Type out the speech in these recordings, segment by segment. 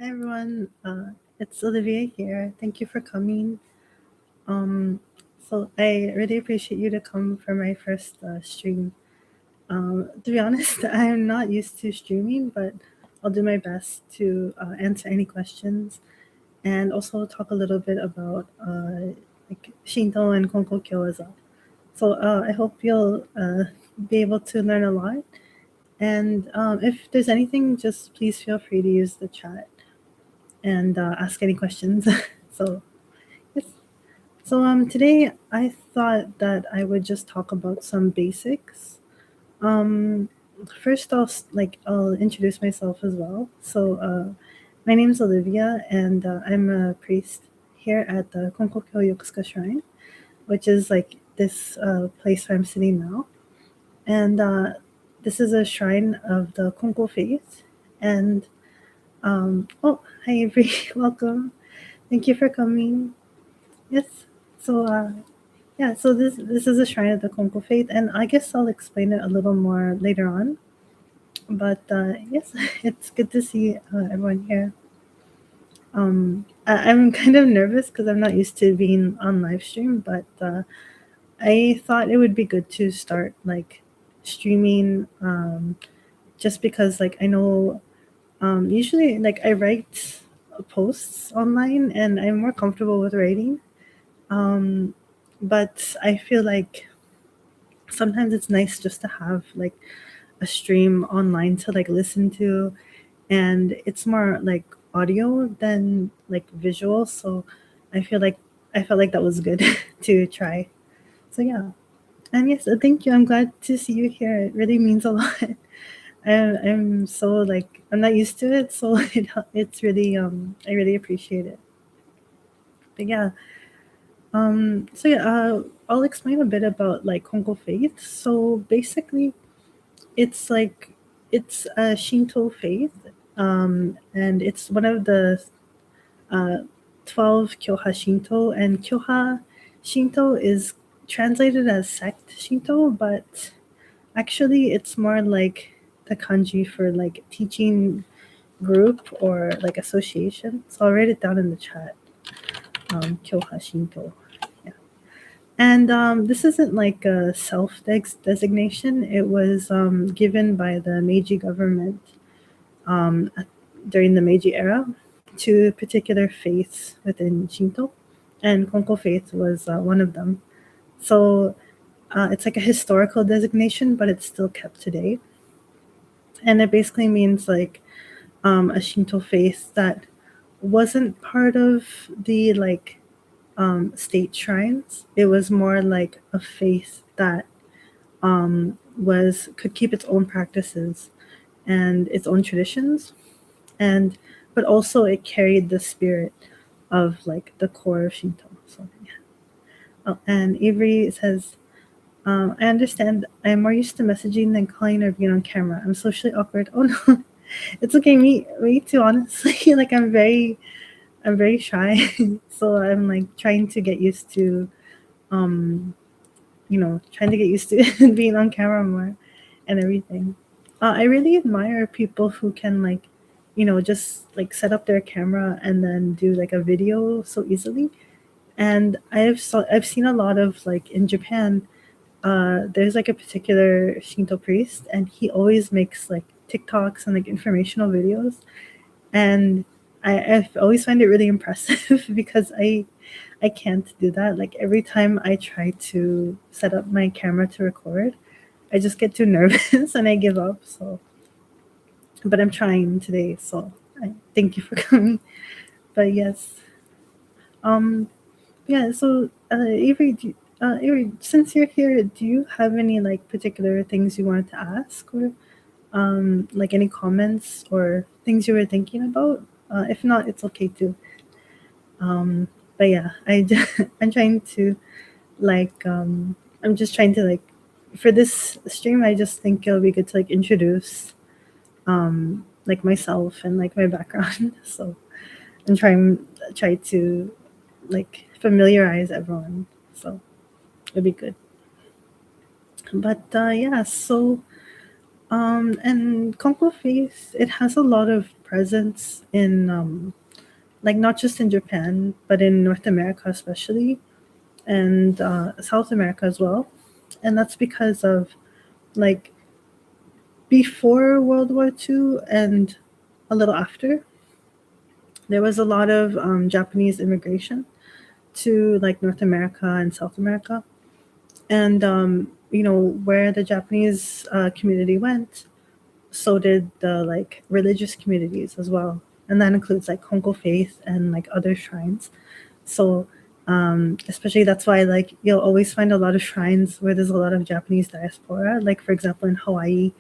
Hi everyone, it's Olivia here. Thank you for coming. Um, I really appreciate you to come for my first stream. To be honest, I'm not used to streaming, but I'll do my best to answer any questions and also talk a little bit about like Shinto and Konko as well. I hope you'll be able to learn a lot. And if there's anything, just please feel free to use the chat and ask any questions. so yes. Today I thought that I would just talk about some basics. Um, First I'll introduce myself as well. My name is Olivia, and I'm a priest here at the Konko Shrine, which is like this place where I'm sitting now. And this is a shrine of the Konko Faith. And hi Avery, welcome. Thank you for coming. Yes. So this is a shrine of the Konko Faith, and I guess I'll explain it a little more later on. But yes, it's good to see everyone here. I'm kind of nervous because I'm not used to being on live stream, but I thought it would be good to start like streaming, just because like I know usually like I write posts online and I'm more comfortable with writing. Um, but I feel like sometimes it's nice just to have like a stream online to like listen to, and it's more like audio than like visual. So I feel like I felt like that was good to try. So yeah, and yes, thank you. I'm glad to see you here. It really means a lot. I'm so like I'm not used to it, so it's really I really appreciate it. But yeah, I'll explain a bit about like Kongo faith. So basically, it's like it's a Shinto faith, and it's one of the uh, 12 Kyoha Shinto, and Kyoha Shinto is translated as sect Shinto, but actually it's more like the kanji for like teaching group or like association. So I'll write it down in the chat. Kyoha Shinto. Yeah. And this isn't like a self designation. It was given by the Meiji government um, during the Meiji era to particular faiths within Shinto, and Konko faith was one of them. So it's like a historical designation, but it's still kept today. And it basically means like a Shinto faith that wasn't part of the like state shrines. It was more like a faith that was could keep its own practices and its own traditions, and but also it carried the spirit of like the core of Shinto. So yeah. Oh, and Avery says, I understand I'm more used to messaging than calling or being on camera. I'm socially awkward. Oh no. It's okay, me too, honestly. like I'm very shy. So I'm like trying to get used to um trying to get used to being on camera more and everything. I really admire people who can like, just like set up their camera and then do like a video so easily. And I've seen a lot of like in Japan. There's like a particular Shinto priest, and he always makes like TikToks and like informational videos, and I always find it really impressive because I can't do that. Like every time I try to set up my camera to record, I just get too nervous and I give up. But I'm trying today. So I thank you for coming. But yes, um, yeah. Avery, since you're here, do you have any like particular things you wanted to ask, or like any comments or things you were thinking about? If not, it's okay too. Um, but yeah, I'm trying to like I'm just trying to like for this stream. I just think it'll be good to like introduce like myself and like my background. So and try to like familiarize everyone. So it'd be good. But yeah, so and Konko Faith, it has a lot of presence in like not just in Japan, but in North America especially, and South America as well. And that's because of like before World War II and a little after, there was a lot of Japanese immigration to like North America and South America. And, where the Japanese community went, so did the like religious communities as well. And that includes like Konko Faith and like other shrines. So, especially that's why like you'll always find a lot of shrines where there's a lot of Japanese diaspora, like for example in Hawaii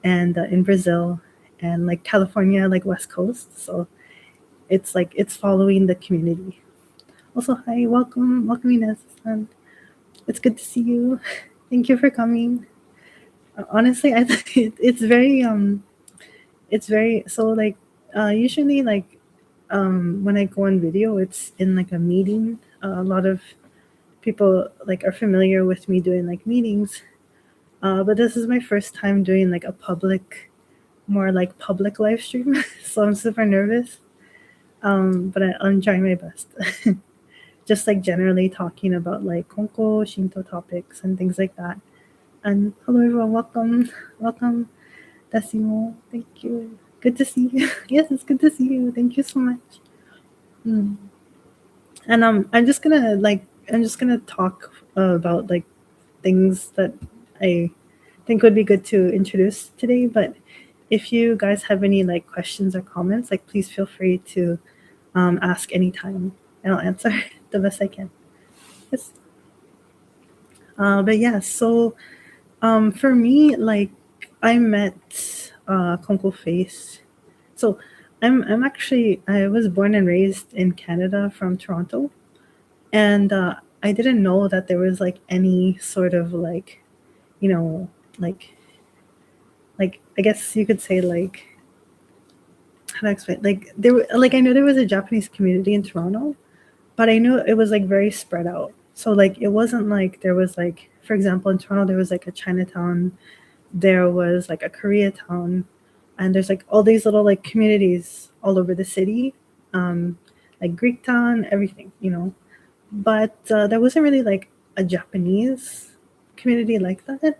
and in Brazil and like California, like West Coast. So it's like it's following the community. Also, hi, welcome Inez. And it's good to see you. Thank you for coming. Honestly, I think it's very so like usually like when I go on video, it's in like a meeting. A lot of people like are familiar with me doing like meetings, but this is my first time doing like a more like public live stream. So I'm super nervous, but I'm trying my best. Just like generally talking about like Konko, Shinto topics and things like that. And hello everyone, welcome, Decimo. Thank you. Good to see you. Yes, it's good to see you. Thank you so much. Mm. And I'm just gonna talk about like things that I think would be good to introduce today. But if you guys have any like questions or comments, like please feel free to ask anytime, and I'll answer the best I can. Yes. But yeah, so for me, like I met Konko Faith. So I was born and raised in Canada from Toronto, and I didn't know that there was like any sort of like you know like I guess you could say like how to explain like I know there was a Japanese community in Toronto, but I knew it was like very spread out. So like it wasn't like there was like for example in Toronto there was like a Chinatown, there was like a Koreatown, and there's like all these little like communities all over the city, like Greek town, everything. But there wasn't really like a Japanese community like that.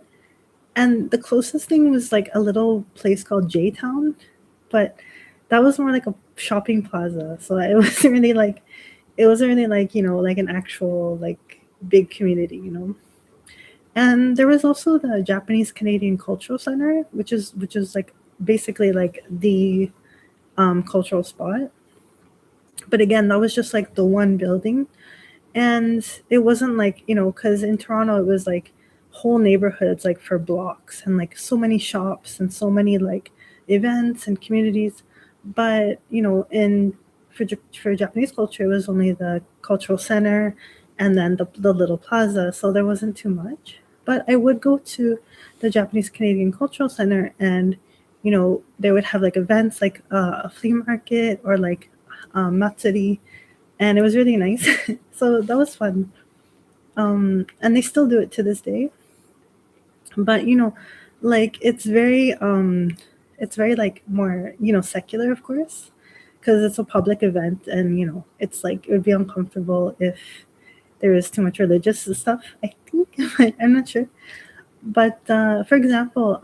And the closest thing was like a little place called J Town, but that was more like a shopping plaza. So it wasn't really like, like an actual like big community. And there was also the Japanese Canadian Cultural Center, which is like basically like the cultural spot. But again, that was just like the one building. And it wasn't like, because in Toronto it was like whole neighborhoods like for blocks and like so many shops and so many like events and communities. But for Japanese culture, it was only the cultural center and then the little plaza, so there wasn't too much. But I would go to the Japanese Canadian Cultural Center, and they would have like events like a flea market or like matsuri, and it was really nice. So that was fun. And they still do it to this day. But like it's very like more secular, of course, because it's a public event, and it's like it would be uncomfortable if there was too much religious stuff. I think, but I'm not sure. But for example,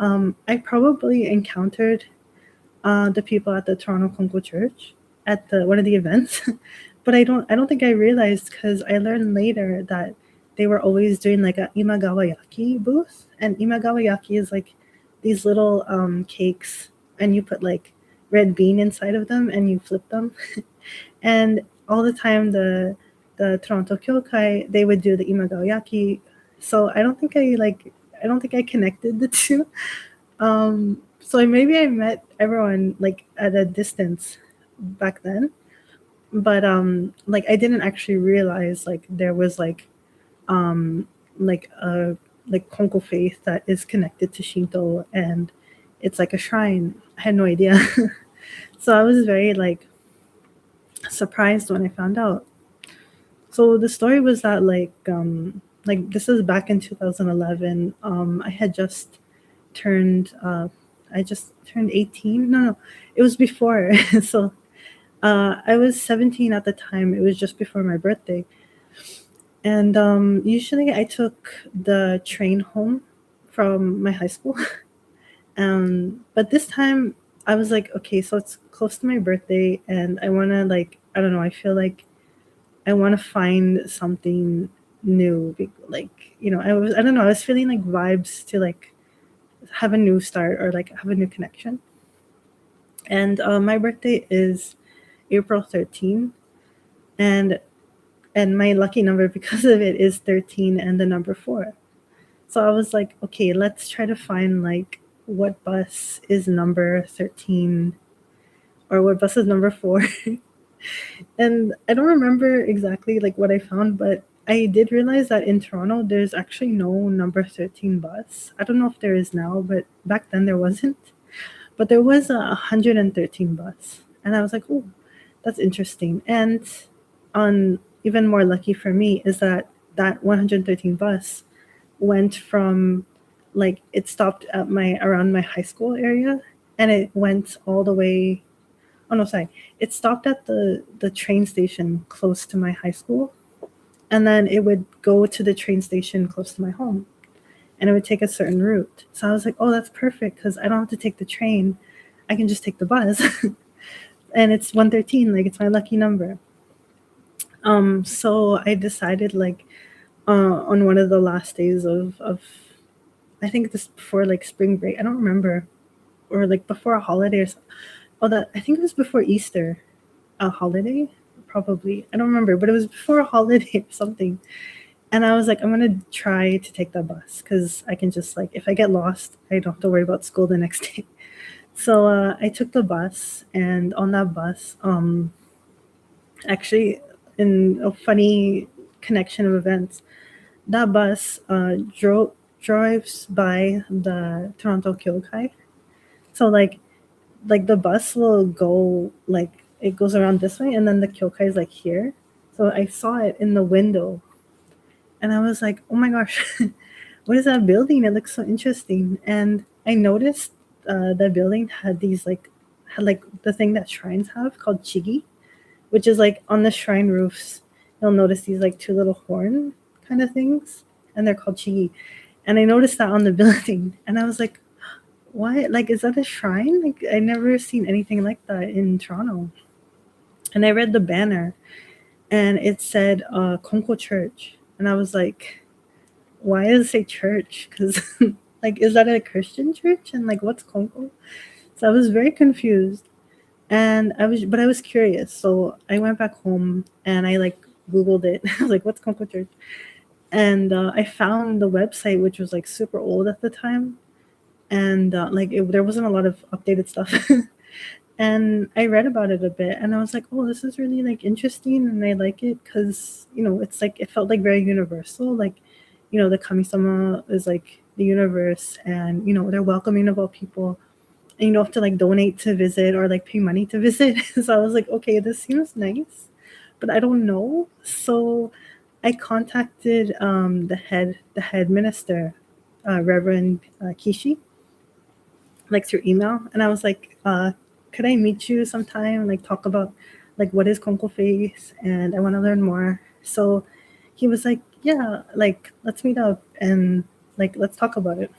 I probably encountered the people at the Toronto Konko Church at the one of the events, but I don't think I realized because I learned later that they were always doing like a imagawayaki booth, and imagawayaki is like these little cakes, and you put like red bean inside of them, and you flip them, and all the time the Toronto Kyokai, they would do the imagawayaki. So I don't think I connected the two. So maybe I met everyone like at a distance back then, but like I didn't actually realize like there was like a like Konko faith that is connected to Shinto, and it's like a shrine. I had no idea. So I was very like surprised when I found out. So the story was that like this is back in 2011. I had just turned I just turned 18. No, it was before. So I was 17 at the time. It was just before my birthday. And usually I took the train home from my high school. But this time I was like, okay, so it's close to my birthday, and I want to, like, I don't know, I feel like I want to find something new. Like, I don't know, I was feeling like vibes to like have a new start or like have a new connection. And my birthday is April 13, and my lucky number because of it is 13 and the number 4. So I was like, okay, let's try to find like what bus is number 13 or what bus is number 4. And I don't remember exactly like what I found, but I did realize that in Toronto there's actually no number 13 bus. I don't know if there is now, but back then there wasn't. But there was a 113 bus. And I was like, oh, that's interesting. And on even more lucky for me is that that 113 bus went from, like, it stopped at my around my high school area, and it went all the way. Oh no, sorry. It stopped at the train station close to my high school, and then it would go to the train station close to my home, and it would take a certain route. So I was like, oh, that's perfect because I don't have to take the train. I can just take the bus. And it's 113, like it's my lucky number. So I decided, like, on one of the last days of I think this before like spring break. I don't remember, or like before a holiday or something. Oh, that I think it was before Easter, a holiday, probably. I don't remember, but it was before a holiday or something. And I was like, I'm gonna try to take the bus because I can just, like, if I get lost, I don't have to worry about school the next day. So I took the bus, and on that bus, actually, in a funny connection of events, that bus drives by the Toronto Kyokai. So like the bus will go, like, it goes around this way, and then the Kyokai is like here. So I saw it in the window, and I was like, oh my gosh, what is that building? It looks so interesting. And I noticed the building had these like had like the thing that shrines have called chigi, which is like on the shrine roofs. You'll notice these like two little horn kind of things, and they're called chigi. And I noticed that on the building, and I was like, "What? Like, is that a shrine? Like, I never seen anything like that in Toronto." And I read the banner, and it said Konko Church, and I was like, "Why does it say church? Because like, is that a Christian church? And like, what's Konko?" So I was very confused. And I was curious. So I went back home and I like Googled it. I was like, what's Konko Church? And I found the website, which was like super old at the time. And there wasn't a lot of updated stuff. And I read about it a bit, and I was like, oh, this is really like interesting. And I like it because, it's like, it felt like very universal. Like, the Kami-sama is like the universe, and, they're welcoming of all people, and you don't have to like donate to visit or like pay money to visit. So I was like, okay, this seems nice, but I don't know. So I contacted the head minister, Reverend Kishi, like through email, and I was like, could I meet you sometime and like talk about like what is Konko Faith, and I want to learn more. So he was like, yeah, like let's meet up and like let's talk about it.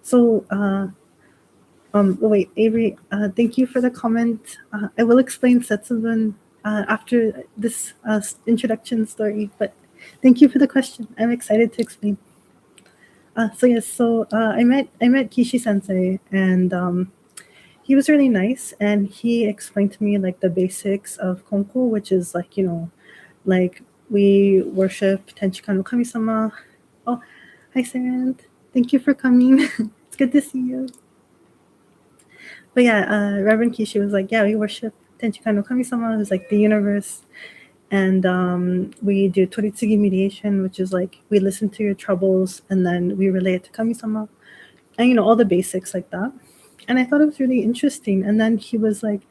So wait, Avery, thank you for the comment. I will explain Setsuban after this introduction story, but thank you for the question. I'm excited to explain. So yes, so I met Kishi Sensei, and he was really nice, and he explained to me like the basics of Konko, which is like, like we worship Tenchika no Kami-sama. Oh, hi Sarand. Thank you for coming. It's good to see you. But yeah, Reverend Kishi was like, yeah, we worship Tenchika no Kami-sama, who's like the universe. And we do Toritsugi mediation, which is like we listen to your troubles and then we relay it to Kami-sama. And, all the basics like that. And I thought it was really interesting. And then he was like,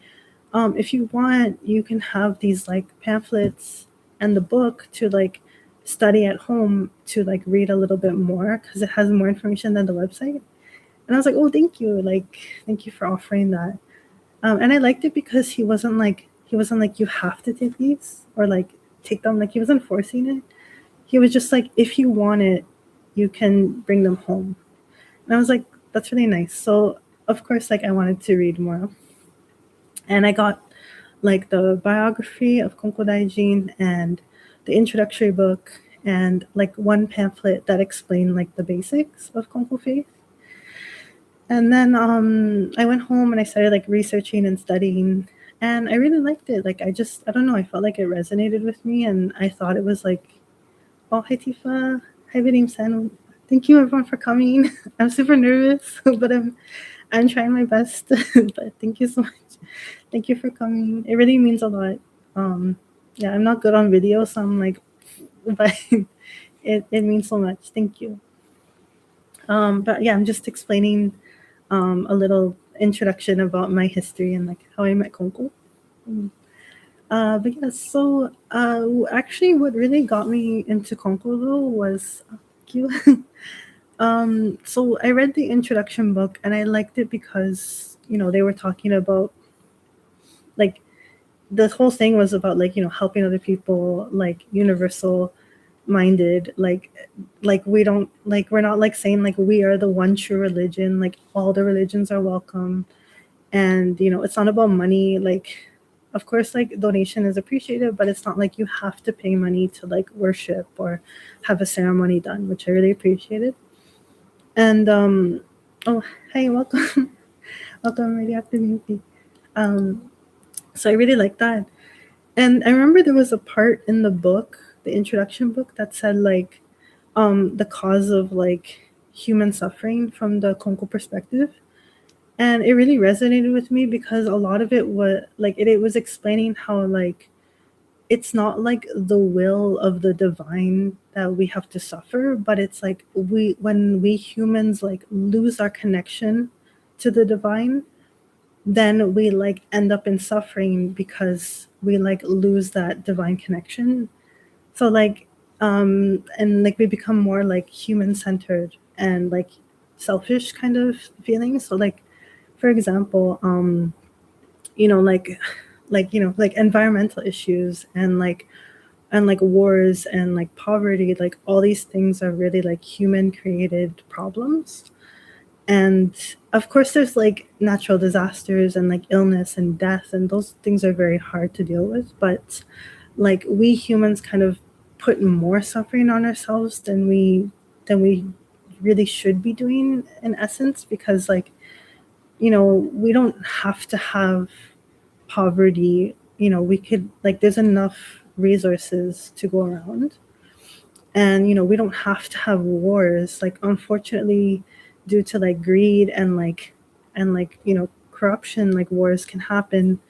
if you want, you can have these like pamphlets and the book to like study at home, to like read a little bit more because it has more information than the website. And I was like, oh, thank you, like thank you for offering that. And I liked it because he wasn't like you have to take these or like take them, like he wasn't forcing it. He was just like, if you want it, you can bring them home. And I was like, that's really nice. So of course, like I wanted to read more, and I got like the biography of Konko Daijin and the introductory book and like one pamphlet that explained like the basics of Konko Faith. And then I went home and I started like researching and studying, and I really liked it. Like I don't know, I felt like it resonated with me, and I thought it was like, oh, hi Tifa, hi Vidim San. Thank you everyone for coming. I'm super nervous, but I'm trying my best. But thank you so much. Thank you for coming. It really means a lot. Um, yeah, I'm not good on video, so I'm like, but it means so much. Thank you. But yeah, I'm just explaining a little introduction about my history and like how I met Konko. Mm. But yeah, so actually, what really got me into Konko though was thank you. So I read the introduction book and I liked it because they were talking about like the whole thing was about like helping other people, like universal minded, like we don't like we're not like saying like we are the one true religion, like all the religions are welcome. And it's not about money. Like of course like donation is appreciated, but it's not like you have to pay money to like worship or have a ceremony done, which I really appreciated. And oh, hey, welcome. Welcome really afternoon. um so I really like that. And I remember there was a part in the book, the introduction book, that said like the cause of like human suffering from the Konko perspective. And it really resonated with me because a lot of it was like it was explaining how like it's not like the will of the divine that we have to suffer, but it's like when we humans like lose our connection to the divine, then we like end up in suffering because we like lose that divine connection. So like and like we become more like human centered and like selfish kind of feelings. So like for example, like environmental issues and like wars and like poverty, like all these things are really like human created problems. And of course there's like natural disasters and like illness and death, and those things are very hard to deal with. But like we humans kind of put more suffering on ourselves than we really should be doing in essence, because like we don't have to have poverty. We could like there's enough resources to go around. And we don't have to have wars, like unfortunately, due to like greed and corruption, like wars can happen.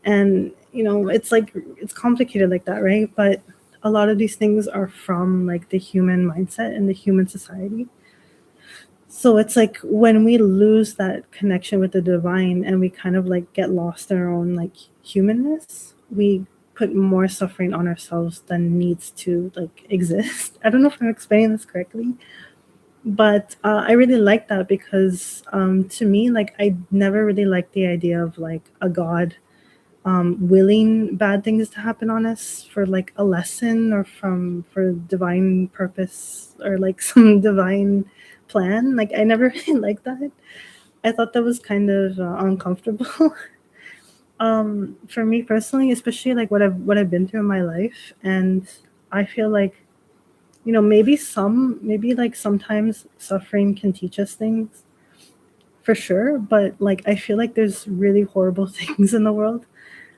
And it's like it's complicated like that, right? But a lot of these things are from like the human mindset and the human society. So it's like when we lose that connection with the divine and we kind of like get lost in our own like humanness, we put more suffering on ourselves than needs to like exist. I don't know if I'm explaining this correctly, but I really like that because to me, like I never really liked the idea of like a god willing bad things to happen on us for like a lesson or for divine purpose or like some divine plan. Like I never really liked that. I thought that was kind of uncomfortable. For me personally, especially like what I've been through in my life. And I feel like maybe like sometimes suffering can teach us things for sure, but like I feel like there's really horrible things in the world,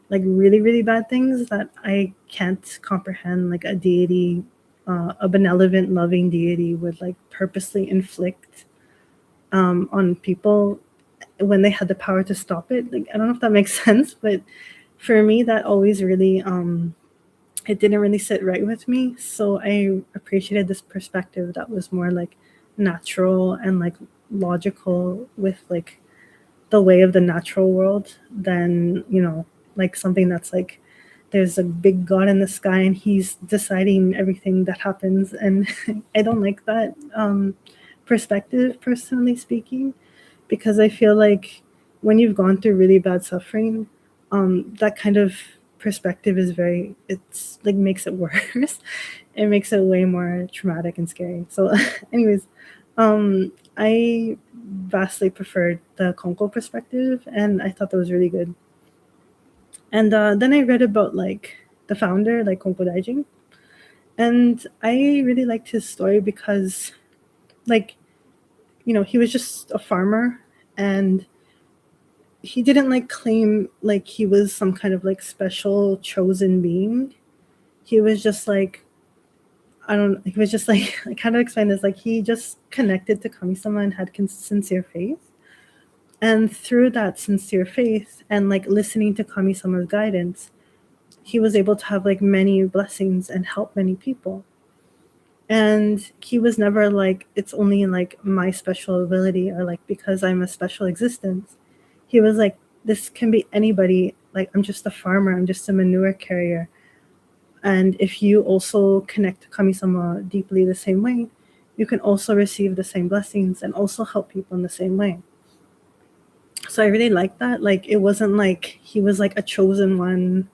like really, really bad things that I can't comprehend. Like a deity, a benevolent, loving deity would like purposely inflict on people when they had the power to stop it. Like I don't know if that makes sense, but for me, that always really it didn't really sit right with me. So I appreciated this perspective that was more like natural and like logical with like the way of the natural world than like something that's like there's a big god in the sky and he's deciding everything that happens. And I don't like that perspective, personally speaking. because I feel like when you've gone through really bad suffering, that kind of perspective is very, it's like makes it worse. It makes it way more traumatic and scary. So, anyways, I vastly preferred the Konko perspective, and I thought that was really good. And then I read about like the founder, like Konko Daijin, and I really liked his story because, like, he was just a farmer, and he didn't like claim like he was some kind of like special chosen being. He was just like, I don't. He was just like, like how to explain this? Like he just connected to Kami-sama and had sincere faith, and through that sincere faith and like listening to Kami-sama's guidance, he was able to have like many blessings and help many people. And he was never like, it's only like my special ability or like because I'm a special existence. He was like, this can be anybody. Like I'm just a farmer. I'm just a manure carrier. And if you also connect to Kami-sama deeply the same way, you can also receive the same blessings and also help people in the same way. So I really like that. Like it wasn't like he was like a chosen one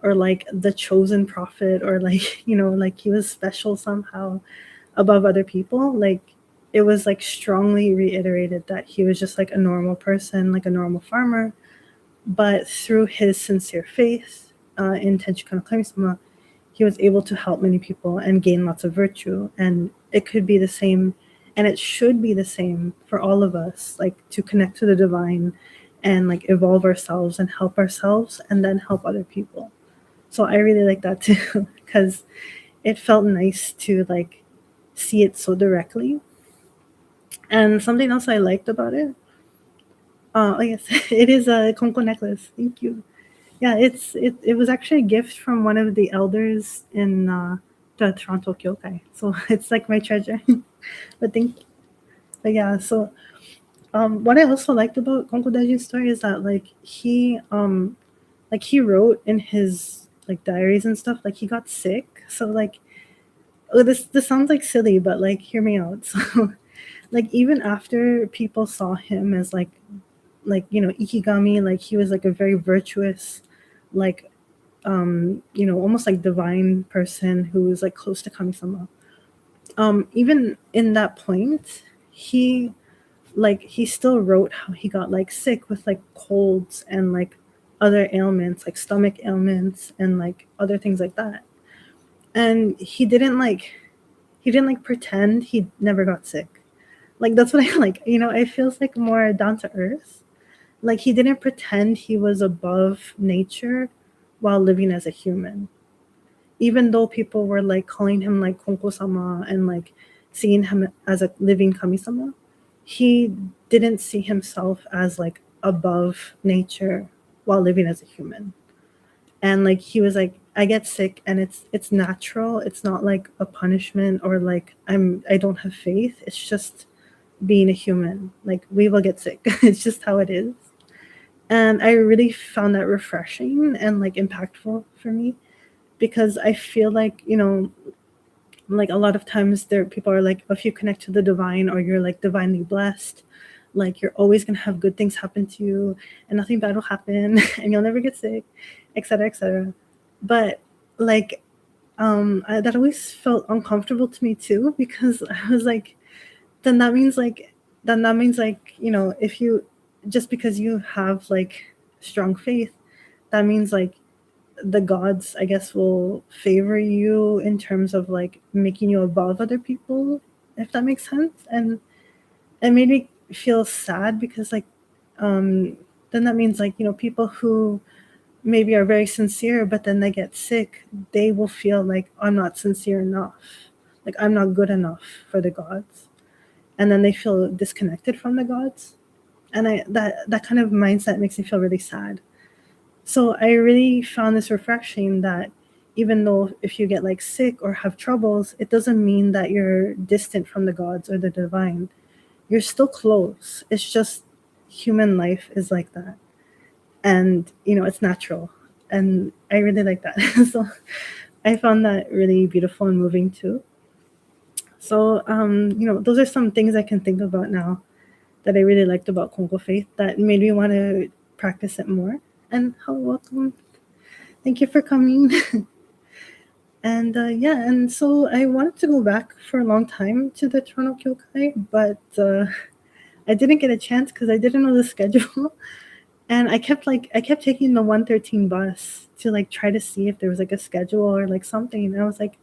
or like the chosen prophet or like, like he was special somehow above other people. Like it was like strongly reiterated that he was just like a normal person, like a normal farmer. But through his sincere faith in Tenchi no Kami-sama, he was able to help many people and gain lots of virtue. And it could be the same, and it should be the same for all of us, like to connect to the divine and like evolve ourselves and help ourselves and then help other people. So I really like that too, because it felt nice to like see it so directly. And something else I liked about it, oh yes, it is a Konko necklace. Thank you. Yeah, it was actually a gift from one of the elders in the Toronto Kyokai. So it's like my treasure. but thank but yeah, so what I also liked about Konko Daji's story is that like he wrote in his like diaries and stuff, like he got sick. So like, oh, this sounds like silly, but like hear me out. So like even after people saw him as like ikigami, like he was like a very virtuous, like almost like divine person who was like close to Kami-sama. Even in that point, he still wrote how he got like sick with like colds and like other ailments, like stomach ailments and like other things like that. And he didn't like pretend he never got sick. Like that's what I like. It feels like more down to earth. Like he didn't pretend he was above nature while living as a human. Even though people were like calling him like Konko-sama and like seeing him as a living kami-sama, he didn't see himself as like above nature while living as a human. And like he was like, I get sick and it's natural. It's not like a punishment or like I don't have faith. It's just being a human. Like we will get sick. It's just how it is. And I really found that refreshing and like impactful for me because I feel like, like a lot of times there people are like, if you connect to the divine or you're like divinely blessed, like you're always gonna have good things happen to you and nothing bad will happen and you'll never get sick, etc., etc. But like that always felt uncomfortable to me too because I was like, then that means like if you just because you have like strong faith, that means like the gods, I guess, will favor you in terms of like making you above other people, if that makes sense. And it made me feel sad because like then that means like people who maybe are very sincere but then they get sick, they will feel like I'm not sincere enough, like I'm not good enough for the gods, and then they feel disconnected from the gods. And that kind of mindset makes me feel really sad. So I really found this refreshing that even though if you get like sick or have troubles, it doesn't mean that you're distant from the gods or the divine. You're still close. It's just human life is like that. And it's natural. And I really like that. So I found that really beautiful and moving too. So those are some things I can think about now. that I really liked about Konko Faith that made me want to practice it more. And hello, welcome. Thank you for coming. And yeah, and so I wanted to go back for a long time to the Toronto Kyokai, but I didn't get a chance because I didn't know the schedule. And I kept taking the 113 bus to like try to see if there was like a schedule or like something. And I was like,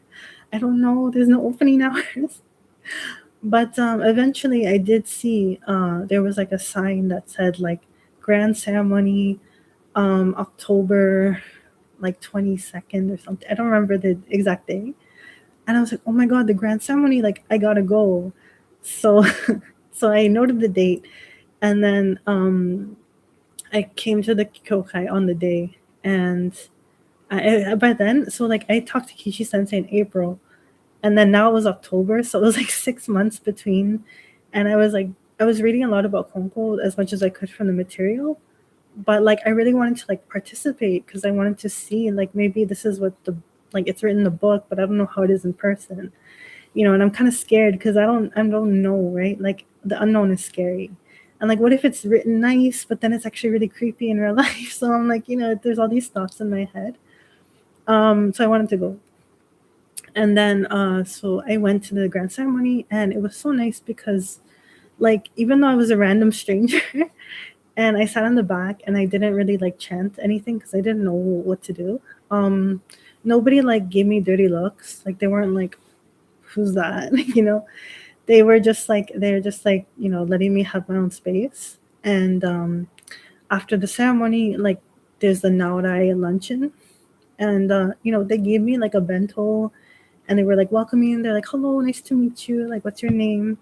I don't know, there's no opening hours. But eventually I did see there was like a sign that said like grand ceremony October like 22nd or something. I don't remember the exact day. And I was like, oh my god, the grand ceremony, like I gotta go. So so I noted the date, and then I came to the Kyokai on the day, and by then, so like I talked to Kishi Sensei in April, and then now it was October, so it was like 6 months between, and I was reading a lot about Konko as much as I could from the material, but like I really wanted to like participate because I wanted to see like maybe this is what the like it's written in the book, but I don't know how it is in person, and I'm kind of scared because I don't know, right? Like the unknown is scary. And like what if it's written nice, but then it's actually really creepy in real life? So I'm like, there's all these thoughts in my head. So I wanted to go. And then so I went to the grand ceremony, and it was so nice because like even though I was a random stranger and I sat in the back and I didn't really like chant anything because I didn't know what to do. Nobody like gave me dirty looks. Like they weren't like, who's that? They're just like letting me have my own space. And after the ceremony, like there's the Naorai luncheon, and they gave me like a bento, and they were like welcoming. They're like, hello, nice to meet you, like what's your name?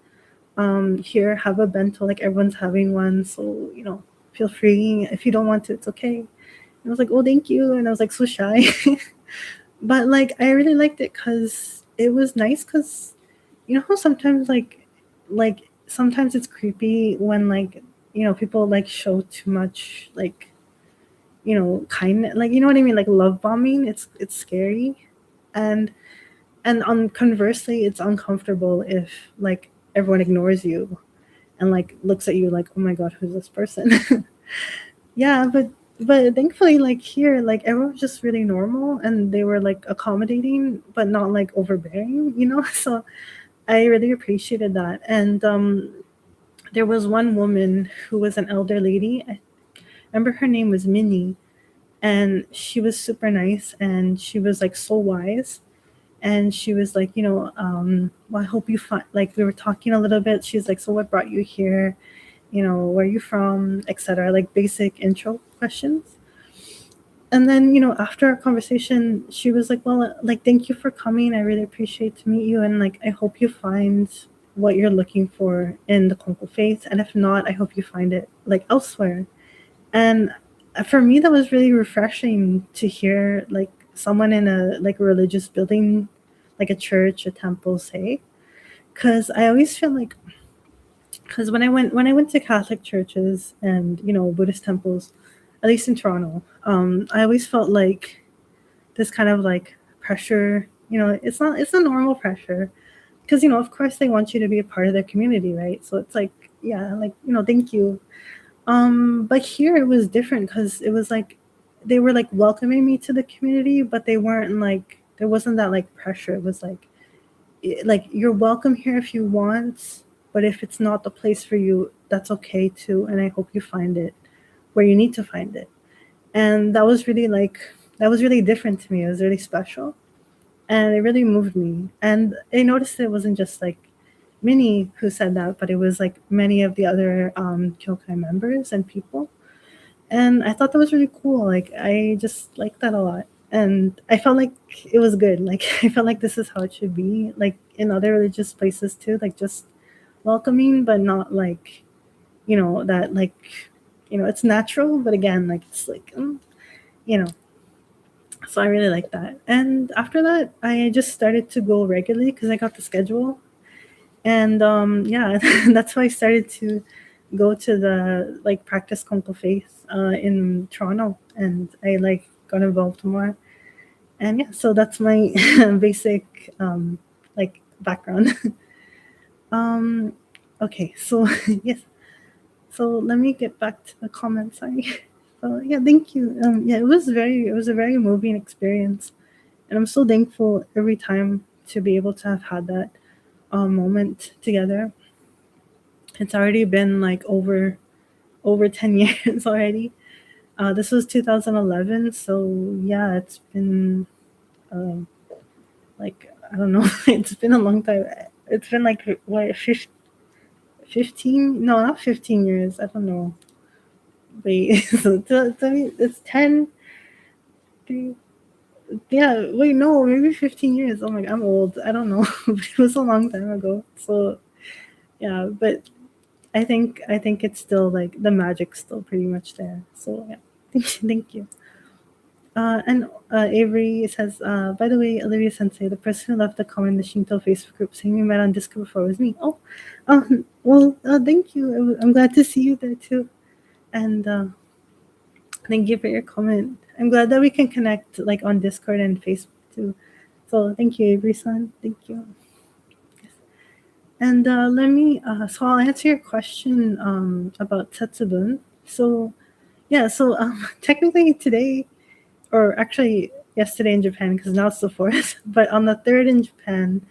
Here, have a bento, like everyone's having one, so feel free. If you don't want to, it's okay. And I was like, oh, thank you. And I was like so shy. But like I really liked it because it was nice, because how sometimes like sometimes it's creepy when like people like show too much like kind, like what I mean, like love bombing. It's scary. and on conversely, it's uncomfortable if like everyone ignores you and like looks at you like, oh my god, who's this person? Yeah, but thankfully, like here, like everyone was just really normal, and they were like accommodating but not like overbearing. So I really appreciated that. And there was one woman who was an elder lady. I remember her name was Minnie, and she was super nice, and she was like so wise. And she was like, well, I hope you find, like we were talking a little bit. She's like, so what brought you here? Where are you from, etc. Like basic intro questions. And then, after our conversation, she was like, well, like, thank you for coming. I really appreciate to meet you. And like, I hope you find what you're looking for in the Konko Faith. And if not, I hope you find it like elsewhere. And for me, that was really refreshing to hear like someone in a like religious building, like a church, a temple, say. Because I always feel like, because when I went to Catholic churches and Buddhist temples, at least in Toronto, I always felt like this kind of like pressure. It's a normal pressure, because of course they want you to be a part of their community, right? So it's like, yeah, like thank you. But here it was different, because it was like they were like welcoming me to the community, but they weren't like, there wasn't that like pressure. It was like you're welcome here if you want, but if it's not the place for you, that's okay too. And I hope you find it where you need to find it. And that was really different to me. It was really special, and it really moved me. And I noticed it wasn't just like Minnie who said that, but it was like many of the other Kyokai members and people. And I thought that was really cool. Like I just liked that a lot. And I felt like it was good. Like I felt like this is how it should be. Like in other religious places too, like just welcoming, but not like, that like, it's natural, but again, like it's like, you know. So I really like that. And after that, I just started to go regularly because I got the schedule. And yeah, that's why I started to go to the like practice Konko Faith in Toronto, and I like got involved more. And yeah, so that's my basic like background. um, okay, so yes. So let me get back to the comments. Sorry. So yeah, thank you. Yeah, it was a very moving experience, and I'm so thankful every time to be able to have had that moment together. It's already been like over 10 years already. This was 2011, so yeah, it's been um, like I don't know, it's been a long time. It's been like what 15? No, not 15 years. I don't know. Wait, so it's 10. Yeah, wait, no, maybe 15 years. Oh my god, I'm old. I don't know. It was a long time ago. So yeah, but I think it's still like the magic's still pretty much there. So yeah, thank you. And Avery says, by the way, Olivia Sensei, the person who left the comment in the Shinto Facebook group saying we met on Discord before was me. Oh, well, thank you. I'm glad to see you there too. And thank you for your comment. I'm glad that we can connect like on Discord and Facebook too. So thank you, Avery-san. Thank you. And so I'll answer your question about Tetsubun. So, yeah, so technically today, or actually yesterday in Japan, because now it's the 4th, but on the 3rd in Japan,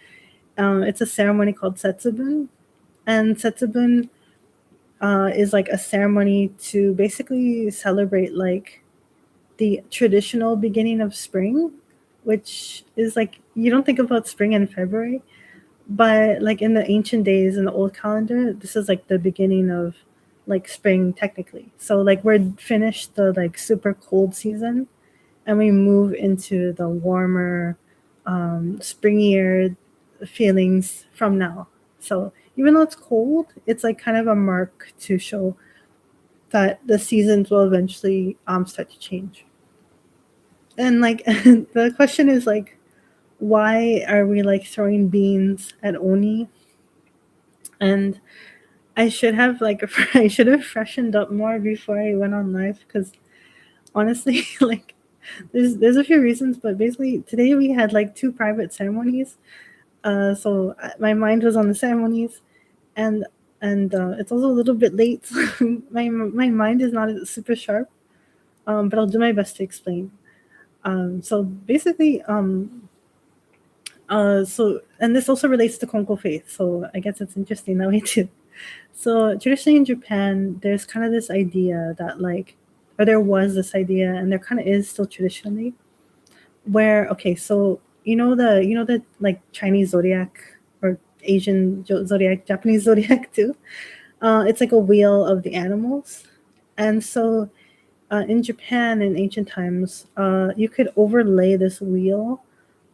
it's a ceremony called Setsubun. And Setsubun is like a ceremony to basically celebrate like the traditional beginning of spring, which is like, you don't think about spring in February, but like in the ancient days in the old calendar, this is like the beginning of like spring technically. So like we're finished the like super cold season and we move into the warmer, springier feelings from now. So even though it's cold, it's like kind of a mark to show that the seasons will eventually start to change. And like the question is like, why are we like throwing beans at Oni? And I should have like I should have freshened up more before I went on live because honestly, like there's a few reasons, but basically today we had like 2 private ceremonies. So my mind was on the ceremonies, and it's also a little bit late. So my mind is not super sharp, but I'll do my best to explain. So basically, so and this also relates to Konko Faith. So I guess it's interesting that way too. So traditionally in Japan, there's kind of this idea that like, or there was this idea, and there kind of is still traditionally, where okay, so you know the like Chinese zodiac or Asian zodiac, Japanese zodiac too. It's like a wheel of the animals, and so in Japan in ancient times, you could overlay this wheel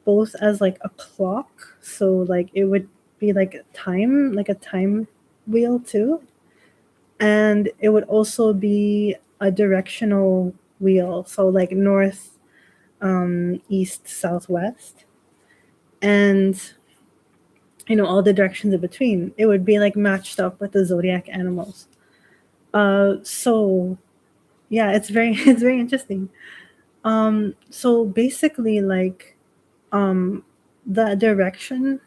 both as like a clock, so like it would be like a time wheel too, and it would also be a directional wheel, so like north, east, southwest, and all the directions in between. It would be like matched up with the zodiac animals. So yeah, it's very it's very interesting. So basically, like, um, the direction.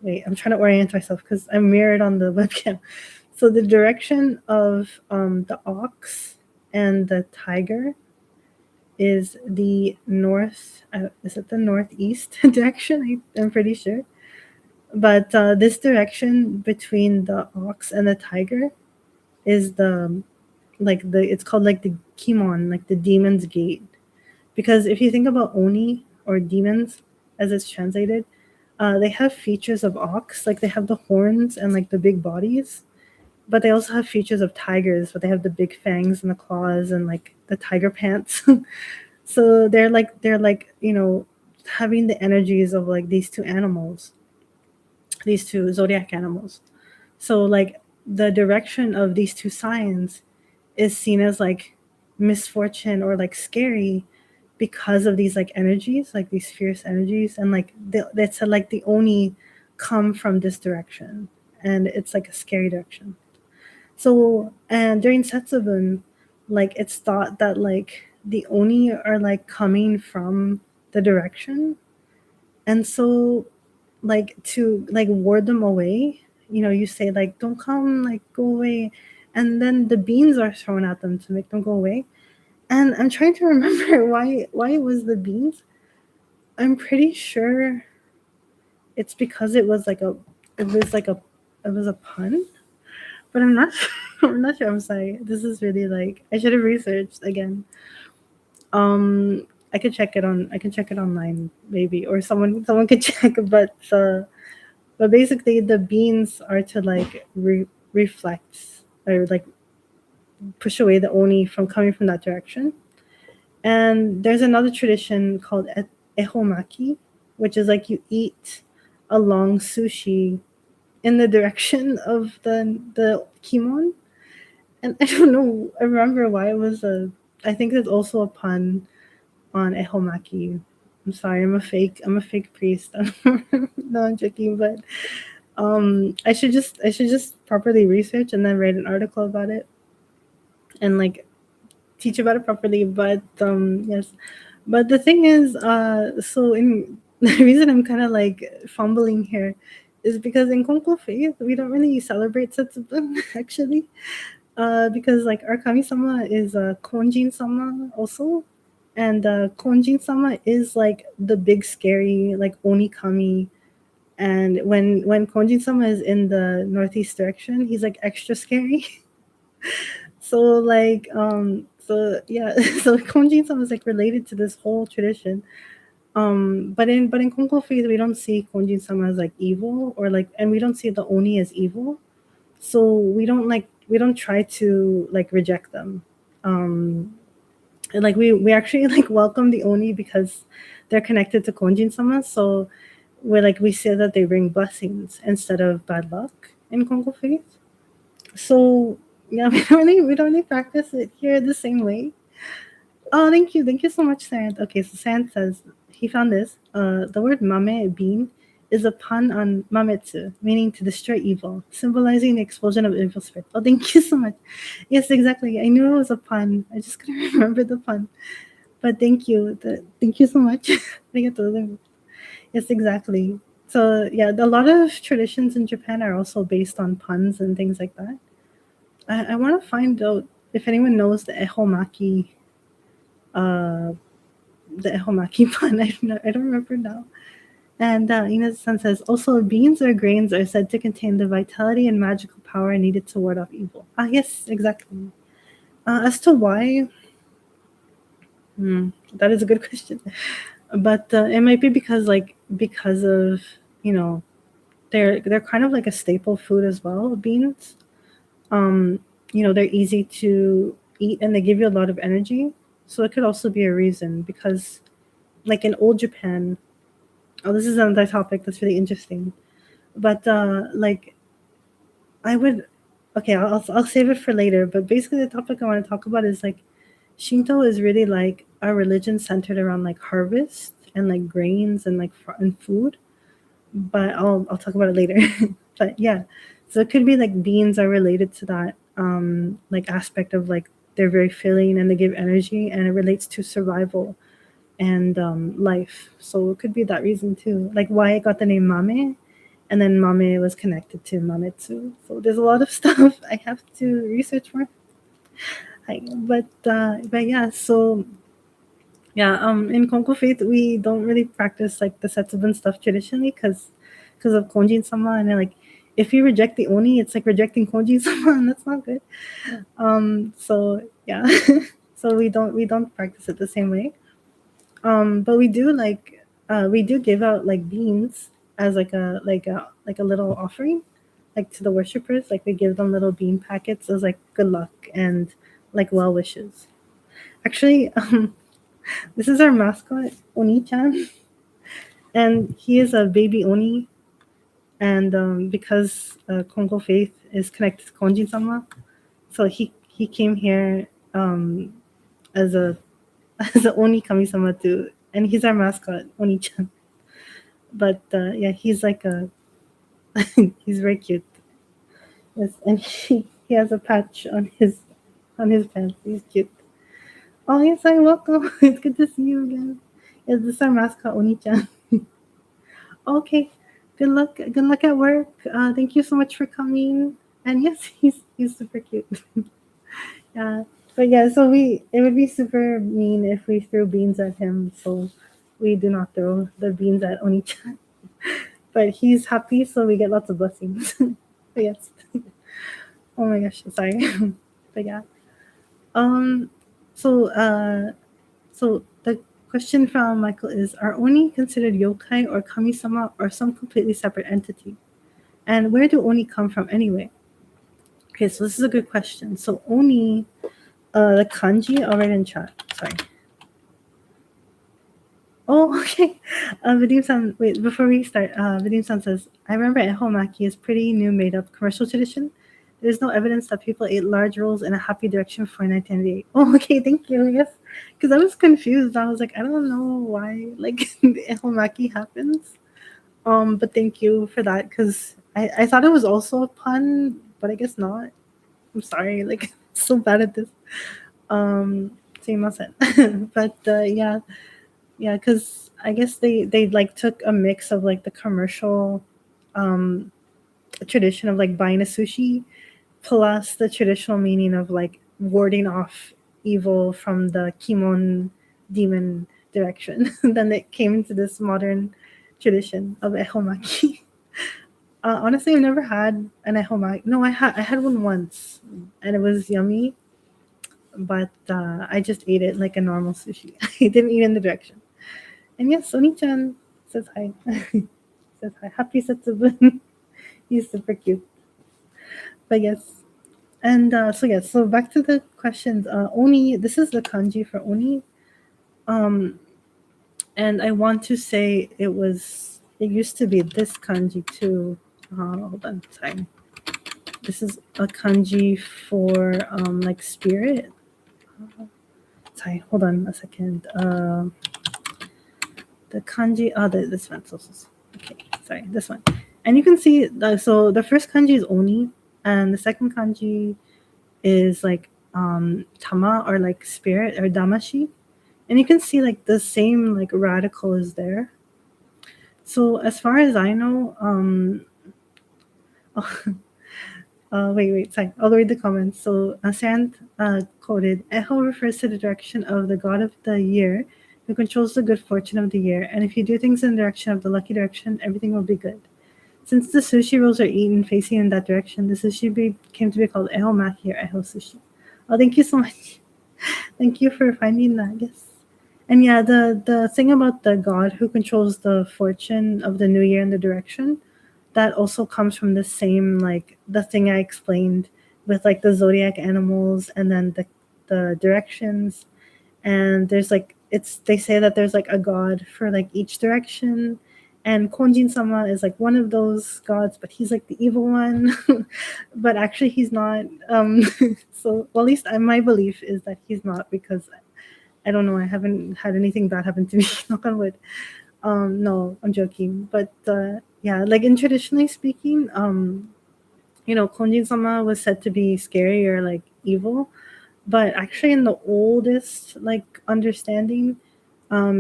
Wait, I'm trying to orient myself because I'm mirrored on the webcam. So the direction of the ox and the tiger is the north. Is it the northeast direction? I'm pretty sure. But this direction between the ox and the tiger is the like the it's called like the Kimon, like the demon's gate. Because if you think about Oni or demons, as it's translated, they have features of ox, like they have the horns and like the big bodies, but they also have features of tigers, but they have the big fangs and the claws and like the tiger pants. So they're like having the energies of like these two animals, these two zodiac animals. So like the direction of these two signs is seen as like misfortune or like scary because of these like energies, like these fierce energies, and like that's like the Oni come from this direction, and it's like a scary direction. So and during Setsubun, like it's thought that like the Oni are like coming from the direction, and so like to like ward them away, you say like don't come, like go away, and then the beans are thrown at them to make them go away. And I'm trying to remember why it was the beans. I'm pretty sure it's because it was like a it was a pun, but I'm not I'm not sure. I'm sorry. This is really like I should have researched again. I could check it on I can check it online maybe, or someone could check. But basically the beans are to like reflect or like push away the oni from coming from that direction. And there's another tradition called ehomaki, which is like you eat a long sushi in the direction of the kimon. And I don't know. I remember why it was a. I think there's also a pun on ehomaki. I'm sorry. I'm a fake priest. No, I'm joking. But I should just properly research and then write an article about it and like teach about it properly. But yes. But the thing is, so in the reason I'm kind of like fumbling here is because in Konko Faith we don't really celebrate Setsubun actually, because like our kami-sama is Konjin-sama also, and Konjin-sama is like the big scary like Oni kami, and when Konjin-sama is in the northeast direction, he's like extra scary. So like so yeah, so Konjin-sama is like related to this whole tradition. But in Konko Faith we don't see Konjin-sama as like evil or like, and we don't see the Oni as evil. So we don't try to like reject them. And like we actually like welcome the Oni because they're connected to Konjin sama. So we say that they bring blessings instead of bad luck in Kongo faith. So yeah, we don't really practice it here the same way. Oh, thank you so much, Sand. Okay, so Sand says he found this. The word mame bean is a pun on mametsu, meaning to destroy evil, symbolizing the expulsion of evil spirit. Oh, thank you so much. Yes, exactly. I knew it was a pun. I just couldn't remember the pun. But thank you. Thank you so much. Arigatou. Yes, exactly. So yeah, a lot of traditions in Japan are also based on puns and things like that. I want to find out if anyone knows uh, the ehomaki pun. I don't remember now. And Ina's-san says, also, beans or grains are said to contain the vitality and magical power needed to ward off evil. Ah, yes, exactly. As to why, that is a good question. But it might be because of you know they're kind of like a staple food as well. Beans, they're easy to eat and they give you a lot of energy. So it could also be a reason because, like in old Japan, oh, this is another topic that's really interesting. But like I would, okay, I'll save it for later. But basically, the topic I want to talk about is like Shinto is really like a religion centered around like harvest and like grains and like and food. But I'll talk about it later. But yeah, so it could be like beans are related to that like aspect of like they're very filling and they give energy and it relates to survival and life. So it could be that reason too, like why it got the name Mame, and then Mame was connected to Mametsu. So there's a lot of stuff I have to research more. But yeah, so yeah, in Konko Faith we don't really practice like the Setsubun stuff traditionally because of Konjin sama, and then, like if you reject the Oni, it's like rejecting Konjin sama, and that's not good. So yeah, so we don't practice it the same way. But we do give out like beans as like a little offering, like to the worshippers. Like we give them little bean packets as like good luck and like well wishes. Actually, this is our mascot, Oni-chan, and he is a baby Oni. And because Kongo Faith is connected to Konjin-sama, so he came here as a as a Oni Kami-sama too, and he's our mascot, Oni-chan. But yeah, he's like a he's very cute. Yes, and he has a patch on his pants. He's cute. Oh yes, I welcome. It's good to see you again. Yes, this is our mascot, Oni-chan. Okay. Good luck. Good luck at work. Thank you so much for coming. And yes, he's super cute. Yeah. But yeah, so it would be super mean if we threw beans at him. So we do not throw the beans at Oni-chan. But he's happy, so we get lots of blessings. But yes. Oh my gosh, sorry. But yeah. Um. So so the question from Michael is: Are Oni considered yokai or kami-sama or some completely separate entity? And where do Oni come from anyway? Okay, so this is a good question. So Oni, the kanji, I'll write in chat. Sorry. Oh, okay. Vadim-san, wait, before we start, Vadim-san says, I remember ehomaki is pretty new made-up commercial tradition. There's no evidence that people ate large rolls in a happy direction for 1998. Oh, okay, thank you. Yes, because I was confused. I was like, I don't know why, like, the ehomaki happens. But thank you for that, because I thought it was also a pun, but I guess not. I'm sorry, like, so bad at this. Sumimasen. But yeah. Yeah, because I guess they like took a mix of like the commercial um tradition of like buying a sushi plus the traditional meaning of like warding off evil from the Kimon demon direction. Then it came into this modern tradition of ehomaki. Honestly, I've never had an ehomaki. No, I had one once, and it was yummy, but I just ate it like a normal sushi. I didn't eat in the direction. And yes, Oni-chan says hi. Says hi. Happy Setsubun. He's super cute. But yes. And so yes, so back to the questions. Oni, this is the kanji for Oni. Um, and I want to say it used to be this kanji too. Hold on, sorry. This is a kanji for like spirit. Sorry, hold on a second. The kanji, this one. Okay, sorry, this one. And you can see, so the first kanji is Oni, and the second kanji is like Tama, or like spirit, or Damashi. And you can see like the same like radical is there. So as far as I know, wait, sorry. I'll read the comments. So Sand quoted, Echo refers to the direction of the god of the year who controls the good fortune of the year. And if you do things in the direction of the lucky direction, everything will be good. Since the sushi rolls are eaten facing in that direction, the sushi came to be called Eho Maki or Eho Sushi. Oh, thank you so much. Thank you for finding that. Yes. And yeah, the thing about the god who controls the fortune of the new year and the direction, that also comes from the same, like the thing I explained with like the zodiac animals and then the directions. And there's like they say that there's like a god for like each direction, and Konjin sama is like one of those gods, but he's like the evil one. But actually he's not. So well, at least my belief is that he's not, because I don't know, I haven't had anything bad happen to me. Knock on wood. No, I'm joking. But yeah, like in traditionally speaking, Konjin sama was said to be scary or like evil, but actually in the oldest like understanding,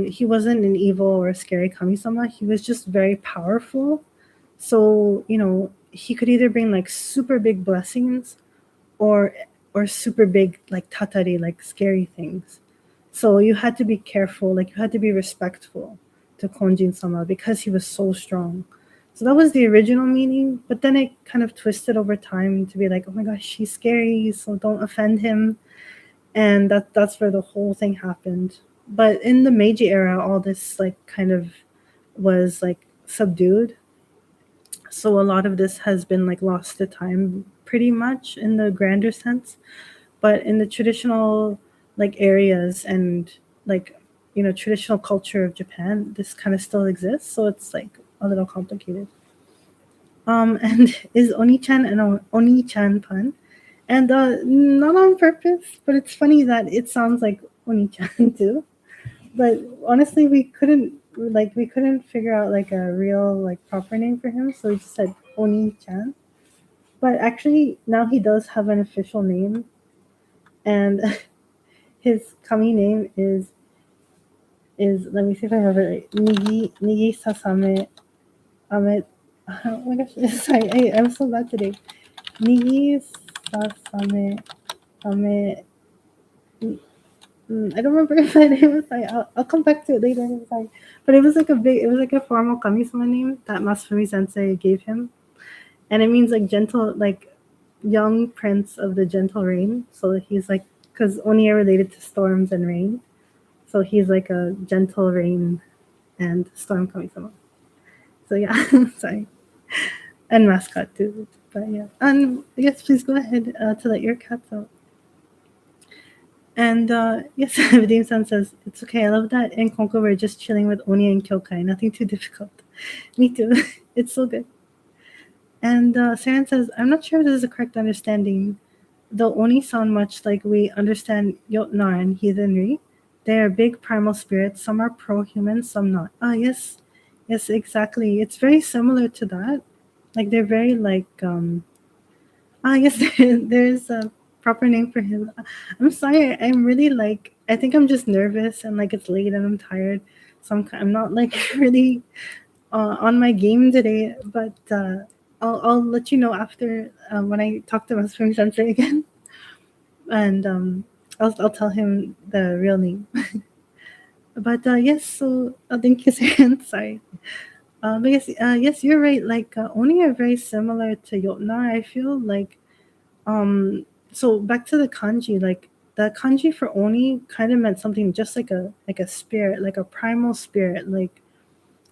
he wasn't an evil or a scary kami-sama. He was just very powerful. So he could either bring like super big blessings, or super big like tatari, like scary things. So you had to be careful, like you had to be respectful to Konjin sama because he was so strong. So that was the original meaning, but then it kind of twisted over time to be like, oh my gosh, he's scary, so don't offend him. And that's where the whole thing happened. But in the Meiji era, all this like kind of was like subdued. So a lot of this has been like lost to time pretty much in the grander sense. But in the traditional like areas and like traditional culture of Japan, this kind of still exists. So it's like a little complicated. And is Oni-chan an Oni-chan pun? And not on purpose, but it's funny that it sounds like Oni-chan too. But honestly, we couldn't figure out like a real like proper name for him, so we just said Oni-chan. But actually, now he does have an official name, and his kami name is, let me see if I have it right. Nigi Sasame Amet. Oh my gosh, sorry, I'm so bad today. Nigi Sasame Ame. I don't remember if my name was like. I'll come back to it later. It was like, but it was like a formal kamisama name that Masafumi Sensei gave him, and it means like gentle, like young prince of the gentle rain. So he's like, because Oni are related to storms and rain, so he's like a gentle rain and storm kamisama. So yeah, sorry, and mascot too. But yeah, and yes, please go ahead to let your cats out. And yes, Redeem-san says, it's okay. I love that in Konko we're just chilling with Oni and Kyokai. Nothing too difficult. Me too. It's so good. And Saren says, I'm not sure if this is a correct understanding. Though Oni sound much like we understand Yotnar and heathenry, they are big primal spirits. Some are pro-human, some not. Ah, yes. Yes, exactly. It's very similar to that. Like, they're very like, yes, there's a proper name for him. I'm sorry. I'm really like, I think I'm just nervous and like it's late and I'm tired. So I'm not like really on my game today, but I'll let you know after when I talk to Masfumi Sensei again, and I'll tell him the real name. But yes, so thank you, Saren. Sorry. But yes, you're right. Like Oni are very similar to Yotnar. I feel like so back to the kanji, like the kanji for Oni kind of meant something just like a spirit, like a primal spirit, like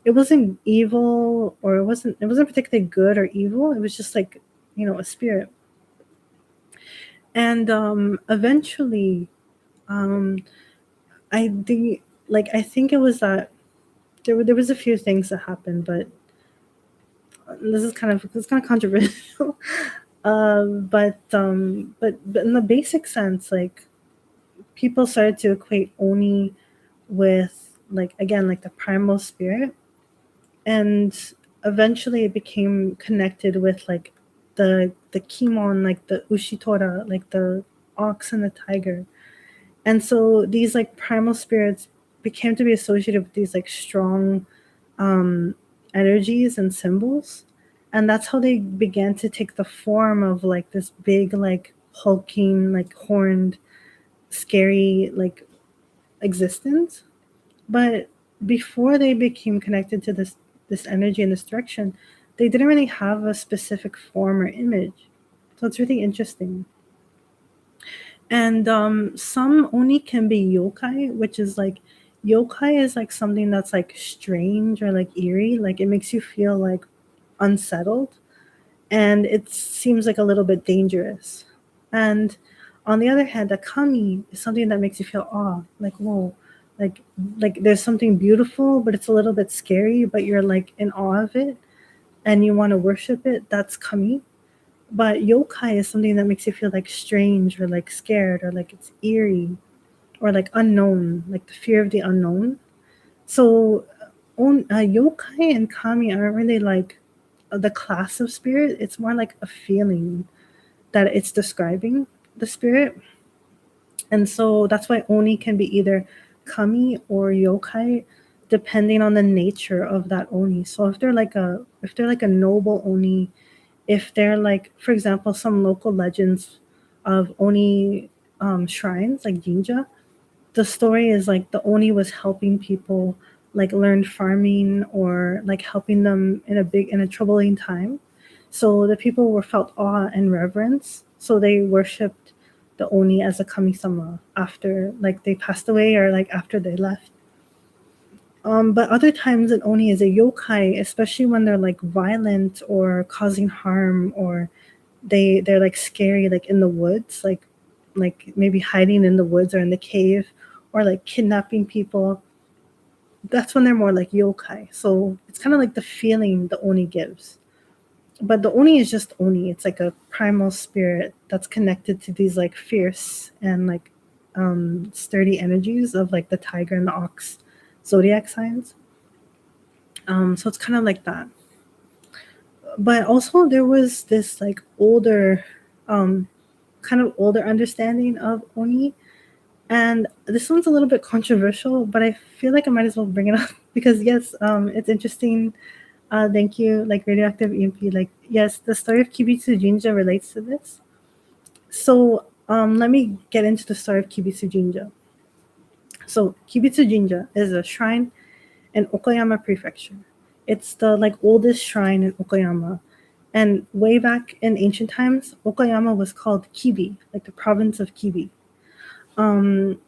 it wasn't evil or it wasn't particularly good or evil. It was just like, a spirit. And eventually, um I think it was that there was a few things that happened, but this is kind of controversial. But in the basic sense, like people started to equate Oni with like again like the primal spirit, and eventually it became connected with like the kimon, like the ushitora, like the ox and the tiger. And so these like primal spirits became to be associated with these like strong um energies and symbols, and that's how they began to take the form of like this big like hulking like horned scary like existence. But before they became connected to this energy and this direction, they didn't really have a specific form or image. So it's really interesting. And some Oni can be yokai, which is like yokai is like something that's like strange or like eerie, like it makes you feel like unsettled, and it seems like a little bit dangerous. And on the other hand, a kami is something that makes you feel awe, like whoa, like like there's something beautiful, but it's a little bit scary, but you're like in awe of it and you want to worship it. That's kami. But yokai is something that makes you feel like strange or like scared or like it's eerie or like unknown, like the fear of the unknown. So yokai and kami aren't really like the class of spirit. It's more like a feeling that it's describing the spirit. And so that's why Oni can be either kami or yokai depending on the nature of that Oni. So if they're like a noble Oni, if they're like, for example, some local legends of Oni shrines like Jinja, the story is like the Oni was helping people like learn farming or like helping them in a troubling time. So the people were felt awe and reverence. So they worshipped the Oni as a kami-sama after like they passed away or like after they left. But other times an Oni is a yokai, especially when they're like violent or causing harm, or they're like scary, like in the woods, like maybe hiding in the woods or in the cave, or like kidnapping people. That's when they're more like yokai. So it's kind of like the feeling the Oni gives. But the Oni is just Oni. It's like a primal spirit that's connected to these like fierce and like sturdy energies of like the tiger and the ox zodiac signs. So it's kind of like that. But also there was this like older, um, kind of older understanding of Oni. And this one's a little bit controversial, but I feel like I might as well bring it up because yes, it's interesting. Thank you. Like radioactive EMP. Like yes, the story of Kibitsu Jinja relates to this. So let me get into the story of Kibitsu Jinja. So Kibitsu Jinja is a shrine in Okayama Prefecture. It's the like oldest shrine in Okayama. And way back in ancient times, Okayama was called Kibi, like the province of Kibi. Um,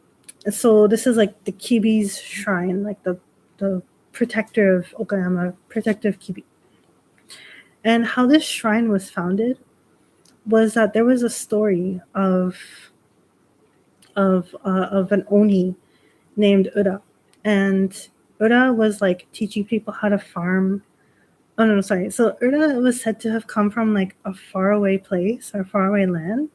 so this is like the Kibi's shrine, like the protector of Okayama, protector of Kibi. And how this shrine was founded was that there was a story of an oni named Ura, and Ura was like teaching people how to farm. Oh no, sorry. So Ura was said to have come from like a faraway place or faraway land,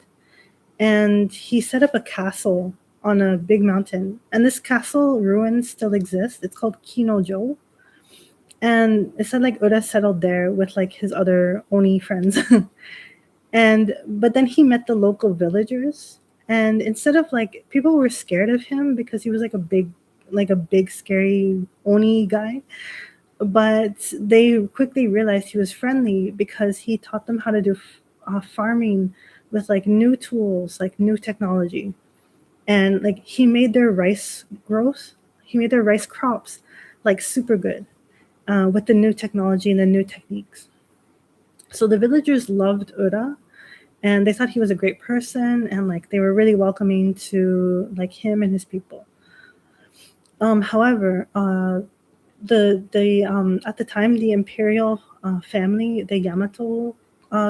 and he set up a castle on a big mountain. And this castle ruins still exist. It's called Kinojo, and it said like Ura settled there with like his other oni friends. And but then he met the local villagers, and instead of like people were scared of him because he was like a big scary oni guy, but they quickly realized he was friendly because he taught them how to do farming with like new tools, like new technology. And like he made their rice crops like super good with the new technology and the new techniques. So the villagers loved Ura, and they thought he was a great person, and like they were really welcoming to like him and his people. However, the at the time the imperial family, the Yamato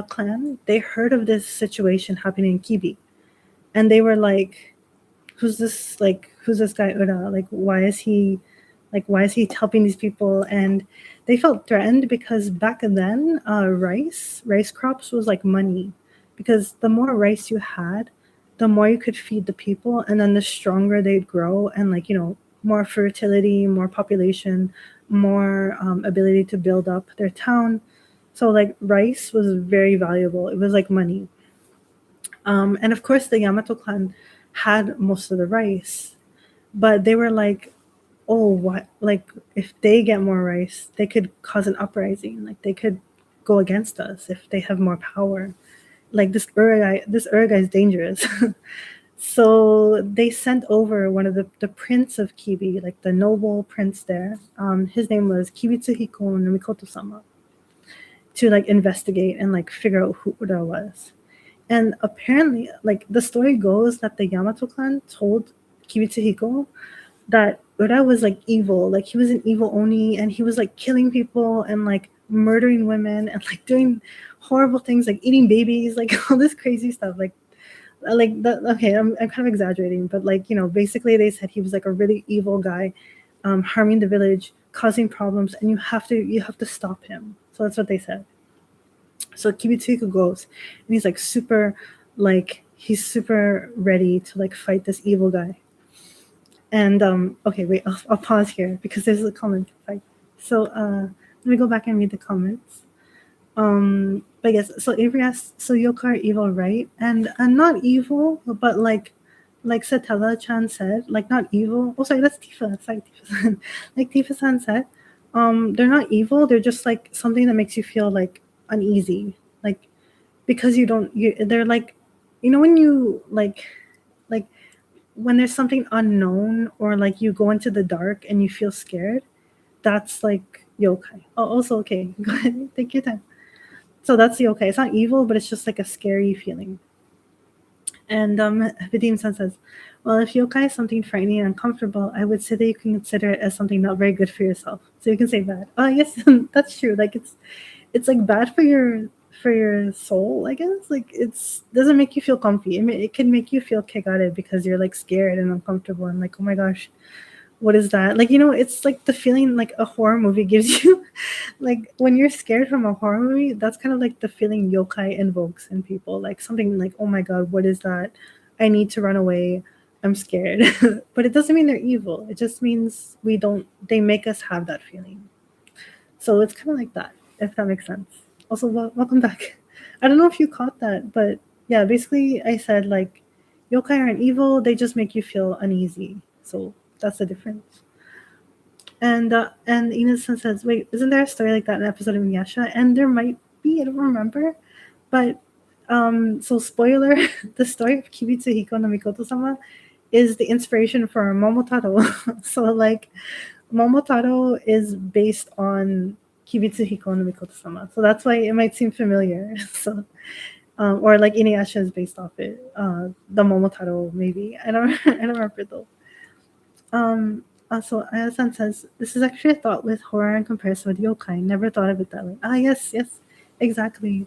clan, they heard of this situation happening in Kibi, and they were like, "Who's this? Like, who's this guy Ura? Why is he helping these people?" And they felt threatened because back then, rice crops was like money, because the more rice you had, the more you could feed the people, and then the stronger they'd grow, and like more fertility, more population, more ability to build up their town. So like rice was very valuable. It was like money. And of course, the Yamato clan had most of the rice, but they were like, oh, what? Like, if they get more rice, they could cause an uprising. Like, they could go against us if they have more power. Like, this Ur guy is dangerous. So they sent over one of the prince of Kibi, like the noble prince there. His name was Kibitsuhiko no Mikoto-sama, to like investigate and like figure out who Ura was. And apparently, like the story goes that the Yamato clan told Kibitsuhiko that Ura was like evil, like he was an evil oni, and he was like killing people and like murdering women and like doing horrible things, like eating babies, like all this crazy stuff. Like that. Okay, I'm kind of exaggerating, but like basically they said he was like a really evil guy, harming the village, causing problems, and you have to stop him. So that's what they said. So Kibitsuhiko goes, and he's like he's super ready to like fight this evil guy. And okay, wait, I'll pause here because there's a comment. So let me go back and read the comments. But yes, so Avery asked, so yokai are evil, right? And not evil, but like Satella-chan said, like not evil. Oh, sorry, that's Tifa. Sorry, Tifa-san. Like Tifa-san said, they're not evil. They're just like something that makes you feel like uneasy, like because they're like, when you like when there's something unknown, or like you go into the dark and you feel scared, that's like yokai. Oh, also, okay, go ahead, take your time. So that's yokai. It's not evil, but it's just like a scary feeling. And Vidim-san says, well, if yokai is something frightening and uncomfortable, I would say that you can consider it as something not very good for yourself. So you can say bad. Oh, yes, that's true. Like it's like bad for your soul, I guess. Like it's doesn't make you feel comfy. It can make you feel chaotic because you're like scared and uncomfortable and like, oh my gosh, what is that? Like, it's like the feeling like a horror movie gives you. Like when you're scared from a horror movie, that's kind of like the feeling yokai invokes in people. Like something like, oh my god, what is that? I need to run away. I'm scared. But it doesn't mean they're evil. It just means they make us have that feeling. So it's kind of like that, if that makes sense. Also, welcome back. I don't know if you caught that, but yeah, basically I said like yokai aren't evil. They just make you feel uneasy. So that's the difference. And Ina-san says, "Wait, isn't there a story like that in an episode of Inuyasha?" And there might be. I don't remember, but so spoiler: the story of Kibitsu Hiko no Mikoto-sama is the inspiration for Momotaro. So like, Momotaro is based on Kibitsu Hiko no Mikoto-sama, so that's why it might seem familiar. So. Or like Inuyasha is based off it. The Momotaro maybe. I don't I don't remember though. Also, Aya-san says, this is actually a thought with horror in comparison with yokai. Never thought of it that way. Ah, yes, yes, exactly.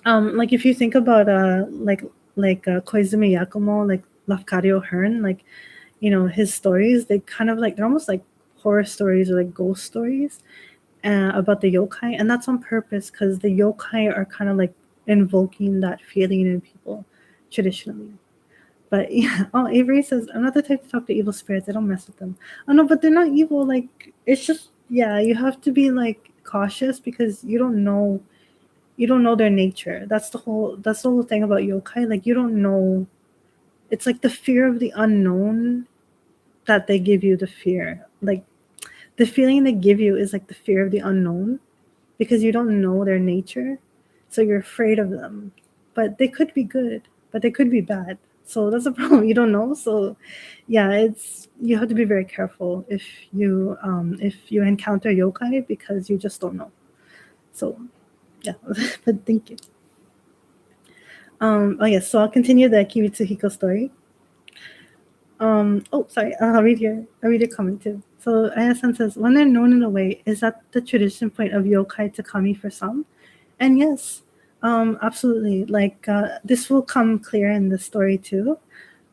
Like if you think about Koizumi Yakumo, like Lafcadio Hearn, like, you know, his stories, they kind of like, they're almost like horror stories or like ghost stories about the yokai, and that's on purpose because the yokai are kind of like invoking that feeling in people traditionally. But yeah, oh, Avery says, I'm not the type to talk to evil spirits. I don't mess with them. Oh no, but they're not evil. Like, it's just, yeah, you have to be like cautious because you don't know their nature. That's the whole thing about yokai. Like, you don't know. It's like the fear of the unknown that they give you. The fear, like the feeling they give you, is like the fear of the unknown because you don't know their nature, so you're afraid of them. But they could be good, but they could be bad. So that's a problem. You don't know. So yeah, it's, you have to be very careful if you encounter yokai because you just don't know. So yeah, but thank you. Oh yes, so I'll continue the Kimitsuhiko story. Oh, sorry. I'll read your comment too. So Aya-san says, when they're known in a way, is that the tradition point of yokai to kami for some? And yes, absolutely. Like this will come clear in the story too.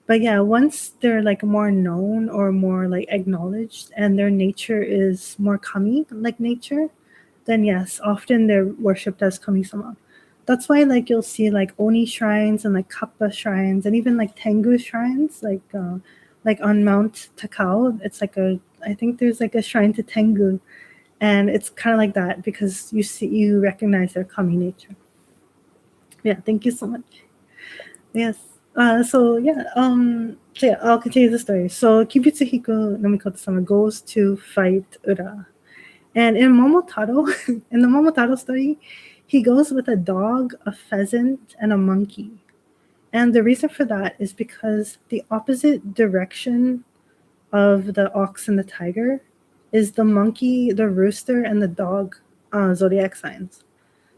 But yeah, once they're like more known or more like acknowledged, and their nature is more kami like nature, then yes, often they're worshipped as kami-sama. That's why like you'll see like oni shrines and like kappa shrines and even like tengu shrines, like on Mount Takao. It's like a, I think there's like a shrine to tengu, and it's kind of like that because you recognize their kami nature. Yeah, thank you so much. Yes. So I'll continue the story. So Kibutsuhiko no Mikoto-sama goes to fight Ura. And in Momotaro, in the Momotaro story, he goes with a dog, a pheasant, and a monkey. And the reason for that is because the opposite direction of the ox and the tiger is the monkey, the rooster, and the dog zodiac signs.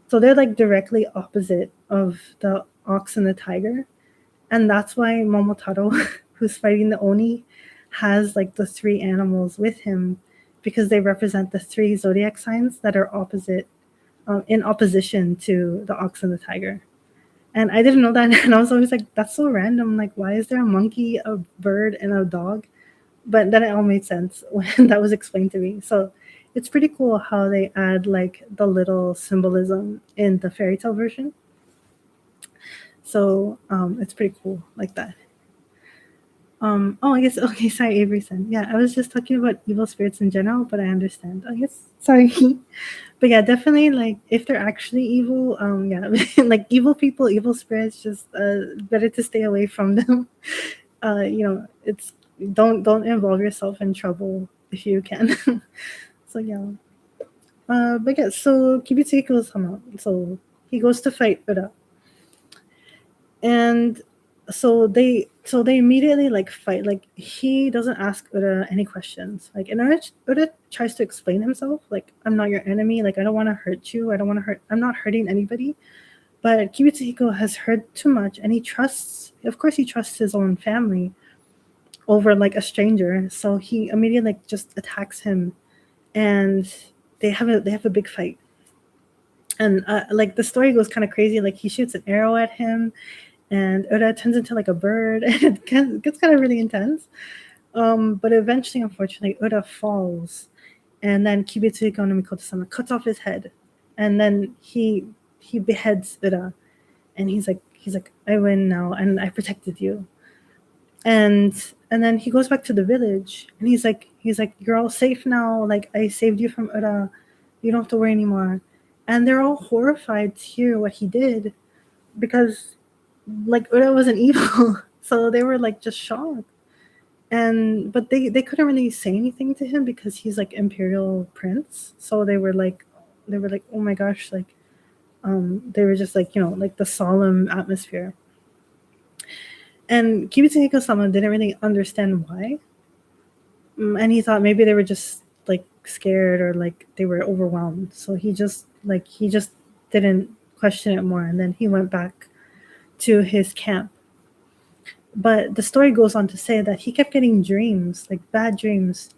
So they're like directly opposite of the ox and the tiger. And that's why Momotaro, who's fighting the Oni, has like the three animals with him because they represent the three zodiac signs that are opposite, in opposition to the ox and the tiger. And I didn't know that, and I was always like, "That's so random. Like, why is there a monkey, a bird, and a dog?" But then it all made sense when that was explained to me. So it's pretty cool how they add like the little symbolism in the fairy tale version. So it's pretty cool like that. Oh, I guess, okay, sorry, Averyson. Yeah, I was just talking about evil spirits in general, but I understand. I guess, sorry. But yeah, definitely, like, if they're actually evil, yeah, like, evil people, evil spirits, just better to stay away from them. You know, it's, don't involve yourself in trouble if you can. So, yeah. But yeah, so Kibitsuhiko-sama, so he goes to fight Ura. And so they immediately like fight. Like he doesn't ask Ura any questions. Like, and Ura tries to explain himself. Like, I'm not your enemy. Like, I don't want to hurt you. I don't want to hurt. I'm not hurting anybody. But Kibutsuhiko has heard too much, and he trusts. Of course, he trusts his own family over like a stranger. So he immediately like just attacks him, and they have a big fight. And like the story goes kind of crazy. Like he shoots an arrow at him, and Ura turns into like a bird, and it gets kind of really intense. But eventually, unfortunately, Ura falls, and then Kibitsuhiko no Mikoto-sama cuts off his head, and then he beheads Ura, and he's like, I win now, and I protected you. And then he goes back to the village, and he's like, you're all safe now. Like, I saved you from Ura. You don't have to worry anymore. And they're all horrified to hear what he did, because like Ura wasn't evil. So they were like just shocked. but they couldn't really say anything to him because he's like imperial prince. So they were like, oh my gosh, like they were just like, like the solemn atmosphere. And Kibitsuhiko-sama didn't really understand why. And he thought maybe they were just like scared or like they were overwhelmed. So he just didn't question it more, and then he went back to his camp. But the story goes on to say that he kept getting dreams, like bad dreams,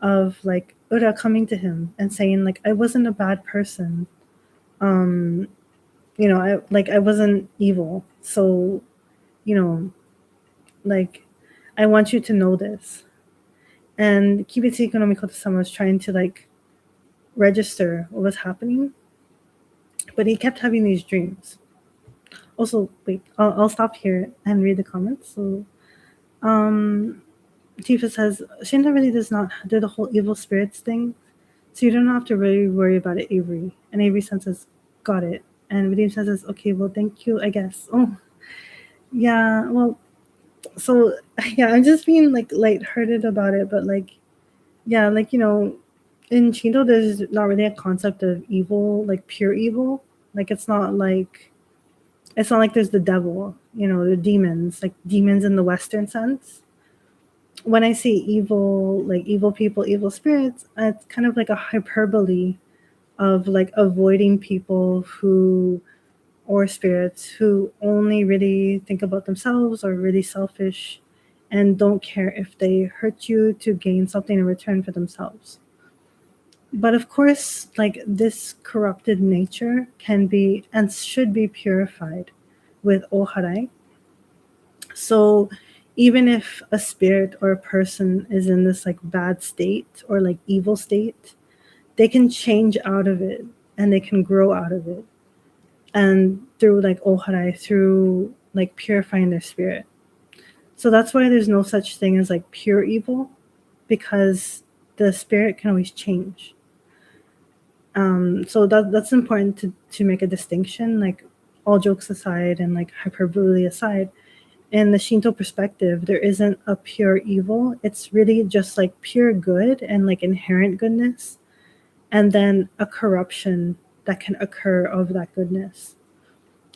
of like Ura coming to him and saying like, I wasn't a bad person. um I wasn't evil. So, you know like, I want you to know this. And Kibitsuhiko no Mikoto-sama was trying to like register what was happening, but he kept having these dreams. Also, wait, I'll stop here and read the comments. So, Tifa says, Shinta really does not do the whole evil spirits thing, so you don't have to really worry about it, Avery. And Avery says, got it. And Vadim says, okay, well, thank you, I guess. Oh, yeah, well, so, yeah, I'm just being like lighthearted about it, but like, yeah, like, in Shinto, there's not really a concept of evil, like pure evil. Like, it's not like there's the devil, the demons, like demons in the Western sense. When I say evil, like evil people, evil spirits, it's kind of like a hyperbole of like avoiding people who, or spirits who only really think about themselves, or really selfish and don't care if they hurt you to gain something in return for themselves. But of course, like, this corrupted nature can be and should be purified with oharai. So even if a spirit or a person is in this like bad state or like evil state, they can change out of it and they can grow out of it. And through like oharai, through like purifying their spirit. So that's why there's no such thing as like pure evil, because the spirit can always change. So that's important to make a distinction, like all jokes aside and like hyperbole aside. In the Shinto perspective, there isn't a pure evil. It's really just like pure good and like inherent goodness, and then a corruption that can occur of that goodness.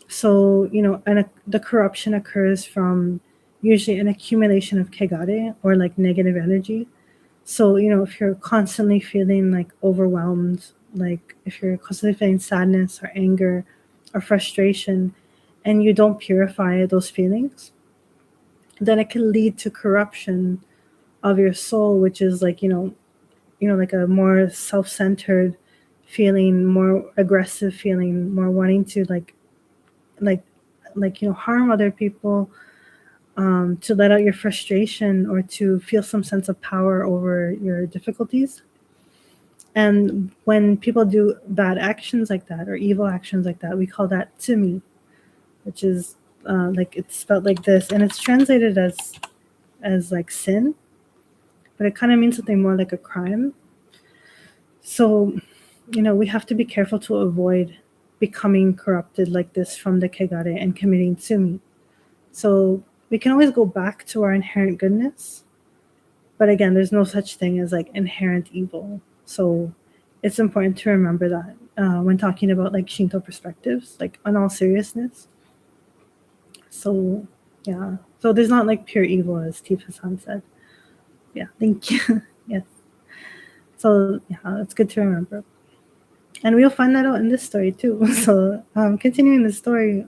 So, the corruption occurs from usually an accumulation of kegare, or like negative energy. So, if you're constantly feeling like overwhelmed, like if you're constantly feeling sadness or anger or frustration, and you don't purify those feelings, then it can lead to corruption of your soul, which is like, like a more self-centered feeling, more aggressive feeling, more wanting to like harm other people, to let out your frustration or to feel some sense of power over your difficulties. And when people do bad actions like that or evil actions like that, we call that tsumi, which is like, it's spelled like this, and it's translated as like sin, but it kind of means something more like a crime. So, we have to be careful to avoid becoming corrupted like this from the kegare and committing tsumi. So we can always go back to our inherent goodness, but again, there's no such thing as like inherent evil. So it's important to remember that when talking about like Shinto perspectives, like in all seriousness. So yeah, so there's not like pure evil, as Tifa-san said. Yeah, thank you. Yes. So yeah, it's good to remember. And we'll find that out in this story too. So continuing the story,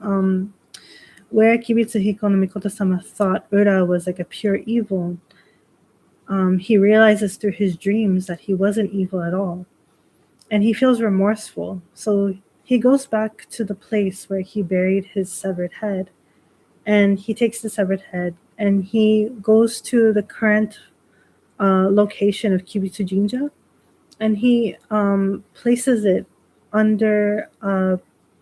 where Kibitsuhiko no Mikoto-sama thought Ura was like a pure evil, he realizes through his dreams that he wasn't evil at all. And he feels remorseful. So he goes back to the place where he buried his severed head. And he takes the severed head and he goes to the current location of Kibitsu Jinja. And he places it under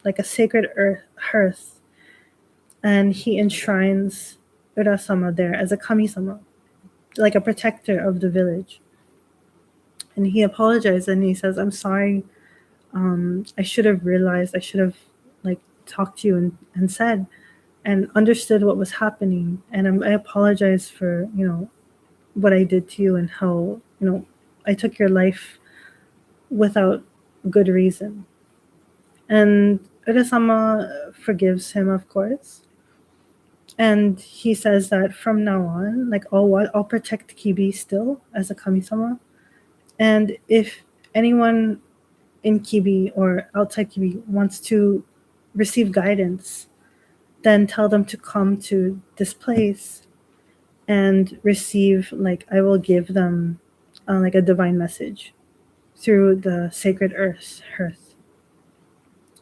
like a sacred hearth. And he enshrines Ura-sama there as a kami-sama, like a protector of the village. And he apologized and he says, I'm sorry. I should have realized, I should have like talked to you and said and understood what was happening. And I apologize for, what I did to you and how, I took your life without good reason. And Urasama forgives him, of course. And he says that from now on, like, I'll protect Kibi still as a kamisama. And if anyone in Kibi or outside Kibi wants to receive guidance, then tell them to come to this place and receive, like, I will give them like a divine message through the sacred earth.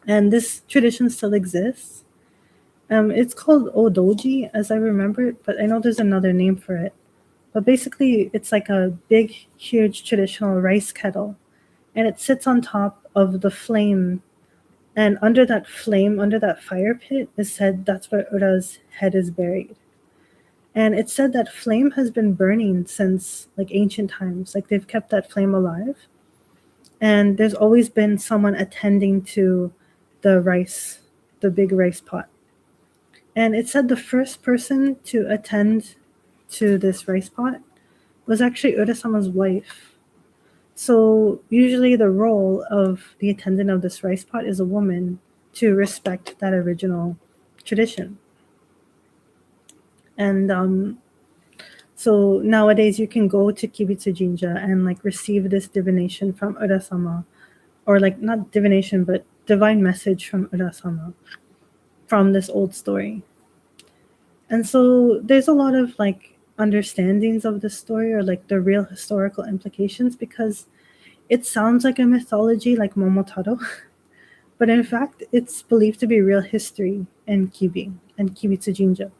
And this tradition still exists. It's called Odoji, as I remember it, but I know there's another name for it. But basically, it's like a big, huge traditional rice kettle, and it sits on top of the flame. And under that flame, under that fire pit, is said that's where Ura's head is buried. And it's said that flame has been burning since like ancient times. Like they've kept that flame alive. And there's always been someone attending to the rice, the big rice pot. And it said the first person to attend to this rice pot was actually Ura-sama's wife. So usually the role of the attendant of this rice pot is a woman to respect that original tradition. And so nowadays you can go to Kibitsu Jinja and like receive this divination from Ura-sama, or like not divination but divine message from Ura-sama from this old story. And so there's a lot of like understandings of the story or like the real historical implications, because it sounds like a mythology like Momotaro, but in fact it's believed to be real history in Kibi and Kibitsu Jinja.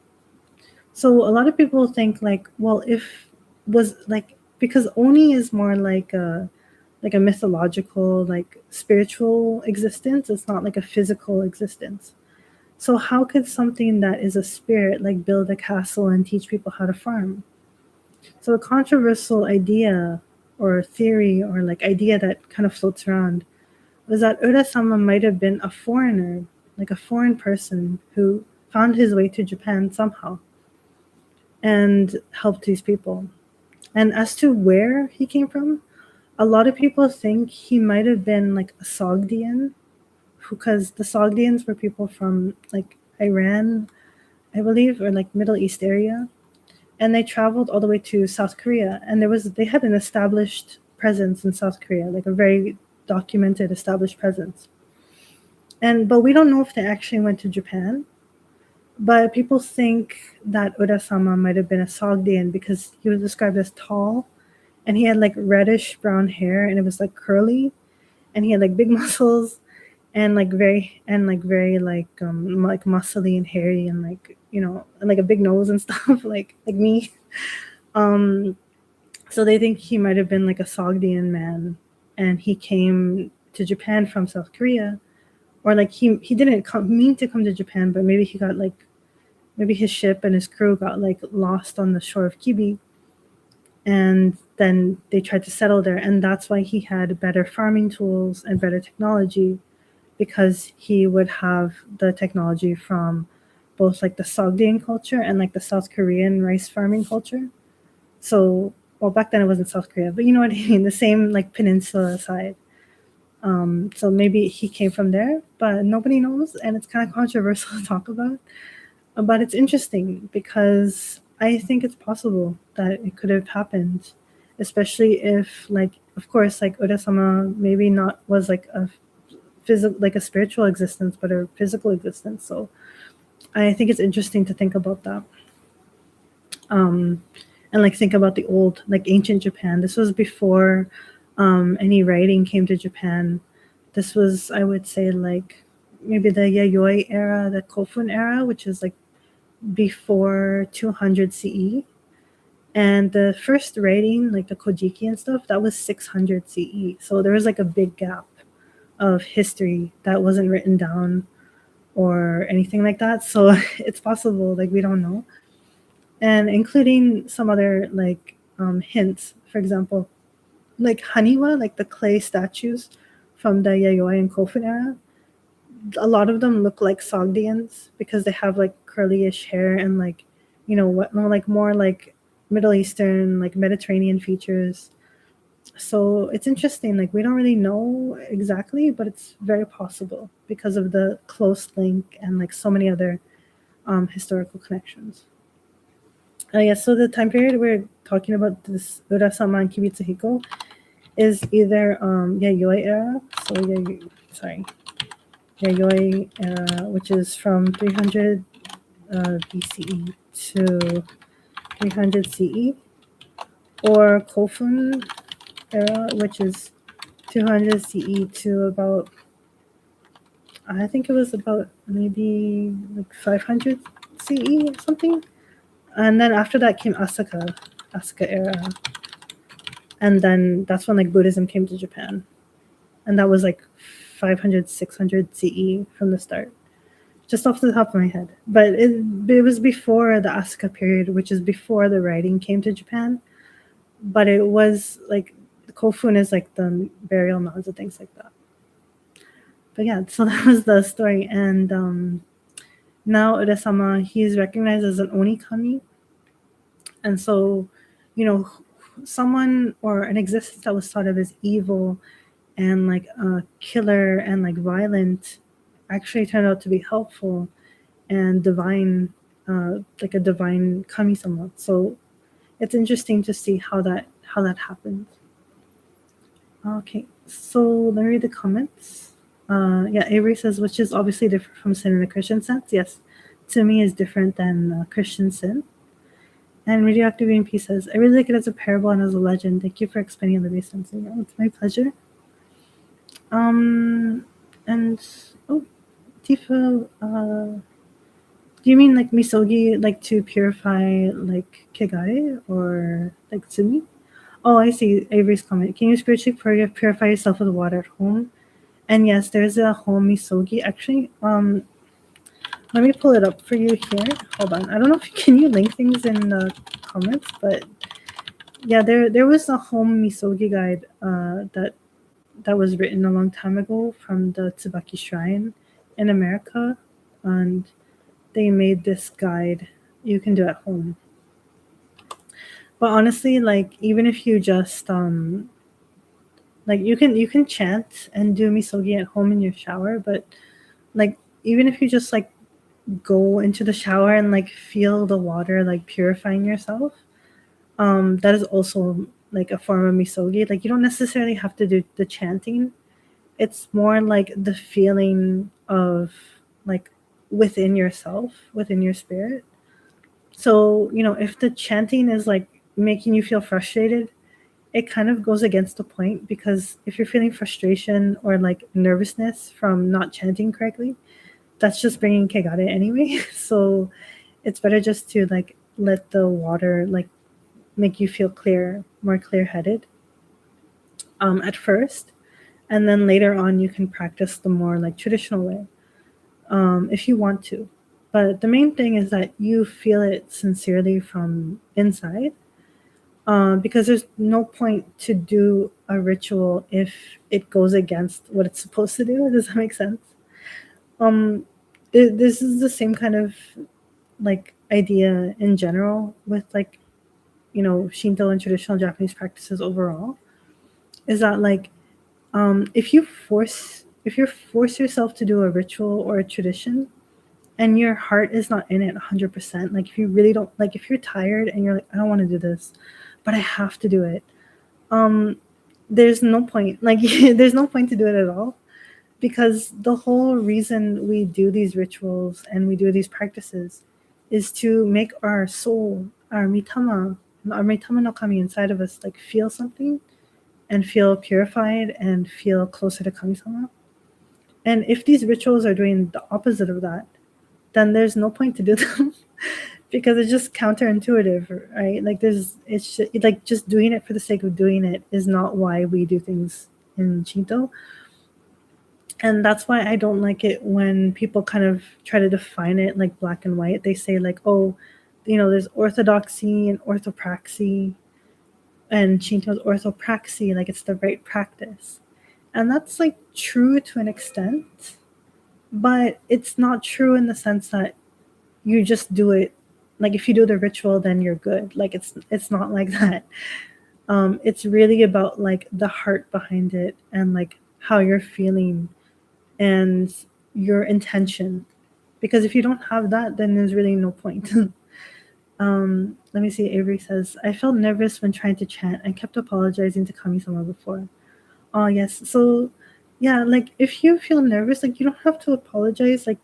So a lot of people think like, well, if was like, because Oni is more like a mythological, like spiritual existence. It's not like a physical existence. So how could something that is a spirit like build a castle and teach people how to farm? So a controversial idea or theory or like idea that kind of floats around was that Ura-sama might have been a foreigner, like a foreign person who found his way to Japan somehow and helped these people. And as to where he came from, a lot of people think he might have been like a Sogdian, because the Sogdians were people from like Iran, I believe, or like Middle East area. And they traveled all the way to South Korea, and they had an established presence in South Korea, like a very documented established presence. But we don't know if they actually went to Japan. But people think that Ura-sama might have been a Sogdian because he was described as tall, and he had like reddish brown hair, and it was like curly, and he had like big muscles, and very like muscly and hairy, and like, and like a big nose and stuff like me. Um, so they think he might have been like a Sogdian man, and he came to Japan from South Korea, or like he didn't mean to come to Japan, but maybe he got like, maybe his ship and his crew got like lost on the shore of Kibi, and then they tried to settle there, and that's why he had better farming tools and better technology, because he would have the technology from both like the Sogdian culture and like the South Korean rice farming culture. So, well, back then it wasn't South Korea, but you know what I mean, the same like peninsula side. So maybe he came from there, but nobody knows, and it's kind of controversial to talk about. But it's interesting because I think it's possible that it could have happened, especially if, like, of course, like Ura-sama maybe not was like a physical, like a spiritual existence, but a physical existence. So I think it's interesting to think about that. And like think about the old, like ancient Japan. This was before any writing came to Japan. This was, I would say, like maybe the Yayoi era, the Kofun era, which is like before 200 CE. And the first writing, like the Kojiki and stuff, that was 600 CE. So there was like a big gap of history that wasn't written down or anything like that. So it's possible, like we don't know. And including some other like hints, for example, like Haniwa, like the clay statues from the Yayoi and Kofun era, a lot of them look like Sogdians because they have like curlyish hair and like, what, like more like Middle Eastern, like Mediterranean features. So it's interesting. Like we don't really know exactly, but it's very possible because of the close link and like so many other historical connections. Yes, so the time period we're talking about, this Urasama and Kibitsuhiko, is either Yayoi era, so Yayoi era, which is from 300 BCE to 300 CE, or Kofun era, which is 200 CE to about, I think it was about maybe like 500 CE or something. And then after that came Asuka era. And then that's when like Buddhism came to Japan. And that was like 500, 600 CE from the start. Just off the top of my head. But it was before the Asuka period, which is before the writing came to Japan. But it was like, Kofun is like the burial mounds and things like that. But yeah, so that was the story. And now Uresama, he's recognized as an Onikami. And so, someone or an existence that was thought of as evil and like a killer and like violent actually turned out to be helpful and divine, like a divine kami-sama. So it's interesting to see how that happens. Okay, so let me read the comments. Yeah, Avery says, which is obviously different from sin in a Christian sense. Yes, to me is different than Christian sin. And Radioactive EMP says, I really like it as a parable and as a legend. Thank you for explaining Olivia's sense. It's my pleasure. And Tifa, do you mean like misogi, like to purify like kegare or like tsumi? Oh, I see Avery's comment. Can you spiritually purify yourself with water at home? And yes, there's a home misogi. Actually, let me pull it up for you here. Hold on. I don't know if can you link things in the comments, but yeah, there was a home misogi guide that was written a long time ago from the Tsubaki Shrine in America, and they made this guide you can do at home. But honestly, like even if you just like you can chant and do misogi at home in your shower, but like even if you just like go into the shower and like feel the water like purifying yourself, that is also like a form of misogi. Like you don't necessarily have to do the chanting. It's more like the feeling of like within yourself, within your spirit. So, if the chanting is like making you feel frustrated, it kind of goes against the point, because if you're feeling frustration or like nervousness from not chanting correctly, that's just bringing kegare anyway. So it's better just to like let the water like make you feel more clear-headed at first, and then later on you can practice the more like traditional way if you want to. But the main thing is that you feel it sincerely from inside, because there's no point to do a ritual if it goes against what it's supposed to do. Does that make sense? This is the same kind of like idea in general with like Shinto and traditional Japanese practices overall, is that like if you force yourself to do a ritual or a tradition and your heart is not in it 100%, like if you really don't, like if you're tired and you're like, I don't want to do this but I have to do it, there's no point, like there's no point to do it at all, because the whole reason we do these rituals and we do these practices is to make our soul, our mitama no kami inside of us like feel something and feel purified and feel closer to kami-sama. And if these rituals are doing the opposite of that, then there's no point to do them because it's just counterintuitive, right? Like it's like just doing it for the sake of doing it is not why we do things in Shinto. And that's why I don't like it when people kind of try to define it like black and white. They say like, oh, there's orthodoxy and orthopraxy, and Shinto's orthopraxy, like it's the right practice. And that's like true to an extent, but it's not true in the sense that you just do it like if you do the ritual, then you're good. Like it's not like that. It's really about like the heart behind it and like how you're feeling and your intention. Because if you don't have that, then there's really no point. Let me see. Avery says, I felt nervous when trying to chant and kept apologizing to Kami-sama before. Oh, yes. So, yeah, like if you feel nervous, like you don't have to apologize. Like,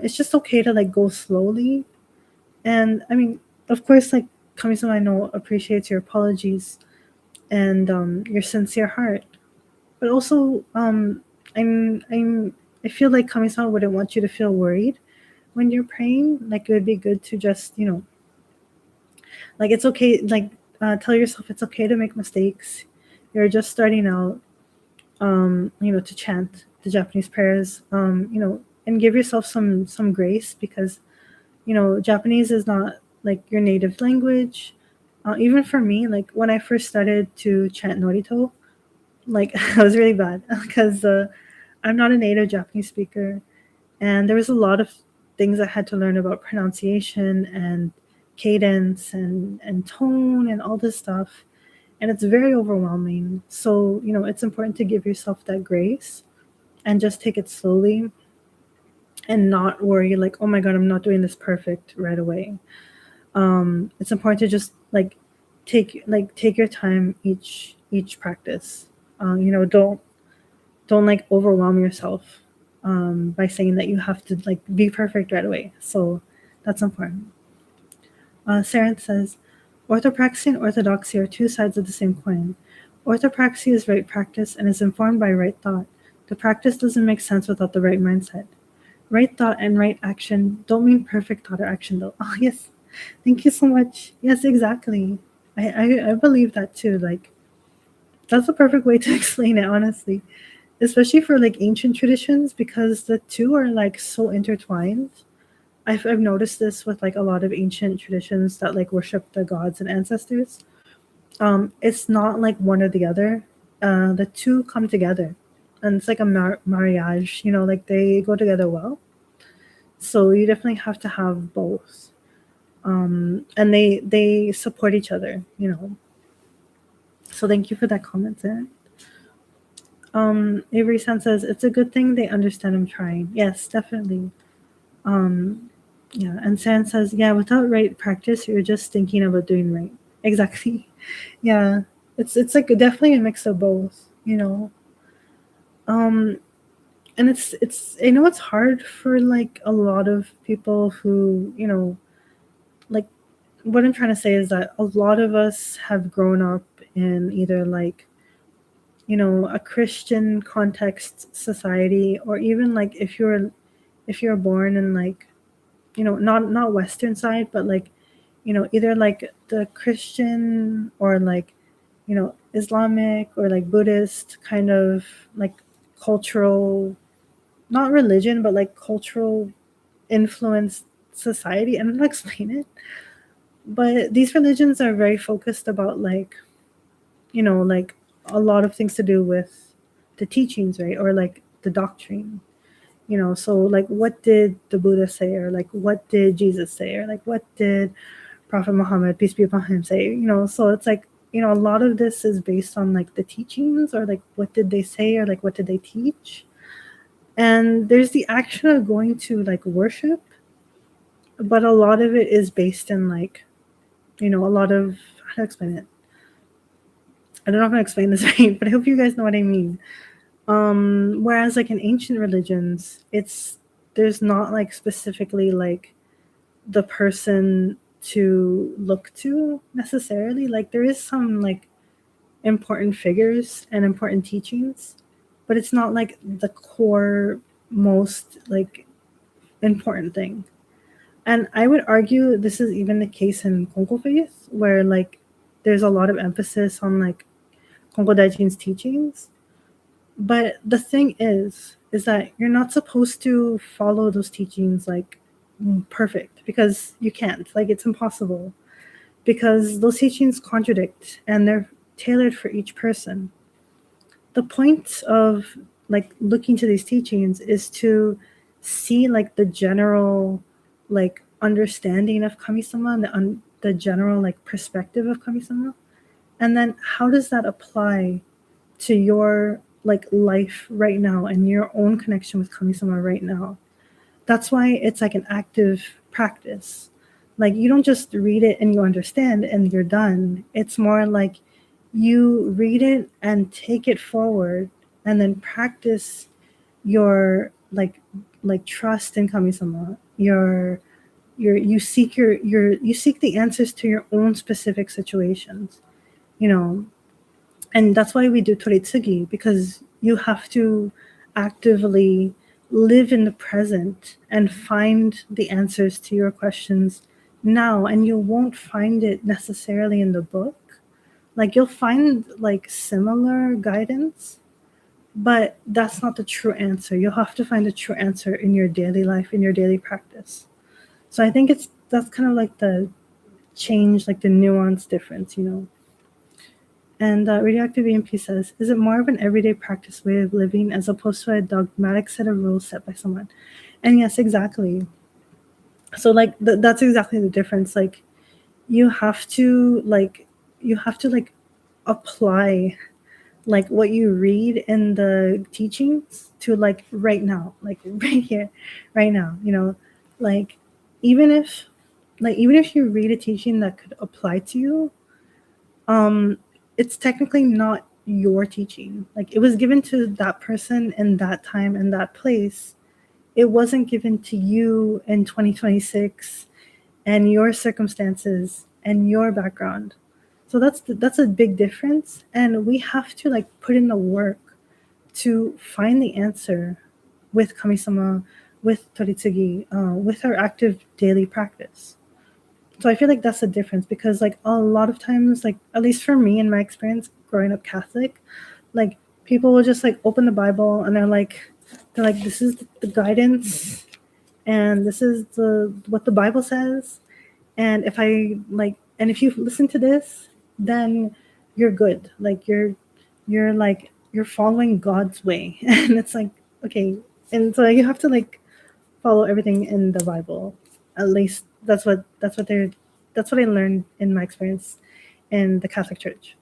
it's just okay to like go slowly. And I mean, of course, like Kami-sama, I know appreciates your apologies and your sincere heart. But also, I feel like Kami-sama wouldn't want you to feel worried when you're praying. Like it would be good to just, like it's okay. Like tell yourself it's okay to make mistakes. You're just starting out. To chant the Japanese prayers. And give yourself some grace because Japanese is not like your native language. Even for me, like when I first started to chant Norito, like I was really bad because I'm not a native Japanese speaker, and there was a lot of things I had to learn about pronunciation and cadence and tone and all this stuff, and it's very overwhelming. So it's important to give yourself that grace and just take it slowly and not worry like, oh my god, I'm not doing this perfect right away. It's important to just take your time each practice. Don't like overwhelm yourself by saying that you have to like be perfect right away. So that's important. Saren says, orthopraxy and orthodoxy are two sides of the same coin. Orthopraxy is right practice and is informed by right thought. The practice doesn't make sense without the right mindset. Right thought and right action don't mean perfect thought or action, though. Oh, yes. Thank you so much. Yes, exactly. I believe that too. Like, that's the perfect way to explain it, honestly. Especially for like ancient traditions, because the two are like so intertwined. I've noticed this with like a lot of ancient traditions that like worship the gods and ancestors. It's not like one or the other. The two come together, and it's like a mariage. Like they go together well. So you definitely have to have both, and they support each other. So thank you for that comment there. Avery San says it's a good thing they understand I'm trying. Yes, definitely. Yeah, and San says, yeah, without right practice, you're just thinking about doing right. Exactly. Yeah, it's like definitely a mix of both. Um, and it's I know it's hard for like a lot of people who like what I'm trying to say is that a lot of us have grown up in either like a Christian context society, or even like if you're born in like not Western side, but like either like the Christian or like Islamic or like Buddhist kind of like cultural, not religion, but like cultural influenced society. I don't know how to explain it, but these religions are very focused about like a lot of things to do with the teachings, right? Or like the doctrine. So like what did the Buddha say, or like what did Jesus say, or like what did Prophet Muhammad, peace be upon him, say? So it's like a lot of this is based on like the teachings, or like what did they say, or like what did they teach. And there's the action of going to like worship, but a lot of it is based in like a lot of, how to explain it, I don't know if I explain this right, but I hope you guys know what I mean. Whereas like in ancient religions, there's not like specifically like the person to look to necessarily. Like there is some like important figures and important teachings, but it's not like the core most like important thing. And I would argue this is even the case in Konko Faith, where like there's a lot of emphasis on like Konko Daijin's teachings. But the thing is that you're not supposed to follow those teachings like perfect, because you can't. Like it's impossible, because those teachings contradict and they're tailored for each person. The point of like looking to these teachings is to see like the general like understanding of kami-sama and the general like perspective of kami-sama, and then how does that apply to your like life right now and your own connection with kami-sama right now. That's why it's like an active practice. Like you don't just read it and you understand and you're done. It's more like you read it and take it forward and then practice your like trust in kami-sama, you seek you seek the answers to your own specific situations, you know. And that's why we do toritsugi, because you have to actively live in the present and find the answers to your questions now, and you won't find it necessarily in the book. Like you'll find like similar guidance, but that's not the true answer. You'll have to find the true answer in your daily life, in your daily practice. So I think that's kind of like the change, like the nuance difference, you know. And Radioactive EMP says, is it more of an everyday practice way of living as opposed to a dogmatic set of rules set by someone? And yes, exactly. So like that's exactly the difference. Like you have to like apply like what you read in the teachings to like right now, like right here, right now, you know. Like even if even if you read a teaching that could apply to you, it's technically not your teaching. Like it was given to that person in that time and that place. It wasn't given to you in 2026 and your circumstances and your background. So that's a big difference, and we have to like put in the work to find the answer with kami-sama, with toritsugi, with our active daily practice. So I feel like that's the difference, because like a lot of times, like at least for me in my experience growing up Catholic, like people will just like open the Bible and they're like this is the guidance and this is the what the Bible says, and if you listen to this, then you're good. Like you're following God's way. And it's like, okay. And so you have to like follow everything in the Bible. At least that's what I learned in my experience in the Catholic Church.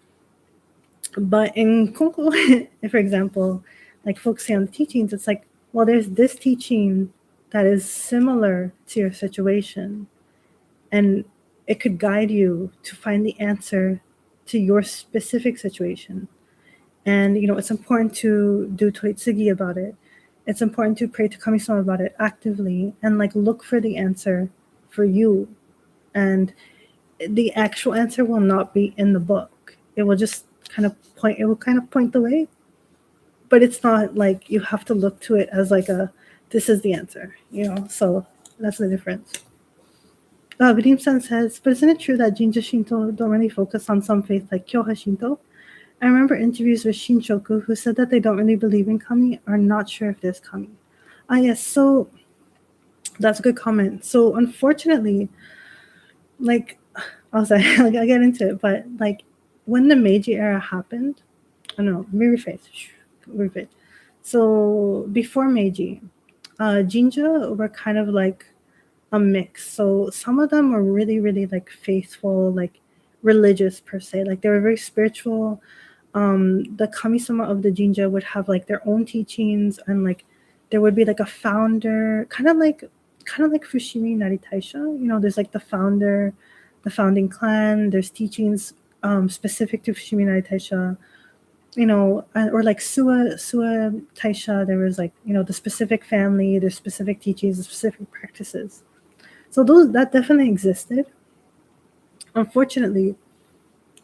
But in Konko, for example, like focusing on the teachings, it's like, well, there's this teaching that is similar to your situation, and it could guide you to find the answer to your specific situation. And you know, it's important to do toitsugi about it. It's important to pray to kami-sama about it actively and like look for the answer for you. And the actual answer will not be in the book. It will just it will kind of point the way. But it's not like you have to look to it as like this is the answer, you know? So that's the difference. Vidim-san says, but isn't it true that Jinja Shinto don't really focus on some faith like Kyoha Shinto? I remember interviews with Shinshoku who said that they don't really believe in kami, or not sure if there's kami. Yes, so that's a good comment. So unfortunately, like, I'll say, I'll get into it, but like when the Meiji era happened, I don't know, let me rephrase. So before Meiji, Jinja were kind of like a mix. So some of them were really, really like faithful, like religious per se. Like they were very spiritual. The kami-sama of the Jinja would have like their own teachings, and like there would be like a founder, kind of like Fushimi Naritaisha. You know, there's like the founder, the founding clan. There's teachings specific to Fushimi Naritaisha. You know, or like Suwa Taisha. There was like, you know, the specific family, there's specific teachings, specific practices. So that definitely existed. Unfortunately,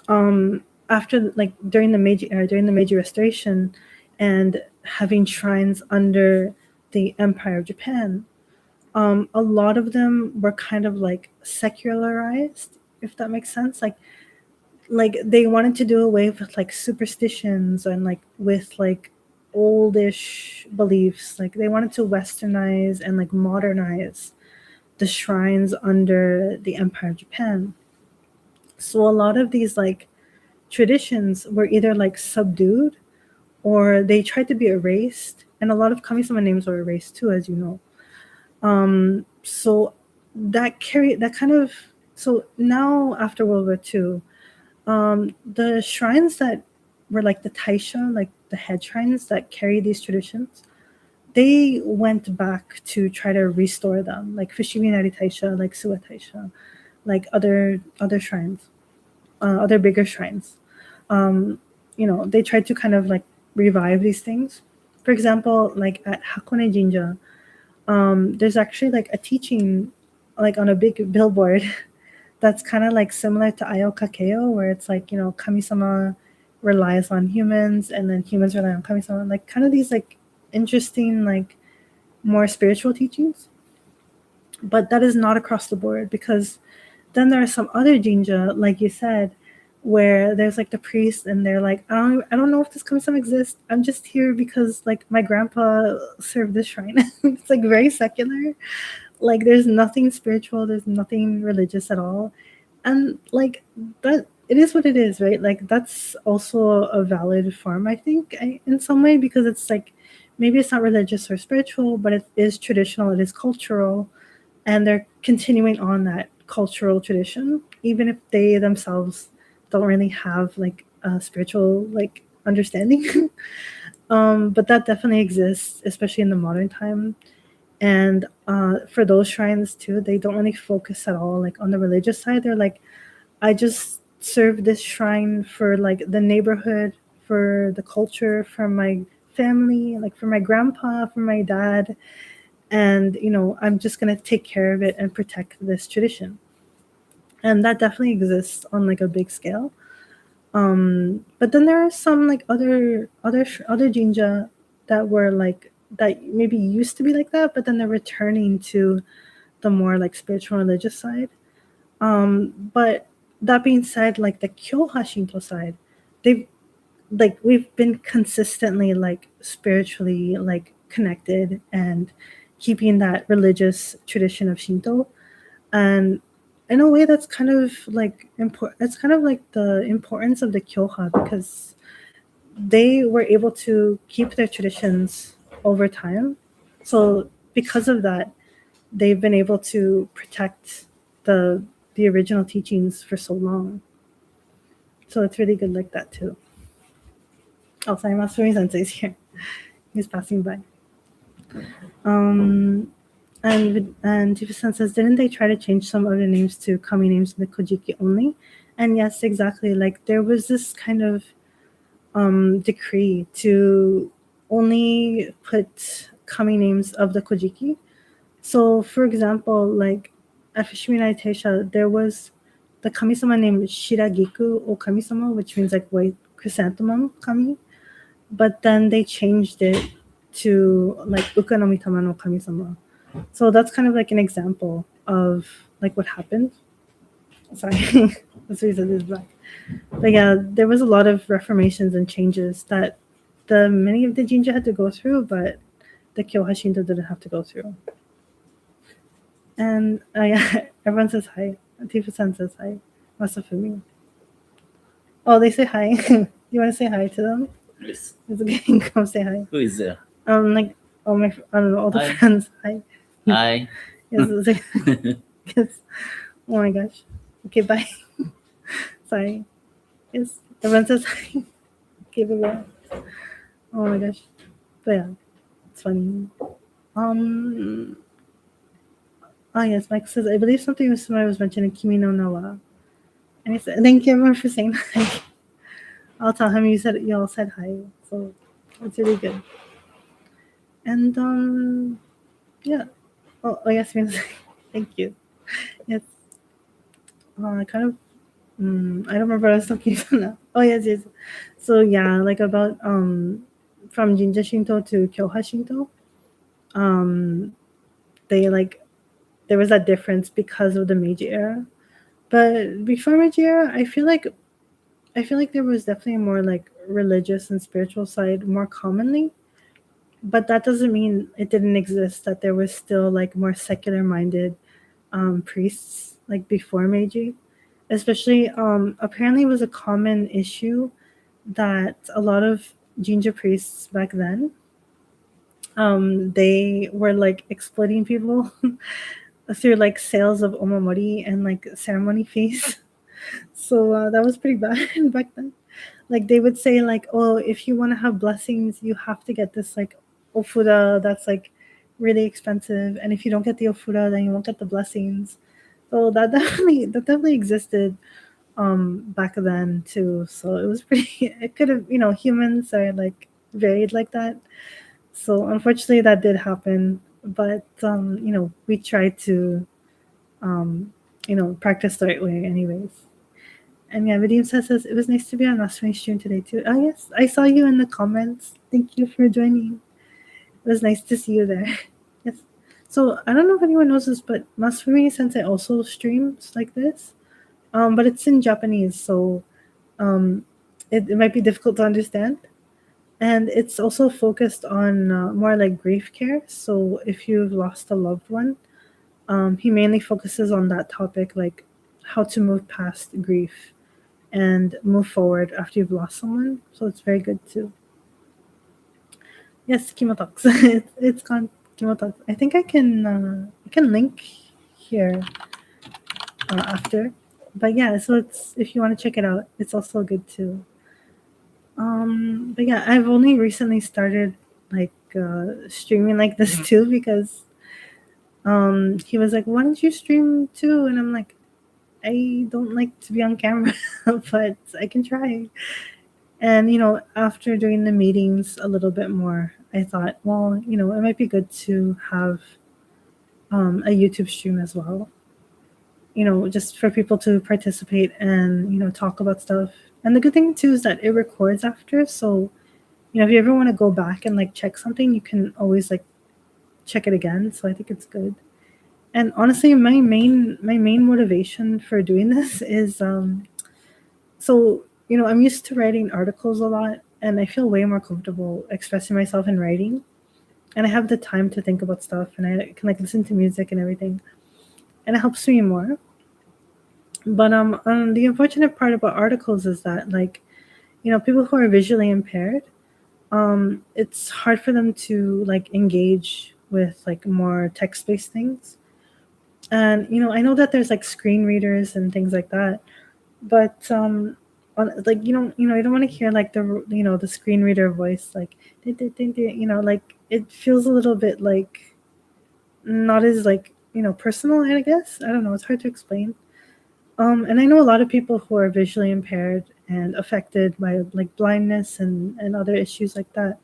after like during the Meiji Restoration, and having shrines under the Empire of Japan, a lot of them were kind of like secularized, if that makes sense. Like they wanted to do away with like superstitions and like with like oldish beliefs. Like they wanted to westernize and like modernize the shrines under the Empire of Japan. So a lot of these like traditions were either like subdued or they tried to be erased, and a lot of kami-sama names were erased too, as you know. So that kind of, so now after World War II, the shrines that were like the taisha, like the head shrines that carry these traditions, they went back to try to restore them, like Fushimi Taisha, like Suwa Taisha, like other shrines, other bigger shrines. They tried to kind of like revive these things. For example, like at Hakone Jinja, there's actually like a teaching, like on a big billboard, that's kind of like similar to Ayo Kakeo, where it's like, Kami-sama relies on humans, and then humans rely on Kami-sama. Like kind of these like interesting, like more spiritual teachings. But that is not across the board, because then there are some other jinja, like you said, where there's like the priest and they're like, I don't know if this Kami-sama exists. I'm just here because like my grandpa served this shrine. It's like very secular. Like there's nothing spiritual, there's nothing religious at all. And like that, it is what it is, right? Like that's also a valid form, I think, in some way, because it's like maybe it's not religious or spiritual, but it is traditional, it is cultural, and they're continuing on that cultural tradition, even if they themselves don't really have like a spiritual like understanding. But that definitely exists, especially in the modern time. And for those shrines too, they don't really focus at all like on the religious side. They're like, I just serve this shrine for like the neighborhood, for the culture, for my family, like for my grandpa, for my dad, and I'm just going to take care of it and protect this tradition. And that definitely exists on like a big scale. But then there are some like other jinja that were like, that maybe used to be like that, but then they're returning to the more like spiritual religious side. But that being said, like the Kyoha Shinto side, they've like we've been consistently like spiritually like connected and keeping that religious tradition of Shinto. And in a way that's kind of like important, it's kind of like the importance of the Kyoha, because they were able to keep their traditions over time. So because of that, they've been able to protect the original teachings for so long. So it's really good like that too. Oh, sorry, Masumi Sensei's here. He's passing by. And Tifu-san says, didn't they try to change some of the names to kami names in the Kojiki only? And yes, exactly. Like there was this kind of decree to only put kami names of the Kojiki. So, for example, like at Fushimi Teisha, there was the kami-sama named Shiragiku or kami-sama, which means like white chrysanthemum kami. But then they changed it to like Ukanomita no kami-sama. So that's kind of like an example of like what happened. Sorry, that's the reason this is black. But yeah, there was a lot of reformations and changes that the many of the jinja had to go through, but the Kyoha Shinto didn't have to go through. And yeah, everyone says hi. Tifa-san says hi. Masafumi. Oh, they say hi. You want to say hi to them? Yes. It's okay. Come say hi. Who is there? Like all my, I don't know, all the Hi. friends. Hi. Hi. Yes, it's like, yes. Oh my gosh. Okay, bye. Sorry. Yes, everyone says hi. Okay, bye. Oh my gosh. But yeah, it's funny. Oh yes, Mike says, I believe something was similar was mentioned in Kimi no Nawa. And he said, thank you everyone for saying hi. I'll tell him you all said hi. So it's really good. And yeah. Oh yes, thank you. Yes. I kind of I don't remember what I was talking about now. Oh yes. So yeah, like about from Jinja Shinto to Kyoha Shinto, they like there was that difference because of the Meiji era. But before Meiji era, I feel like there was definitely a more like religious and spiritual side more commonly. But that doesn't mean it didn't exist. That there was still like more secular minded priests like before Meiji. Especially apparently it was a common issue that a lot of Jinja priests back then they were like exploiting people through like sales of omamori and like ceremony fees. So that was pretty bad back then. Like they would say like, oh, if you want to have blessings, you have to get this like ofura that's like really expensive, and if you don't get the ofura, then you won't get the blessings. So that definitely existed back then too. So it was pretty. It could have, humans are like varied like that. So unfortunately, that did happen. But we tried to practice the right way, anyways. And yeah, Vadim says it was nice to be on Masumi stream today too. Oh yes, I saw you in the comments. Thank you for joining. It was nice to see you there. Yes. So I don't know if anyone knows this, but Masumi Sensei also streams like this. But it's in Japanese, so um, it might be difficult to understand. And it's also focused on more like grief care. So if you've lost a loved one, he mainly focuses on that topic, like how to move past grief and move forward after you've lost someone. So it's very good too. Yes, Kimo Talks. It's called Kimo Talks. I think I can link here after. But yeah, so it's if you want to check it out, it's also good too. But yeah, I've only recently started like streaming like this too because he was like, "Why don't you stream too?" And I'm like, I don't like to be on camera, but I can try. And after doing the meetings a little bit more, I thought, well, it might be good to have a YouTube stream as well. Just for people to participate and talk about stuff. And the good thing too is that it records after, so if you ever want to go back and like check something, you can always like check it again. So I think it's good. And honestly, my main motivation for doing this is so I'm used to writing articles a lot, and I feel way more comfortable expressing myself in writing. And I have the time to think about stuff, and I can like listen to music and everything, and it helps me more. But the unfortunate part about articles is that like people who are visually impaired, it's hard for them to like engage with like more text-based things. And I know that there's like screen readers and things like that, but like you don't want to hear like the screen reader voice like like it feels a little bit like not as like personal, I guess. I don't know, it's hard to explain. And I know a lot of people who are visually impaired and affected by like blindness and other issues like that.